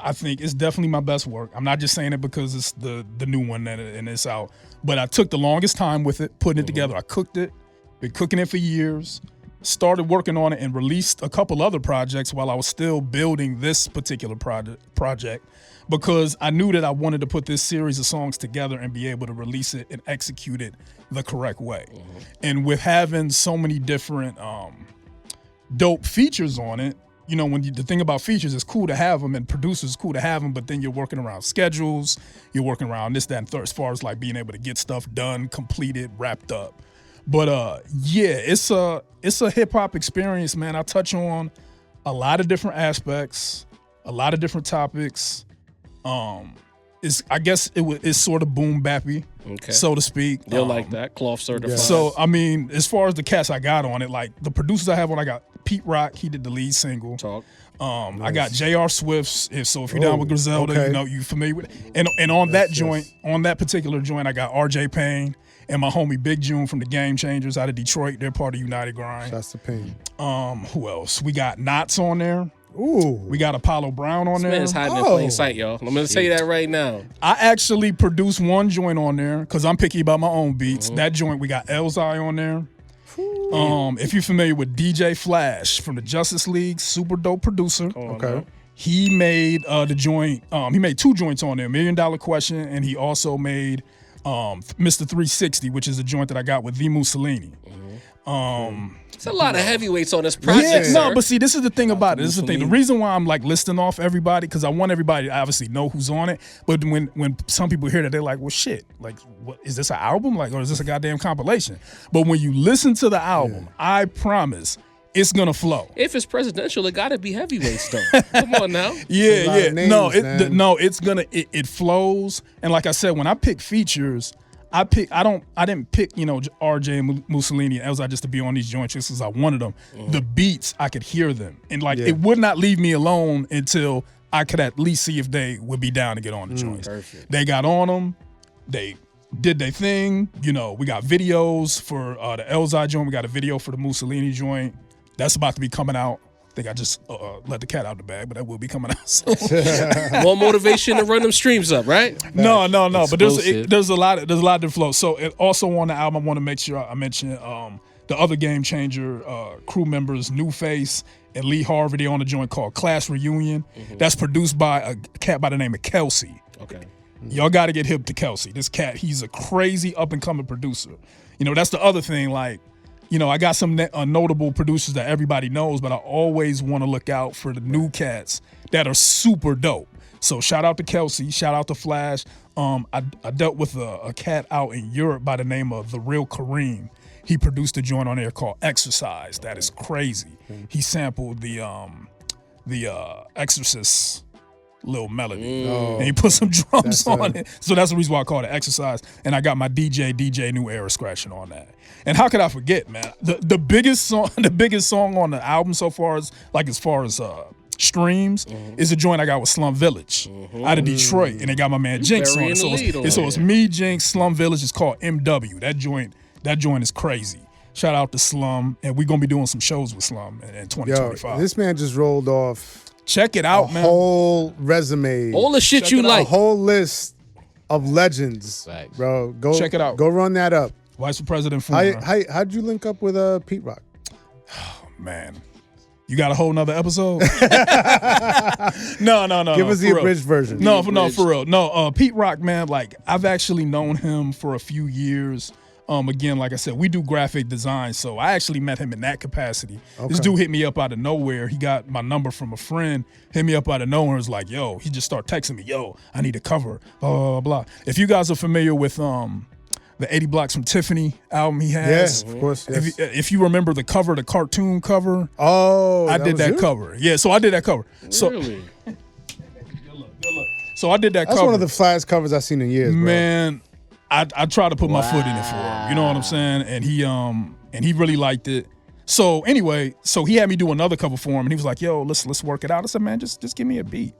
I think, it's definitely my best work. I'm not just saying it because it's the new one and it's out. But I took the longest time with it, putting it together. I cooked it, been cooking it for years. Started working on it and released a couple other projects while I was still building this particular project because I knew that I wanted to put this series of songs together and be able to release it and execute it the correct way. And with having so many different dope features on it, you know, the thing about features is cool to have them and producers cool to have them, but then you're working around schedules, you're working around this, that, and third as far as like being able to get stuff done, completed, wrapped up. But yeah, it's a hip hop experience, man. I touch on a lot of different aspects, a lot of different topics. I guess it's sort of boom bappy, so to speak. You'll like that, cloth certified. Yeah. So I mean, as far as the cats I got on it, like the producers I have on, I got Pete Rock. He did the lead single. Talk. Nice. I got J.R. Swift's. So if you're down with Griselda, you know you familiar with it. And on that joint, on that particular joint, I got R.J. Payne. And my homie Big June from the Game Changers out of Detroit. They're part of United Grind. That's the pain. Who else? We got Knots on there. Ooh. We got Apollo Brown on there. This man is hiding in plain sight, y'all. I'm going to tell you that right now. I actually produced one joint on there because I'm picky about my own beats. That joint, we got Elzai on there. If you're familiar with DJ Flash from the Justice League, super dope producer. Okay. He made the joint. He made 2 joints on there, $1 Million Question, and he also made Mr. 360, which is a joint that I got with V. Mussolini. It's a lot of heavyweights on this project. Yeah, no, but see, this is the thing about it. This is the thing. The reason why I'm like listing off everybody, because I want everybody to obviously know who's on it. But when some people hear that, they're like, well, shit, like, what is this an album? Like, or is this a goddamn compilation? But when you listen to the album, I promise it's gonna flow. If it's presidential, it gotta be heavyweights though. Come on now. Yeah. Names, No, it's gonna it flows. And like I said, when I pick features, I didn't pick, you know, RJ and Mussolini and Elzai just to be on these joints just because I wanted them. The beats, I could hear them. And like it would not leave me alone until I could at least see if they would be down to get on the joints. Perfect. They got on them. They did their thing. You know, we got videos for the Elzai joint. We got a video for the Mussolini joint. That's about to be coming out. I think I just let the cat out of the bag, but that will be coming out soon. More motivation to run them streams up, right? No. But there's a lot of different flows. So also on the album, I want to make sure I mention the other Game Changer crew members, New Face and Lee Harvey. They on a joint called Class Reunion. That's produced by a cat by the name of Kelsey. Okay. Y'all got to get hip to Kelsey. This cat, he's a crazy up and coming producer. You know, that's the other thing. Like, you know, I got some notable producers that everybody knows, but I always want to look out for the new cats that are super dope. So shout out to Kelsey, shout out to Flash. I dealt with a cat out in Europe by the name of The Real Kareem. He produced a joint on there called Exercise. That is crazy. He sampled the Exorcist little melody. And he put some drums on it. So that's the reason why I call it Exercise. And I got my DJ New Era scratching on that. And how could I forget, man? The biggest song on the album so far is as far as streams is a joint I got with Slum Village out of Detroit. And they got my man Jinx on it. So it's me, Jinx, Slum Village. It's called MW. That joint is crazy. Shout out to Slum. And we're gonna be doing some shows with Slum in 2025. Yo, this man just rolled off. Check it out, man. Whole resume. All the shit you like. A whole list of legends. Facts. Bro, go check it out. Go run that up. Vice President Food. How'd you link up with Pete Rock? Oh, man. You got a whole nother episode? No. Give us the abridged version. No, for real. No, Pete Rock, man, like I've actually known him for a few years. Again, like I said, we do graphic design, so I actually met him in that capacity. Okay. This dude hit me up out of nowhere. He got my number from a friend, hit me up out of nowhere. Was like, yo, he just started texting me, yo, I need a cover, blah, blah, blah. If you guys are familiar with the 80 Blocks from Tiffany album he has. Yes, of course. Yes. If you remember the cover, the cartoon cover. Oh, I did that cover. Yeah, so I did that cover. So, really? Good look. So I did that cover. That's one of the flyest covers I've seen in years, bro. Man, I try to put my foot in it for him. You know what I'm saying? And he really liked it. So anyway, so he had me do another cover for him, and he was like, "Yo, let's work it out." I said, "Man, just give me a beat."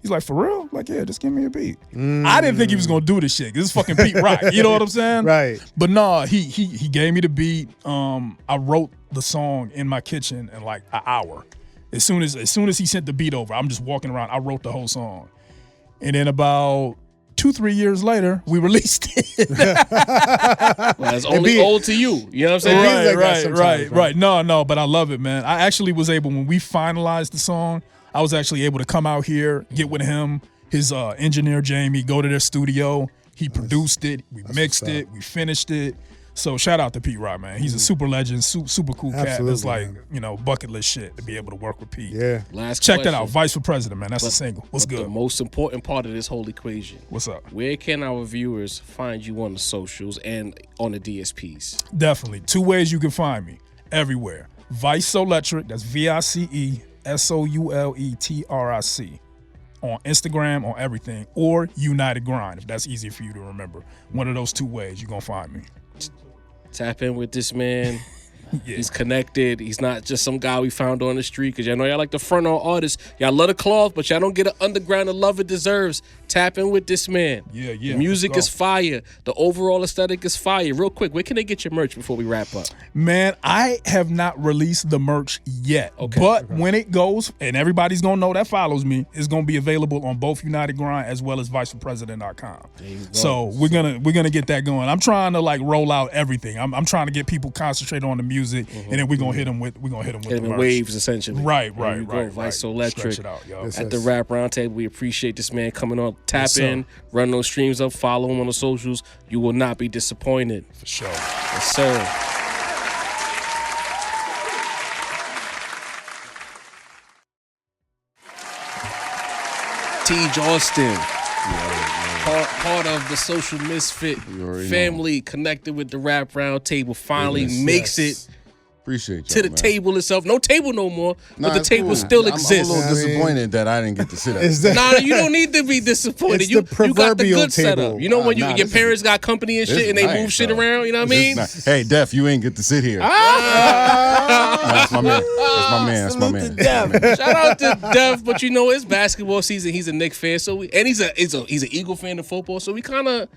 He's like, "For real?" I'm like, "Yeah, just give me a beat." I didn't think he was gonna do this shit. This is fucking Pete Rock. You know what I'm saying? Right. But nah, he gave me the beat. I wrote the song in my kitchen in like an hour. As soon as he sent the beat over, I'm just walking around. I wrote the whole song, and then about 2-3 years later, we released it. Well, it's only old to you. You know what I'm saying? Right. No, but I love it, man. I actually was able, when we finalized the song, I was actually able to come out here, get with him, his engineer Jamie, go to their studio. He produced it, we mixed it, we finished it. So shout out to Pete Rock, man. He's a super legend, super cool cat. That's like, bucket list shit to be able to work with Pete. Yeah. Check that out, Vice for President, man. That's a single. What's good? The most important part of this whole equation. What's up? Where can our viewers find you on the socials and on the DSPs? Definitely. 2 ways you can find me. Everywhere. Vice Soulectric, that's VICE SOULETRIC. On Instagram, on everything, or United Grind, if that's easy for you to remember. One of those 2 ways, you're going to find me. Tap in with this man. Yeah. He's connected. He's not just some guy we found on the street. Because y'all know y'all like the front on artists. Y'all love the cloth, but y'all don't get an underground the love it deserves. Tap in with this man. Yeah. The music is fire. The overall aesthetic is fire. Real quick, where can they get your merch before we wrap up? Man, I have not released the merch yet. Okay. But when it goes, and everybody's going to know that follows me, it's going to be available on both United Grind as well as viceforpresident.com. So we're gonna get that going. I'm trying to like roll out everything. I'm trying to get people concentrated on the music, and then we're gonna hit them with the merch. Waves essentially. Right. Vice Soulectric. Stretch it out, yo. At the Rap Roundtable, we appreciate this man coming on. Tap in, run those streams up, follow him on the socials. You will not be disappointed. For sure. Yes, sir. Teeg Austin. Part of the Social Misfit family, connected with the Rap Roundtable, finally makes it Appreciate you to the table itself. No table no more, but the table still exists. I'm a little disappointed that I didn't get to sit at it. Nah, you don't need to be disappointed. You got the good setup. You know when your parents got company and shit and they move shit around, you know what I mean? Hey, Def, you ain't get to sit here. That's my man. That's my man. Shout out to Def, but it's basketball season. He's a Knicks fan, so he's an Eagle fan in football, so we kind of.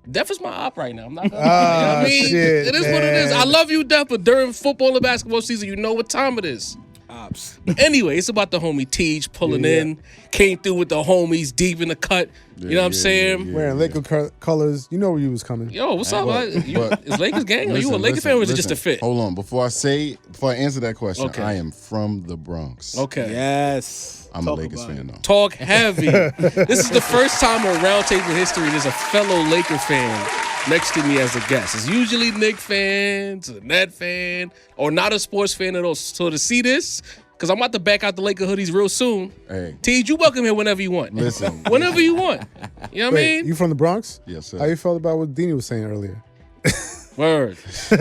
Def is my op right now. I'm not gonna you know what I mean? Shit, it is what it is. I love you, Def, but during football and basketball season, you know what time it is. Ops. But anyway, it's about the homie Teeg pulling in, came through with the homies deep in the cut. You know what I'm saying? Wearing Laker colors. You know where you was coming. Yo, what's up? Is Lakers gang? Are you a Laker fan or is it just a fit? Hold on. Before I answer that question, I am from the Bronx. Okay. Yes. I'm a Lakers fan, though. Talk heavy. This is the first time in Roundtable history there's a fellow Laker fan next to me as a guest. It's usually Knicks fans, a Net fan, or not a sports fan at all. So to see this, because I'm about to back out the Laker hoodies real soon. Hey. Teeg, you welcome here whenever you want. Listen. Whenever you want. You know what I Wait, mean? you from the Bronx? Yes, sir. How you felt about what Dini was saying earlier? Word. We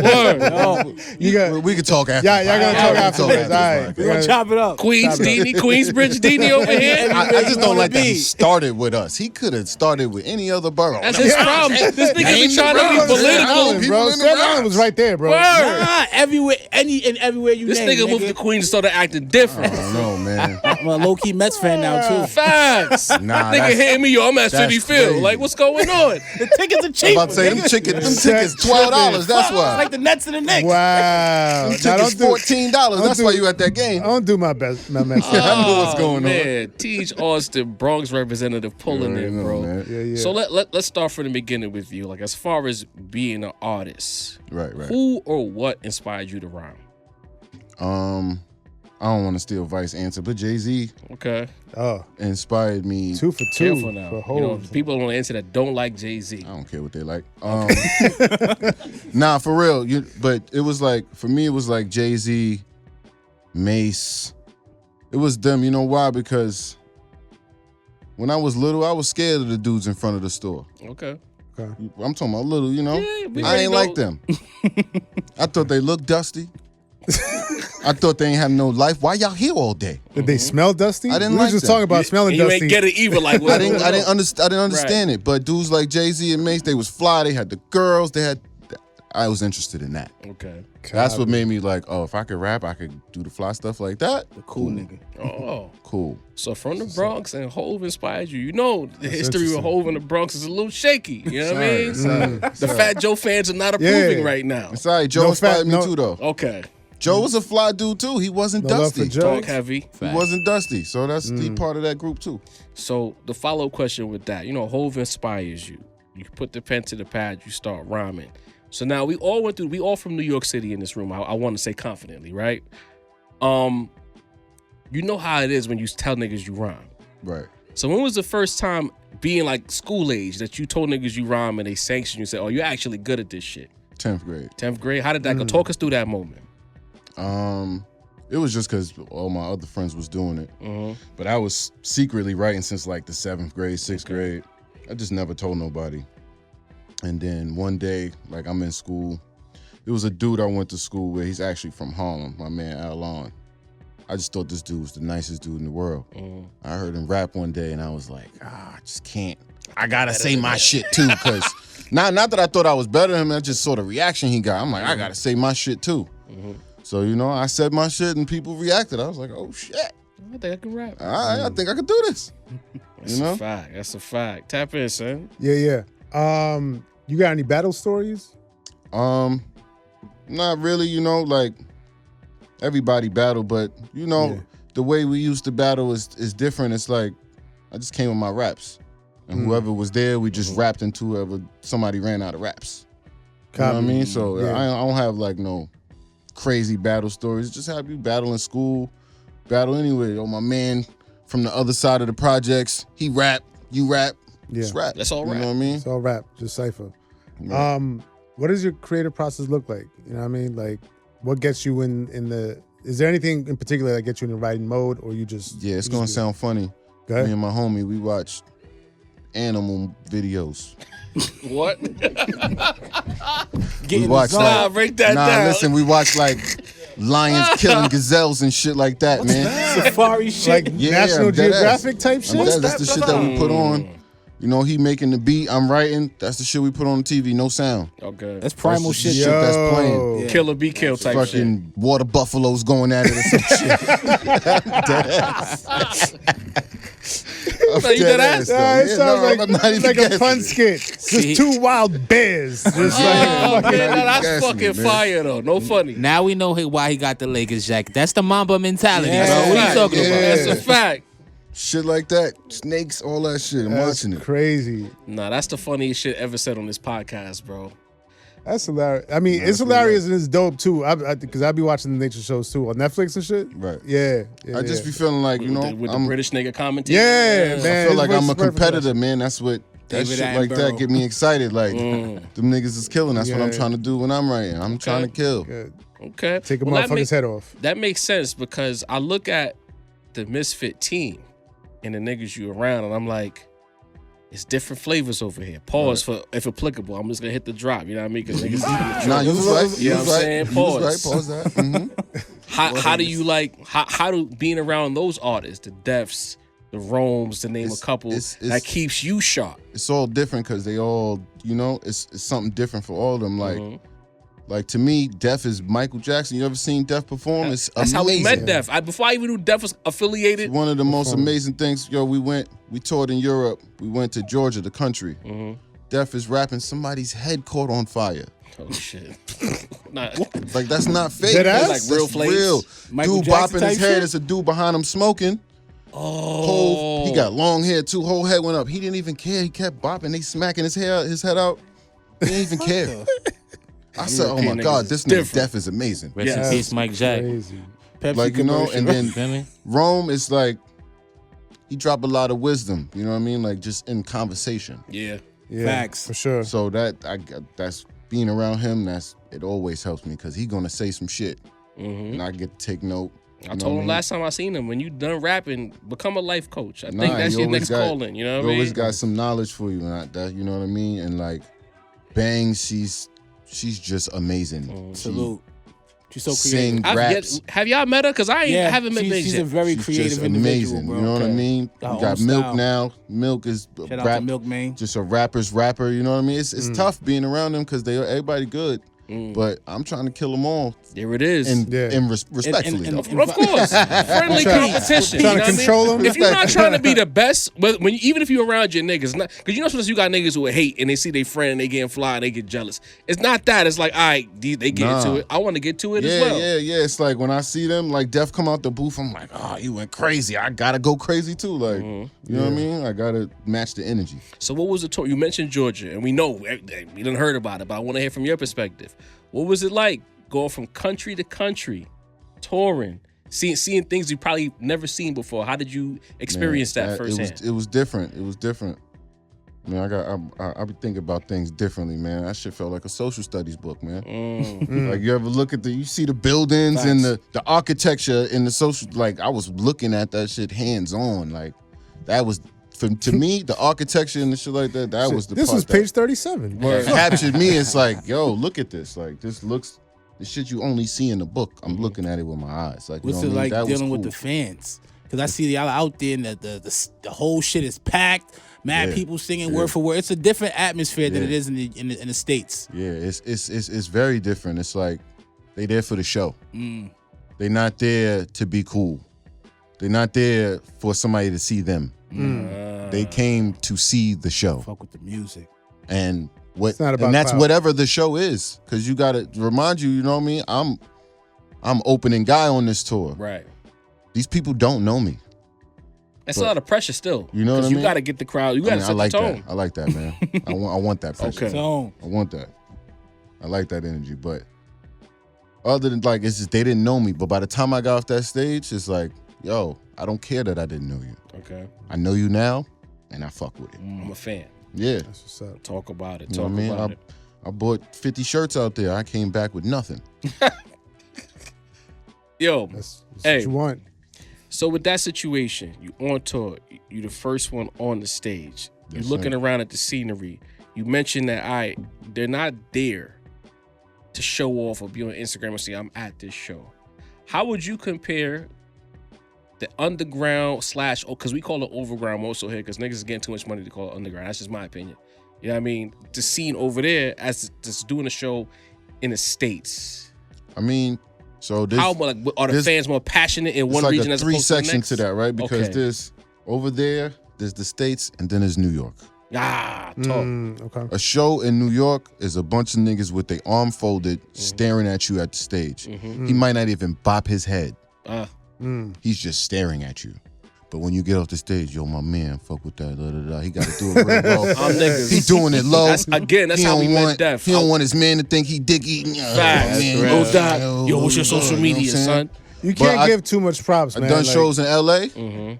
could talk after. Y'all gonna talk after this. All right. We're gonna chop it up. Queensbridge Dini over here. I just don't like that he started with us. He could have started with any other borough. That's his problem. This nigga be trying to be political. People in the Staten Bronx. Island was right there, bro. Word. Nah, everywhere, everywhere you This name. nigga moved to Queens and started acting different. I don't know, man. I'm a low-key Mets fan now, too. Facts. Nah, Nigga hitting me, yo, I'm at City Field. crazy. Like, what's going on? The tickets are I'm cheap. about to say them tickets $12. That's why. Like the Nets and the Knicks. Wow. Them tickets $14. That's why you at that game. I don't do my best. My best. I know what's going on. Man, Teeg Austin, Bronx representative, pulling in, bro. Man. So let's start from the beginning with you. Like, as far as being an artist, Right. who or what inspired you to rhyme? I don't want to steal Vice answer, but Jay-Z Okay. Oh, inspired me. 2 for 2. Careful now. For You know, Hov. people on the answer that don't like Jay-Z. I don't care what they like. Nah, for real. But it was like, for me, it was like Jay-Z, Mace. It was them. You know why? Because when I was little, I was scared of the dudes in front of the store. Okay. I'm talking about little, Yeah, we I already ain't know. like them. I thought they looked dusty. I thought they ain't have no life. Why y'all here all day? Did they smell dusty? I didn't we like was just them. talking about smelling And you dusty. ain't get it either. Like, I didn't understand it. But dudes like Jay-Z and Mace, they was fly. They had the girls. I I was interested in that. Okay. That's what made me like, oh, if I could rap, I could do the fly stuff like that. The cool nigga. Oh. Cool. So from the Bronx and Hove inspired you. You know the history of Hove in the Bronx is a little shaky. You know what I mean? The Fat Joe fans are not approving right now. It's all right. Joe inspired me too, though. Okay. Joe was a fly dude too. He wasn't dusty. Talk heavy. He wasn't dusty. So that's the part of that group too. So the follow-up question with that, you know, Hove inspires you. You put the pen to the pad, you start rhyming. So now we all from New York City in this room. I want to say confidently, right? You know how it is when you tell niggas you rhyme. Right. So when was the first time being like school age that you told niggas you rhyme and they sanctioned you and said, oh, you're actually good at this shit? 10th grade. 10th grade? How did that go? Talk us through that moment. It was just because all my other friends was doing it. But I was secretly writing since like the 7th grade, 6th grade. I just never told nobody. And then one day, like I'm in school, there was a dude I went to school with. He's actually from Harlem, my man Alon. I just thought this dude was the nicest dude in the world. I heard him rap one day and I was like, I just can't. I gotta say my shit too, because not that I thought I was better than him, I just saw the reaction he got. I'm like, I gotta say my shit too. So, you know, I said my shit and people reacted. I was like, oh shit. I think I can rap. All right, I think I could do this. That's a fact. That's a fact. Tap in, son. Yeah. You got any battle stories? Not really, you know, like everybody battle, but you know, the way we used to battle is different. It's like I just came with my raps. And whoever was there, we just rapped into whoever somebody ran out of raps. You know what I mean? So I don't have like no crazy battle stories. Just have you battle in school, battle anyway. Oh, my man from the other side of the projects, he rap, you rap. Just rap. That's all rap. You know what I mean? It's all rap, just cypher. Right. What does your creative process look like? You know what I mean? Like, what gets you in the? Is there anything in particular that gets you in the writing mode, or you just? Yeah, it's gonna sound funny. Go ahead. Me and my homie, we watched animal videos. What? We watched like, break that down. Listen, we watched like lions killing gazelles and shit like that, man. Safari shit. Like National Geographic type shit? That's the shit that we put on. You know, he making the beat, I'm writing. That's the shit we put on the TV, no sound. Okay. That's primal That's the shit. shit that's playing. Yeah. Kill or be killed type shit. Fucking water buffaloes going at it or some shit. No, you dead ass? It sounds I'm not even like a guessing. fun skit. Just two wild bears. Just Oh, like, man, that's guessing, fucking man. fire, though. No funny. Now we know why he got the Lakers jacket. That's the Mamba mentality, That's bro. a What are fact. you talking about? That's a fact. Shit like that. Snakes, all that shit. I'm that's watching it. crazy. Nah, that's the funniest shit ever said on this podcast, bro. That's hilarious. I mean, it's hilarious and it's dope too. Because I be watching the nature shows too on Netflix and shit. Right. Yeah. I just be feeling like, you know, With the I'm, British nigga commentating. Yeah, man. I feel like His I'm a voice is perfect. competitor, man. That's what that David shit like Attenborough. that get me excited. Like them niggas is killing. That's what I'm Yeah. trying to do when I'm writing. I'm trying to kill. Good. Okay. Take a Well, that motherfucker's head off. That makes sense because I look at the Misfit team and the niggas you around, and I'm like, it's different flavors over here. Pause for if applicable. I'm just gonna hit the drop. You know what I mean? Because niggas. Nah, you was right. You know what I'm saying? You was Pause. right. Pause that. Mm-hmm. How do you like? How do being around those artists, the Defs, the Romes, to name a couple, that keeps you sharp? It's all different because they all, you know, it's something different for all of them. Like. Like, to me, Def is Michael Jackson. You ever seen Def perform? It's That's amazing. how we met Def. Before I even knew Def was affiliated. It's one of the most amazing things. Yo, we toured in Europe. We went to Georgia, the country. Def is rapping. Somebody's head caught on fire. Oh, shit. Nah. Like, that's not fake. Dead ass? That's Like real real. flames? Michael Dude Jackson bopping type his head. shit? It's a dude behind him smoking. Oh. He got long hair, too. Whole head went up. He didn't even care. He kept bopping. They smacking his head out. He didn't even care. I said, oh my European God, niggas this is nigga different. Def is amazing. Rest Yes. in peace, Mike Jack. Crazy. Pepsi Like, you know, commercial. and then Feel me? Rome is like, he dropped a lot of wisdom, you know what I mean? Like, just in conversation. Yeah. Yeah, Facts. for sure. So that's being around him, it always helps me because he gonna say some shit. And I get to take note. I told him last time I seen him, when you done rapping, become a life coach. I think that's he your always next got- calling. You know He what I mean? always got some knowledge for you, and that, you know what I mean? And like, Bang, she's just amazing. Salute. She's so Sing, creative. raps. Have y'all met her? Because I haven't met Big she's yet. a very She's creative just individual, amazing. bro. You know what I mean? Her We got own Milk style. now. Milk is Shout out to Milk, man. just a rapper's rapper. You know what I mean? It's tough being around them because everybody good. But I'm trying to kill them all. There it is. And respectfully. Of course. Friendly competition. Trying to control them. If you're not trying to be the best, even if you're around your niggas, because you know sometimes you got niggas who hate and they see their friend and they getting fly and they get jealous. It's not that. It's like, all right, they get into it. I want to get to it as well. Yeah. It's like when I see them, like Def come out the booth, I'm like, oh, you went crazy. I gotta go crazy too. Like, you know what I mean? I gotta match the energy. So what was the tour? You mentioned Georgia, and we know we didn't heard about it, but I want to hear from your perspective. What was it like going from country to country, touring, seeing things you probably never seen before? How did you experience that firsthand? It was different. It was different. I mean, I be thinking about things differently, man. That shit felt like a social studies book, man. Like you ever look at you see the buildings and the architecture and the social, like I was looking at that shit hands on. Like that was, to me, the architecture and the shit like that, was the This part was page 37. captured me. It's like, yo, look at this. Like this looks, the shit you only see in the book. I'm looking at it with my eyes. Like, what's you know it like that dealing with the fans? Because I see y'all out there and the whole shit is packed. Mad people singing word for word. It's a different atmosphere than it is in the States. Yeah, it's very different. It's like they there for the show. They're not there to be cool. They're not there for somebody to see them. They came to see the show. Fuck with the music. And It's not about that's clout. whatever the show is. Because you gotta remind you know what I mean? I'm opening guy on this tour. Right. These people don't know me. That's a lot of pressure still. You know what I mean? You got to get the crowd. You got to set the tone. I like that, man. I want that pressure. Okay. I want that. I like that energy. But other than like, it's just they didn't know me. But by the time I got off that stage, it's like, yo, I don't care that I didn't know you. Okay. I know you now, and I fuck with it. I'm a fan. Yeah. That's what's up. Talk about it. You know what I mean? I bought 50 shirts out there. I came back with nothing. Yo, That's hey. what you want. So with that situation, you on tour, you the first one on the stage. Yes, You're looking sir. around at the scenery. You mentioned that they're not there to show off or be on Instagram and say, I'm at this show. How would you compare the underground / because we call it overground also here because niggas is getting too much money to call it underground. That's just my opinion. You know what I mean? The scene over there as just doing a show in the States. I mean, so this How are the fans more passionate in one it's like region a as three opposed to the section next? to that, right? Because Okay. there's over there, there's the States, and then there's New York. Talk. Okay. A show in New York is a bunch of niggas with their arm folded, staring at you at the stage. He might not even bop his head. He's just staring at you. But when you get off the stage, yo, my man, fuck with that. He got to do it real low. I'm niggas. He doing it low. That's how we met Def. He don't want his man to think he dick eating. Facts. Man, No doubt. Yo, what's your social media, you know what I'm saying? son? You can't I- give too much props, I've man. done Like, shows in LA.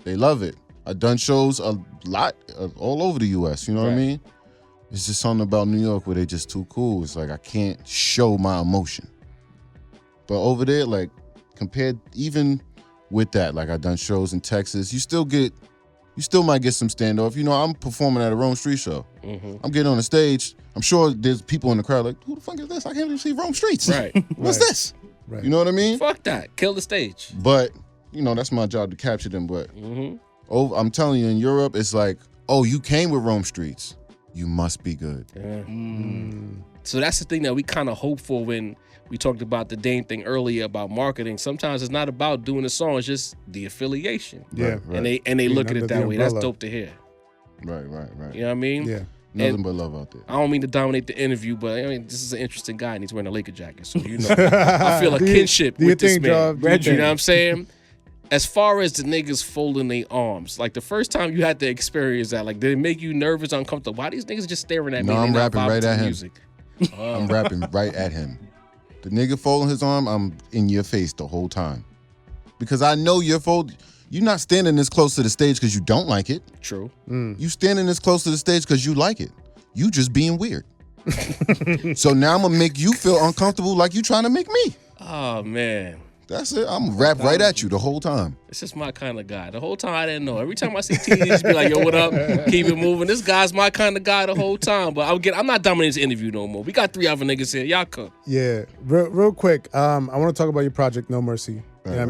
They love it. I've done shows a lot all over the US. You know what I Right. mean? It's just something about New York where they just too cool. It's like I can't show my emotion. But over there, like compared even with that, like I've done shows in Texas, you still might get some standoff. You know, I'm performing at a Rome Street show. I'm getting on the stage. I'm sure there's people in the crowd like, who the fuck is this? I can't even see Rome Streets. Right. What's this? Right. You know what I mean? Fuck that. Kill the stage. But, you know, that's my job to capture them. But I'm telling you, in Europe, it's like, oh, you came with Rome Streets. You must be good. So that's the thing that we kind of hope for when we talked about the Dame thing earlier about marketing. Sometimes it's not about doing a song, it's just the affiliation. Yeah. Right. And they look at under it the that way. That's umbrella. dope to hear. Right. You know what I mean? Yeah. Nothing but love out there. I don't mean to dominate the interview, but I mean this is an interesting guy and he's wearing a Laker jacket. So you know I feel a kinship do your with this thing, man. Job. Do your You know thing. what I'm saying? As far as the niggas folding their arms, like the first time you had to experience that, like did it make you nervous, uncomfortable? Why these niggas just staring at me? No, and I'm they not rapping vibing right to at the him. music? I'm rapping right at him. The nigga folding his arm, I'm in your face the whole time. Because I know you're not standing this close to the stage because you don't like it. True. You standing this close to the stage because you like it. You just being weird. So now I'm going to make you feel uncomfortable like you trying to make me. Oh man. That's it. I'm going to rap right at you the whole time. This is my kind of guy. The whole time I didn't know. Every time I see Teeg, just be like, yo, what up? Keep it moving. This guy's my kind of guy the whole time. But I'm not dominating this interview no more. We got 3 other niggas here. Y'all come. Yeah, real quick. I want to talk about your project, No Mercy. You know what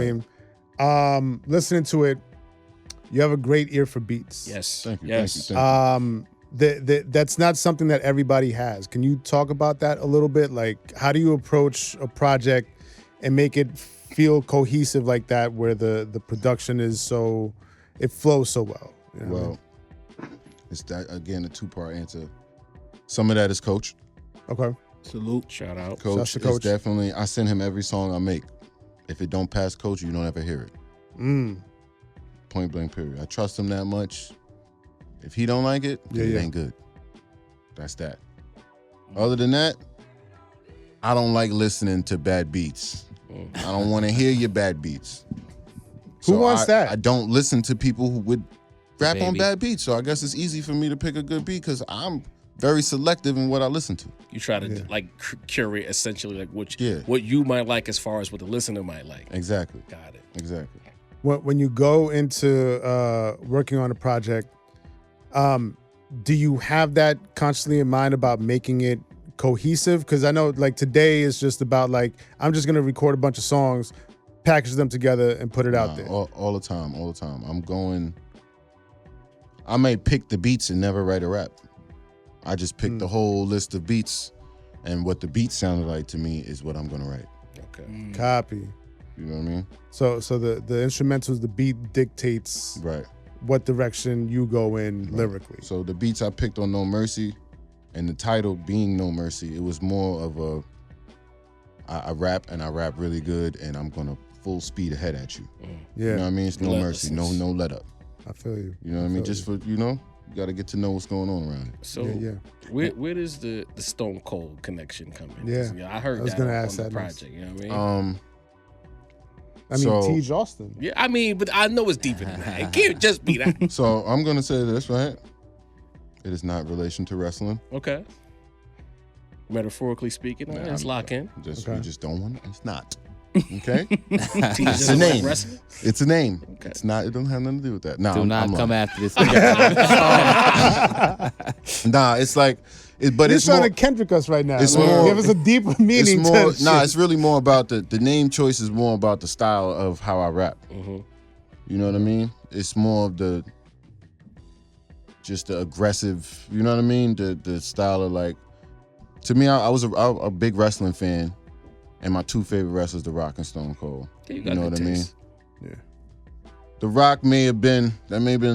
I mean? Listening to it, you have a great ear for beats. Yes. Thank you. Yes. Thank you. that's not something that everybody has. Can you talk about that a little bit? Like, how do you approach a project and make it feel cohesive like that, where the production is so, it flows so well? You know well, it's that, again, a two-part answer. Some of that is Coach. Okay. Salute. Shout out. Coach to Coach. is definitely, I send him every song I make. If it don't pass Coach, you don't ever hear it. Point blank period. I trust him that much. If he don't like it, it ain't good. That's that. Other than that, I don't like listening to bad beats. I don't want to hear your bad beats. Who wants that? I don't listen to people who would rap on Baby. bad beats. So I guess it's easy for me to pick a good beat because I'm very selective in what I listen to. You try to like curate essentially like what you might like as far as what the listener might like. Exactly. Got it. Exactly. When you go into working on a project, do you have that constantly in mind about making it cohesive? Because I know like today is just about like, I'm just going to record a bunch of songs, package them together and put it out there. All the time. I may pick the beats and never write a rap. I just pick the whole list of beats, and what the beat sounded like to me is what I'm going to write. Okay. Copy. You know what I mean? So the instrumentals, the beat dictates Right. what direction you go in lyrically. So the beats I picked on No Mercy, and the title being No Mercy, it was more of I rap and I rap really good, and I'm gonna full speed ahead at you. Yeah. You know what I mean? It's no mercy, no let up. I feel you. You know what I mean? Just for you got to get to know what's going on around it. So Yeah. where does the Stone Cold connection come in? Yeah. I heard I was that gonna on ask the that next. project. You know what I mean? Teeg Austin. Yeah, I mean, but I know it's deeper than that. It can't just be that. So I'm gonna say this, right? It is not relation to wrestling. Okay. Metaphorically speaking, let's lock in. We Okay. just don't want it. It's not. Okay? It's It's a name. wrestling. It's a name. Okay. It's not. It doesn't have nothing to do with that. Nah, Do I'm not come lying. after this. Nah, it's like, but He's it's trying more. to Kendrick us right now. It's Like, more- give us a deeper It's meaning more. to Nah, shit. it's really more about the name choice is more about the style of how I rap. Mm-hmm. You know what I mean? It's more of the aggressive. You know what I mean? The style of like. To me, I was a big wrestling fan, and my two favorite wrestlers, The Rock and Stone Cold. Yeah, You got know good what I mean? taste. The Rock may have been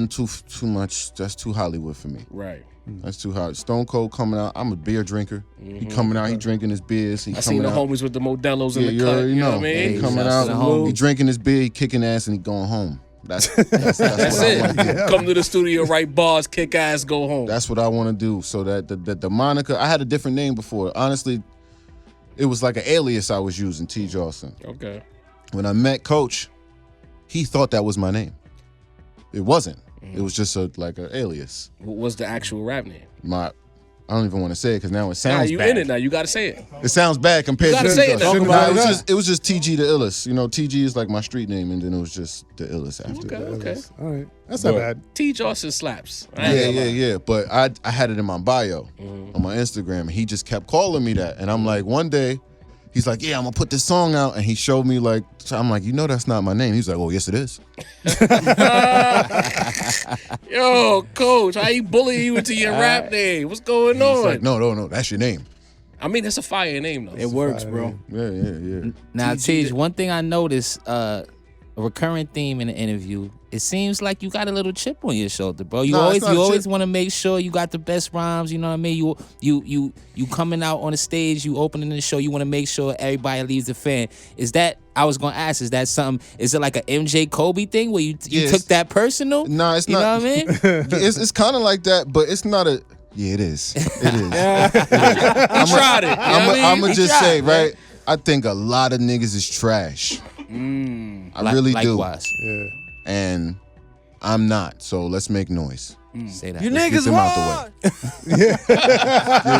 too much. That's too Hollywood for me. Right. That's too hard. Stone Cold coming out. I'm a beer drinker. He coming out. He drinking his beers. He I seen coming the out. homies with the Modelos in Yeah, the you cut. already You know know. what I mean? He coming Shouts out. to the homies. He drinking his beer. He kicking ass, and he going home. That's That's what I want to do. it. Come to the studio, write bars, kick ass, go home. That's what I want to do. So that the moniker, I had a different name before. Honestly, it was like an alias I was using, Teeg Austin. Okay. When I met Coach, he thought that was my name. It wasn't. It was just like an alias. What was the actual rap name? I don't even want to say it because now it Nah, sounds you bad. in it now. You got to say it. It sounds bad compared You gotta to say it now. Nah, Nah, it was just TG the illest. You know, TG is like my street name, and then it was just the illest after. Okay. All right. That's not bad. Teej Austin slaps. I ain't gonna lie. Yeah. But I had it in my bio on my Instagram, and he just kept calling me that. And I'm like, one day, he's like, yeah, I'm gonna put this song out, and he showed me like, so I'm like, you know, that's not my name. He's like, oh, yes, it is. Yo, Coach, how you bullying you into your rap name? What's going on? He's like, no, that's your name. I mean, that's a fire name though. It works, bro. Yeah. Now, Tej, one thing I noticed, a recurring theme in the interview, it seems like you got a little chip on your shoulder, bro. You No, it's not a always chip. want to make sure you got the best rhymes. You know what I mean? You coming out on the stage, you opening the show. You want to make sure everybody leaves a fan. Is that? I was gonna ask. Is that something? Is it like a MJ Kobe thing where you Yes. took that personal? No, it's you not. know what I mean? It's kind of like that, but it's not a. Yeah, it is. It is. He tried it. I'm gonna just tried, say, man. right? I think a lot of niggas is trash. I really do. Likewise. Yeah. And I'm not. So let's make noise. Say that. Let's get them out the way. Get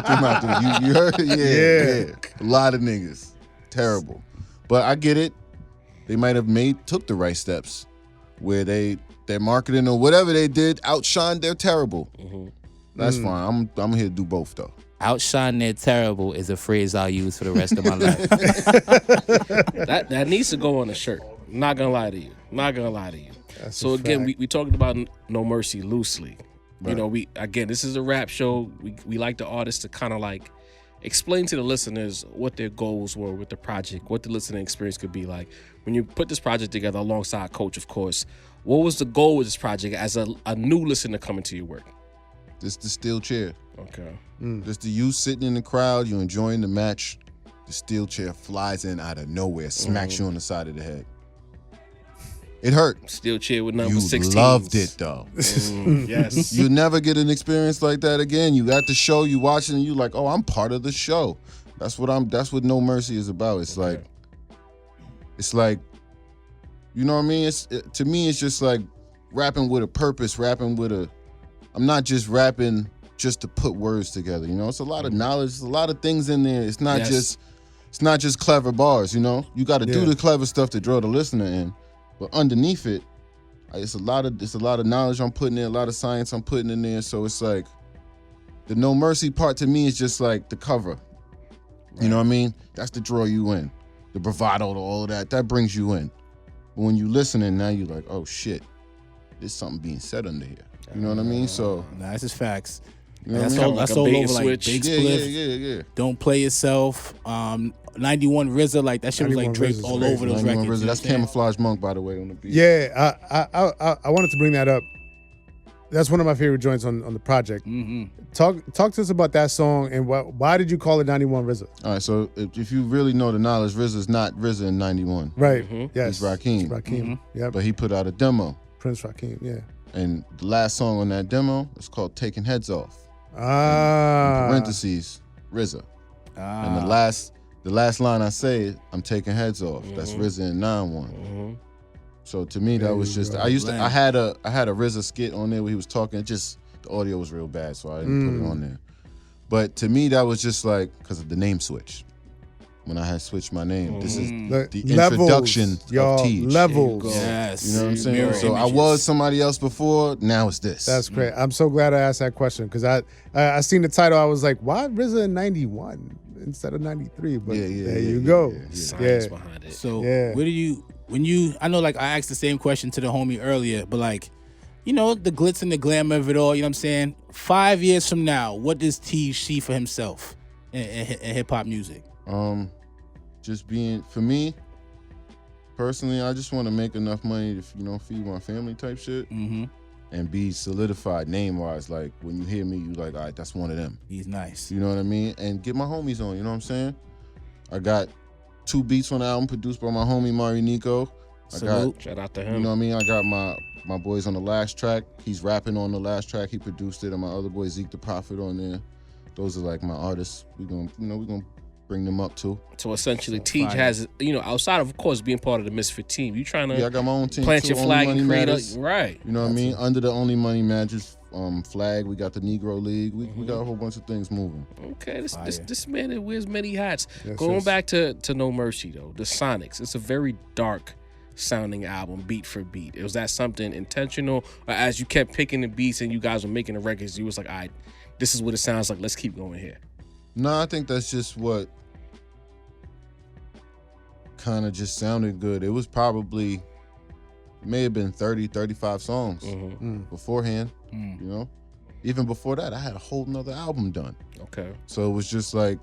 them out the way. You heard it? Yeah. A lot of niggas. Terrible. But I get it. They might have took the right steps where their marketing or whatever they did outshined their terrible. That's fine. I'm here to do both though. Outshine their terrible is a phrase I'll use for the rest of my life. That needs to go on a shirt. I'm not gonna lie to you. So again, we talked about No Mercy loosely. You know, this is a rap show. We like the artists to kind of like explain to the listeners what their goals were with the project, what the listening experience could be like. When you put this project together alongside Coach, of course, what was the goal with this project as a new listener coming to your work? Just the steel chair. Okay. Just the you sitting in the crowd, you enjoying the match. The steel chair flies in out of nowhere, smacks you on the side of the head. It hurt. Steel chair with number 16. You loved it though. Yes. You never get an experience like that again. You at the show, you watching, and you like, oh, I'm part of the show. That's what No Mercy is about. It's like, you know what I mean? To me, it's just like rapping with a purpose, I'm not just rapping just to put words together. You know, it's a lot of knowledge, there's a lot of things in there. It's not just clever bars. You know, you got to do the clever stuff to draw the listener in. But underneath it, it's a lot of knowledge I'm putting in, a lot of science I'm putting in there. So it's like the No Mercy part to me is just like the cover. Right. You know what I mean? That's to draw you in. The bravado, all of that brings you in. But when you listening, now you're like, oh shit, there's something being said under here. You know what I mean? So that's just facts. You know that's what I all. mean? That's Like a all bait over. and Like switch. Big Spliff. Yeah. Don't Play Yourself. 91 RZA, like that shit was like 91 draped RZA's all great. over those 91 records. RZA. That's Camouflage Monk, by the way, on the beat. Yeah, I wanted to bring that up. That's one of my favorite joints on the project. Mm-hmm. Talk to us about that song and why did you call it 91 RZA? All right, so if you really know the knowledge, RZA's not RZA in 91. Right. Yes. He's Rakim. Rakim. Yep. But he put out a demo. Prince Rakim. Yeah. And the last song on that demo is called Taking Heads Off. In parentheses, RZA. And the last line I say, I'm taking heads off. That's RZA in 9-1. So to me, that was just, I had a RZA skit on there where he was talking. The audio was real bad, so I didn't put it on there. But to me, that was just like, because of the name switch. When I had switched my name, this is the introduction of Teej. Levels. Yes. You know what I'm saying? Mirror So images. I was somebody else before, now it's this. That's great. I'm so glad I asked that question because I seen the title. I was like, why RZA in 91 instead of 93? But there you go. Science behind it. So where do you, I know like I asked the same question to the homie earlier, but like, you know, the glitz and the glamour of it all, you know what I'm saying? 5 years from now, what does Teej see for himself in hip hop music? Just being, for me, personally, I just want to make enough money to, you know, feed my family type shit and be solidified name-wise. Like, when you hear me, you like, all right, that's one of them. He's nice. You know what I mean? And get my homies on, you know what I'm saying? I got 2 beats on the album produced by my homie, Mari Nico. Shout out to him. You know what I mean? I got my boys on the last track. He's rapping on the last track. He produced it. And my other boy, Zeke the Prophet, on there. Those are like my artists. We're gonna bring them up too. So essentially, Teej has, you know, outside of course being part of the Misfit team, you trying to I got my own team plant too, your flag Only and Money create Matters. right. You know what I mean? Under the Only Money Matters flag, we got the Negro League. We got a whole bunch of things moving. Okay, this man that wears many hats. Yes, Going yes. back to No Mercy though, the Sonics. It's a very dark sounding album, beat for beat. Was that something intentional, or as you kept picking the beats and you guys were making the records, you was like, all right, this is what it sounds like. Let's keep going here. No, I think that's just what kind of just sounded good. It was probably, may have been 30, 35 songs beforehand, you know? Even before that, I had a whole nother album done. Okay. So it was just like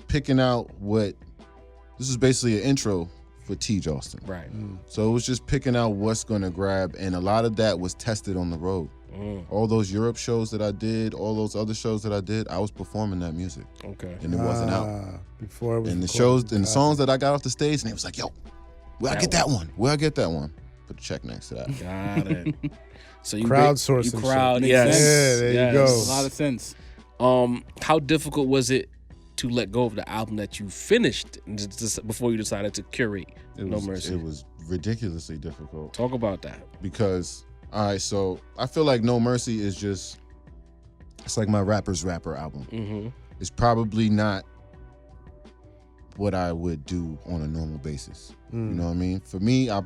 picking out this is basically an intro for Teeg Austin. Right. So it was just picking out what's gonna grab, and a lot of that was tested on the road. All those Europe shows that I did, all those other shows that I did, I was performing that music. Okay. And it wasn't out. Before it was And the recorded. shows and the songs that I got off the stage, and it was like, yo, where I get that one? Where I get that one? Put a check next to that. Got it. So you Crowdsourcing you crowd, shit. yes. Yeah, there you go. A lot of sense. How difficult was it to let go of the album that you finished before you decided to curate No Mercy? It was ridiculously difficult. Talk about that. Because, all right, so I feel like No Mercy is just, it's like my rapper's rapper album. It's probably not what I would do on a normal basis. You know what I mean? For me, I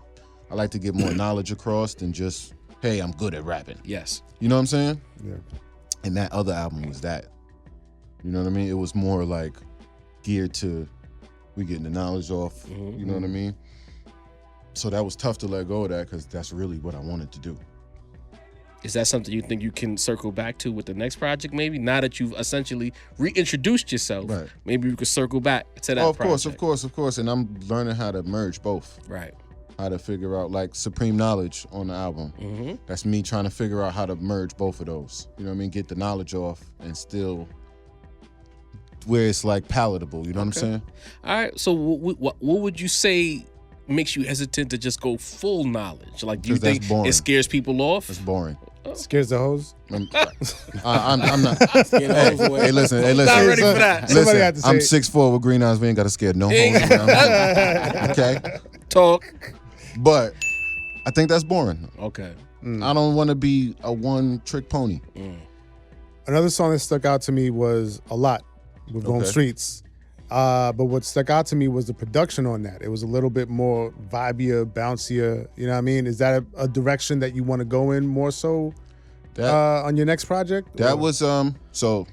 like to get more knowledge across than just, hey, I'm good at rapping. Yes. You know what I'm saying? Yeah. And that other album was that. You know what I mean? It was more like geared to, we getting the knowledge off. You know what I mean? So that was tough to let go of that because that's really what I wanted to do. Is that something you think you can circle back to with the next project? Maybe now that you've essentially reintroduced yourself, Right. maybe you could circle back to that. Of project. course. And I'm learning how to merge both. Right. How to figure out like Supreme Knowledge on the album. Mm-hmm. That's me trying to figure out how to merge both of those. You know what I mean? Get the knowledge off and still where it's like palatable. You know what I'm saying? All right. So what would you say makes you hesitant to just go full knowledge? Like, do you 'Cause that's think boring. it scares people off? It's boring. Scares the hoes. I'm not. Hey, listen. Not ready for that. Somebody had Listen, to I'm say 6'4" with green eyes. We ain't got to scare no hoes around here. Okay? Talk. But I think that's boring. Okay. I don't want to be a one-trick pony. Another song that stuck out to me was A Lot with Rome Okay. Streets. But what stuck out to me was the production on that. It was a little bit more vibier, bouncier. You know what I mean? Is that a direction that you want to go in more so on your next project? That Or- was so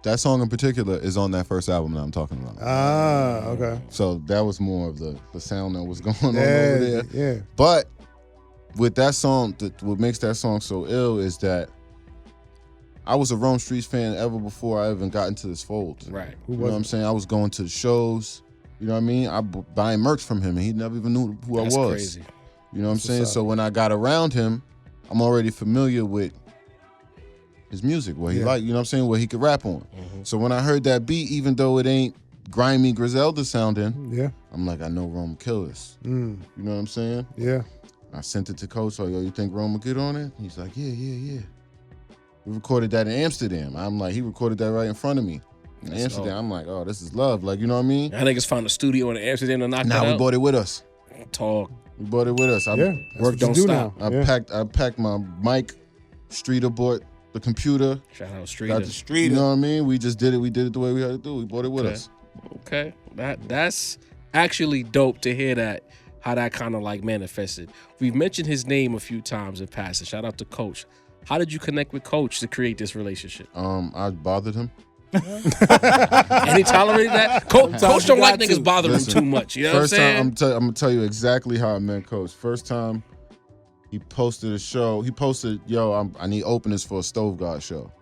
that song in particular is on that first album that I'm talking about. Okay. So that was more of the sound that was going on over there. Yeah. But with that song, what makes that song so ill is that I was a Rome Streets fan ever before I even got into this fold. Right. Who You know was what I'm saying? I was going to the shows. You know what I mean? I buying merch from him, and he never even knew who That's I was. crazy. You know what I'm That's saying? what's up. So when I got around him, I'm already familiar with his music, what he Yeah. like, you know what I'm saying, what he could rap on. So when I heard that beat, even though it ain't grimy Griselda sounding, Yeah. I'm like, I know Rome will kill this. Mm. You know what I'm saying? Yeah. I sent it to Coach, like, yo, you think Rome will get on it? He's like, yeah. We recorded that in Amsterdam. I'm like, he recorded that right in front of me. In That's Amsterdam, dope. I'm like, oh, this is love. Like, you know what I mean? I niggas found a studio in Amsterdam to knock Now that we out. brought it with us. Talk. We brought it with us. I Yeah. That's work what you don't do stop. now. I Yeah. packed my mic, Streeter bought the computer. Shout out Got Streeter. the street. You know what I mean? We just did it. We did it the way we had to do. We brought it with Okay. us. Okay. That's actually dope to hear that, how that kind of like manifested. We've mentioned his name a few times in passing. Shout out to Coach. How did you connect with Coach to create this relationship? I bothered him. And he tolerated that? Coach don't like niggas bothering him Listen, too much. You know what I'm First saying? time, I'm gonna tell you exactly how I met Coach. First time, he posted a show. He posted, yo, I need openers for a Stove God show.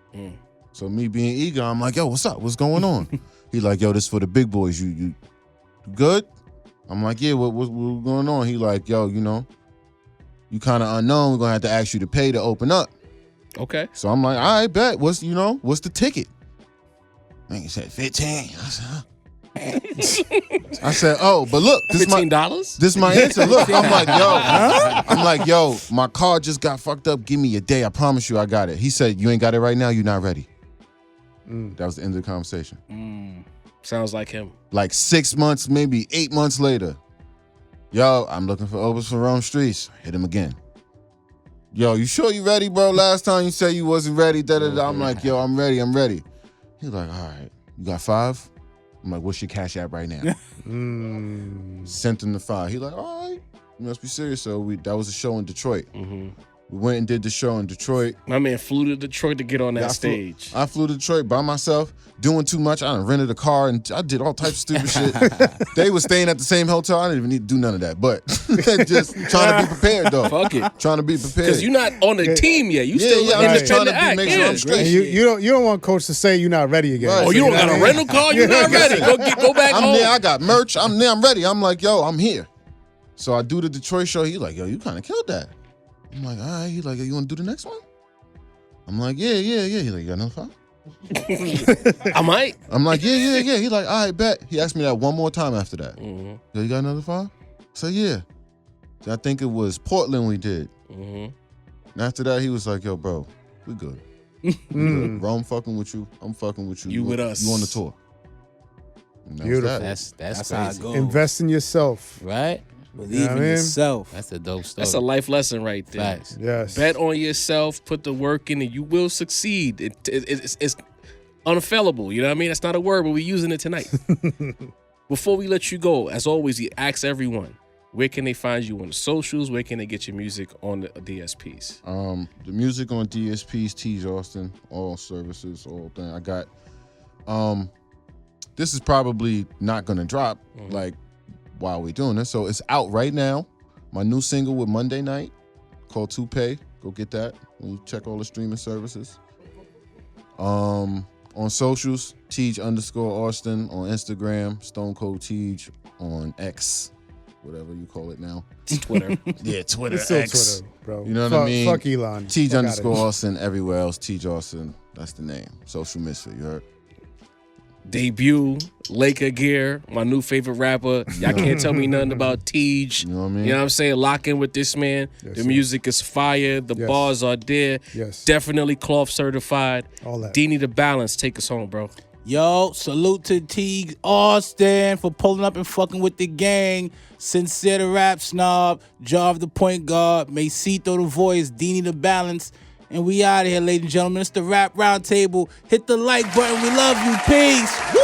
So me being eager, I'm like, yo, what's up? What's going on? He like, yo, this for the big boys. You good? I'm like, yeah. What's going on? He like, yo, you know, you kind of unknown. We're gonna have to ask you to pay to open up. Okay. So I'm like, all right, bet. What's the ticket? Man, he said 15. I said, huh? I said, oh, but look, this $15? is my answer. Look, I'm like, yo, my car just got fucked up. Give me a day. I promise you I got it. He said, you ain't got it right now. You're not ready. That was the end of the conversation. Sounds like him. Like 6 months, maybe 8 months later, yo, I'm looking for opens for Rome Streets. Hit him again. Yo, you sure you ready, bro? Last time you said you wasn't ready. I'm like, yo, I'm ready. He's like, all right, you got 5? I'm like, what's your cash app right now? Sent him the 5. He like, all right, you must be serious. So that was a show in Detroit. We went and did the show in Detroit. My man flew to Detroit to get on that stage. I flew to Detroit by myself, doing too much. I done rented a car and I did all types of stupid shit. They was staying at the same hotel. I didn't even need to do none of that. But just trying to be prepared though. Fuck it. Trying to be prepared. Because you're not on the team yet. You still I'm just trying independent to act. make sure I'm straight. And you don't want Coach to say you're not ready again. Right. Oh, you don't got a rental car? You're not ready. Go back I'm home. there. I got merch. I'm there. I'm ready. I'm like, yo, I'm here. So I do the Detroit show. He like, yo, you kind of killed that. I'm like, all right. He like, you want to do the next one? I'm like, yeah. He like, you got another 5? I might. I'm like, yeah. He like, all right, bet. He asked me that one more time after that. Yo, you got another 5? So yeah. So I think it was Portland we did. And after that, he was like, yo, bro, we good. We good. Bro, I'm fucking with you. I'm fucking with you. You with us. You on the tour. And that was Beautiful. that. That's how it crazy. goes. Invest in yourself. Right? Believe You know what in I mean? yourself. That's a dope story. That's a life lesson right there. Facts. Yes. Bet on yourself, put the work in, and you will succeed. It's unfailable. You know what I mean? That's not a word, but we're using it tonight. Before we let you go, as always, you ask everyone, where can they find you on the socials? Where can they get your music on the DSPs? The music on DSPs, Teeg Austin, all services, all thing. I got. This is probably not gonna drop like while we're doing this, so it's out right now. My new single with Monday Night called Toupe. Go get that when you check all the streaming services. On socials, Teeg_Austin on Instagram, Stone Cold Teeg on X, whatever you call it now. Twitter. Yeah, Twitter. It's still X. Twitter, bro. You know what I mean? Fuck Elon. Teeg_Austin everywhere else. Teeg Austin. That's the name. Social misfit. You heard? Debut, Laker gear, my new favorite rapper. Y'all can't tell me nothing about Teej. You know what I mean? You know what I'm saying? Lock in with this man. Yes, the sir. music is fire. The Yes. bars are there. Yes. Definitely cloth certified. All that. Deanie the Balance, take us home, bro. Yo, salute to Teeg Austin for pulling up and fucking with the gang. Sincere the rap snob. Jarv the point guard. Macito the voice. Deanie the balance. And we out of here, ladies and gentlemen. It's the Rap Roundtable. Hit the like button. We love you. Peace. Woo!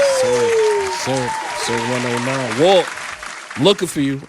Sir 109. Walt, looking for you.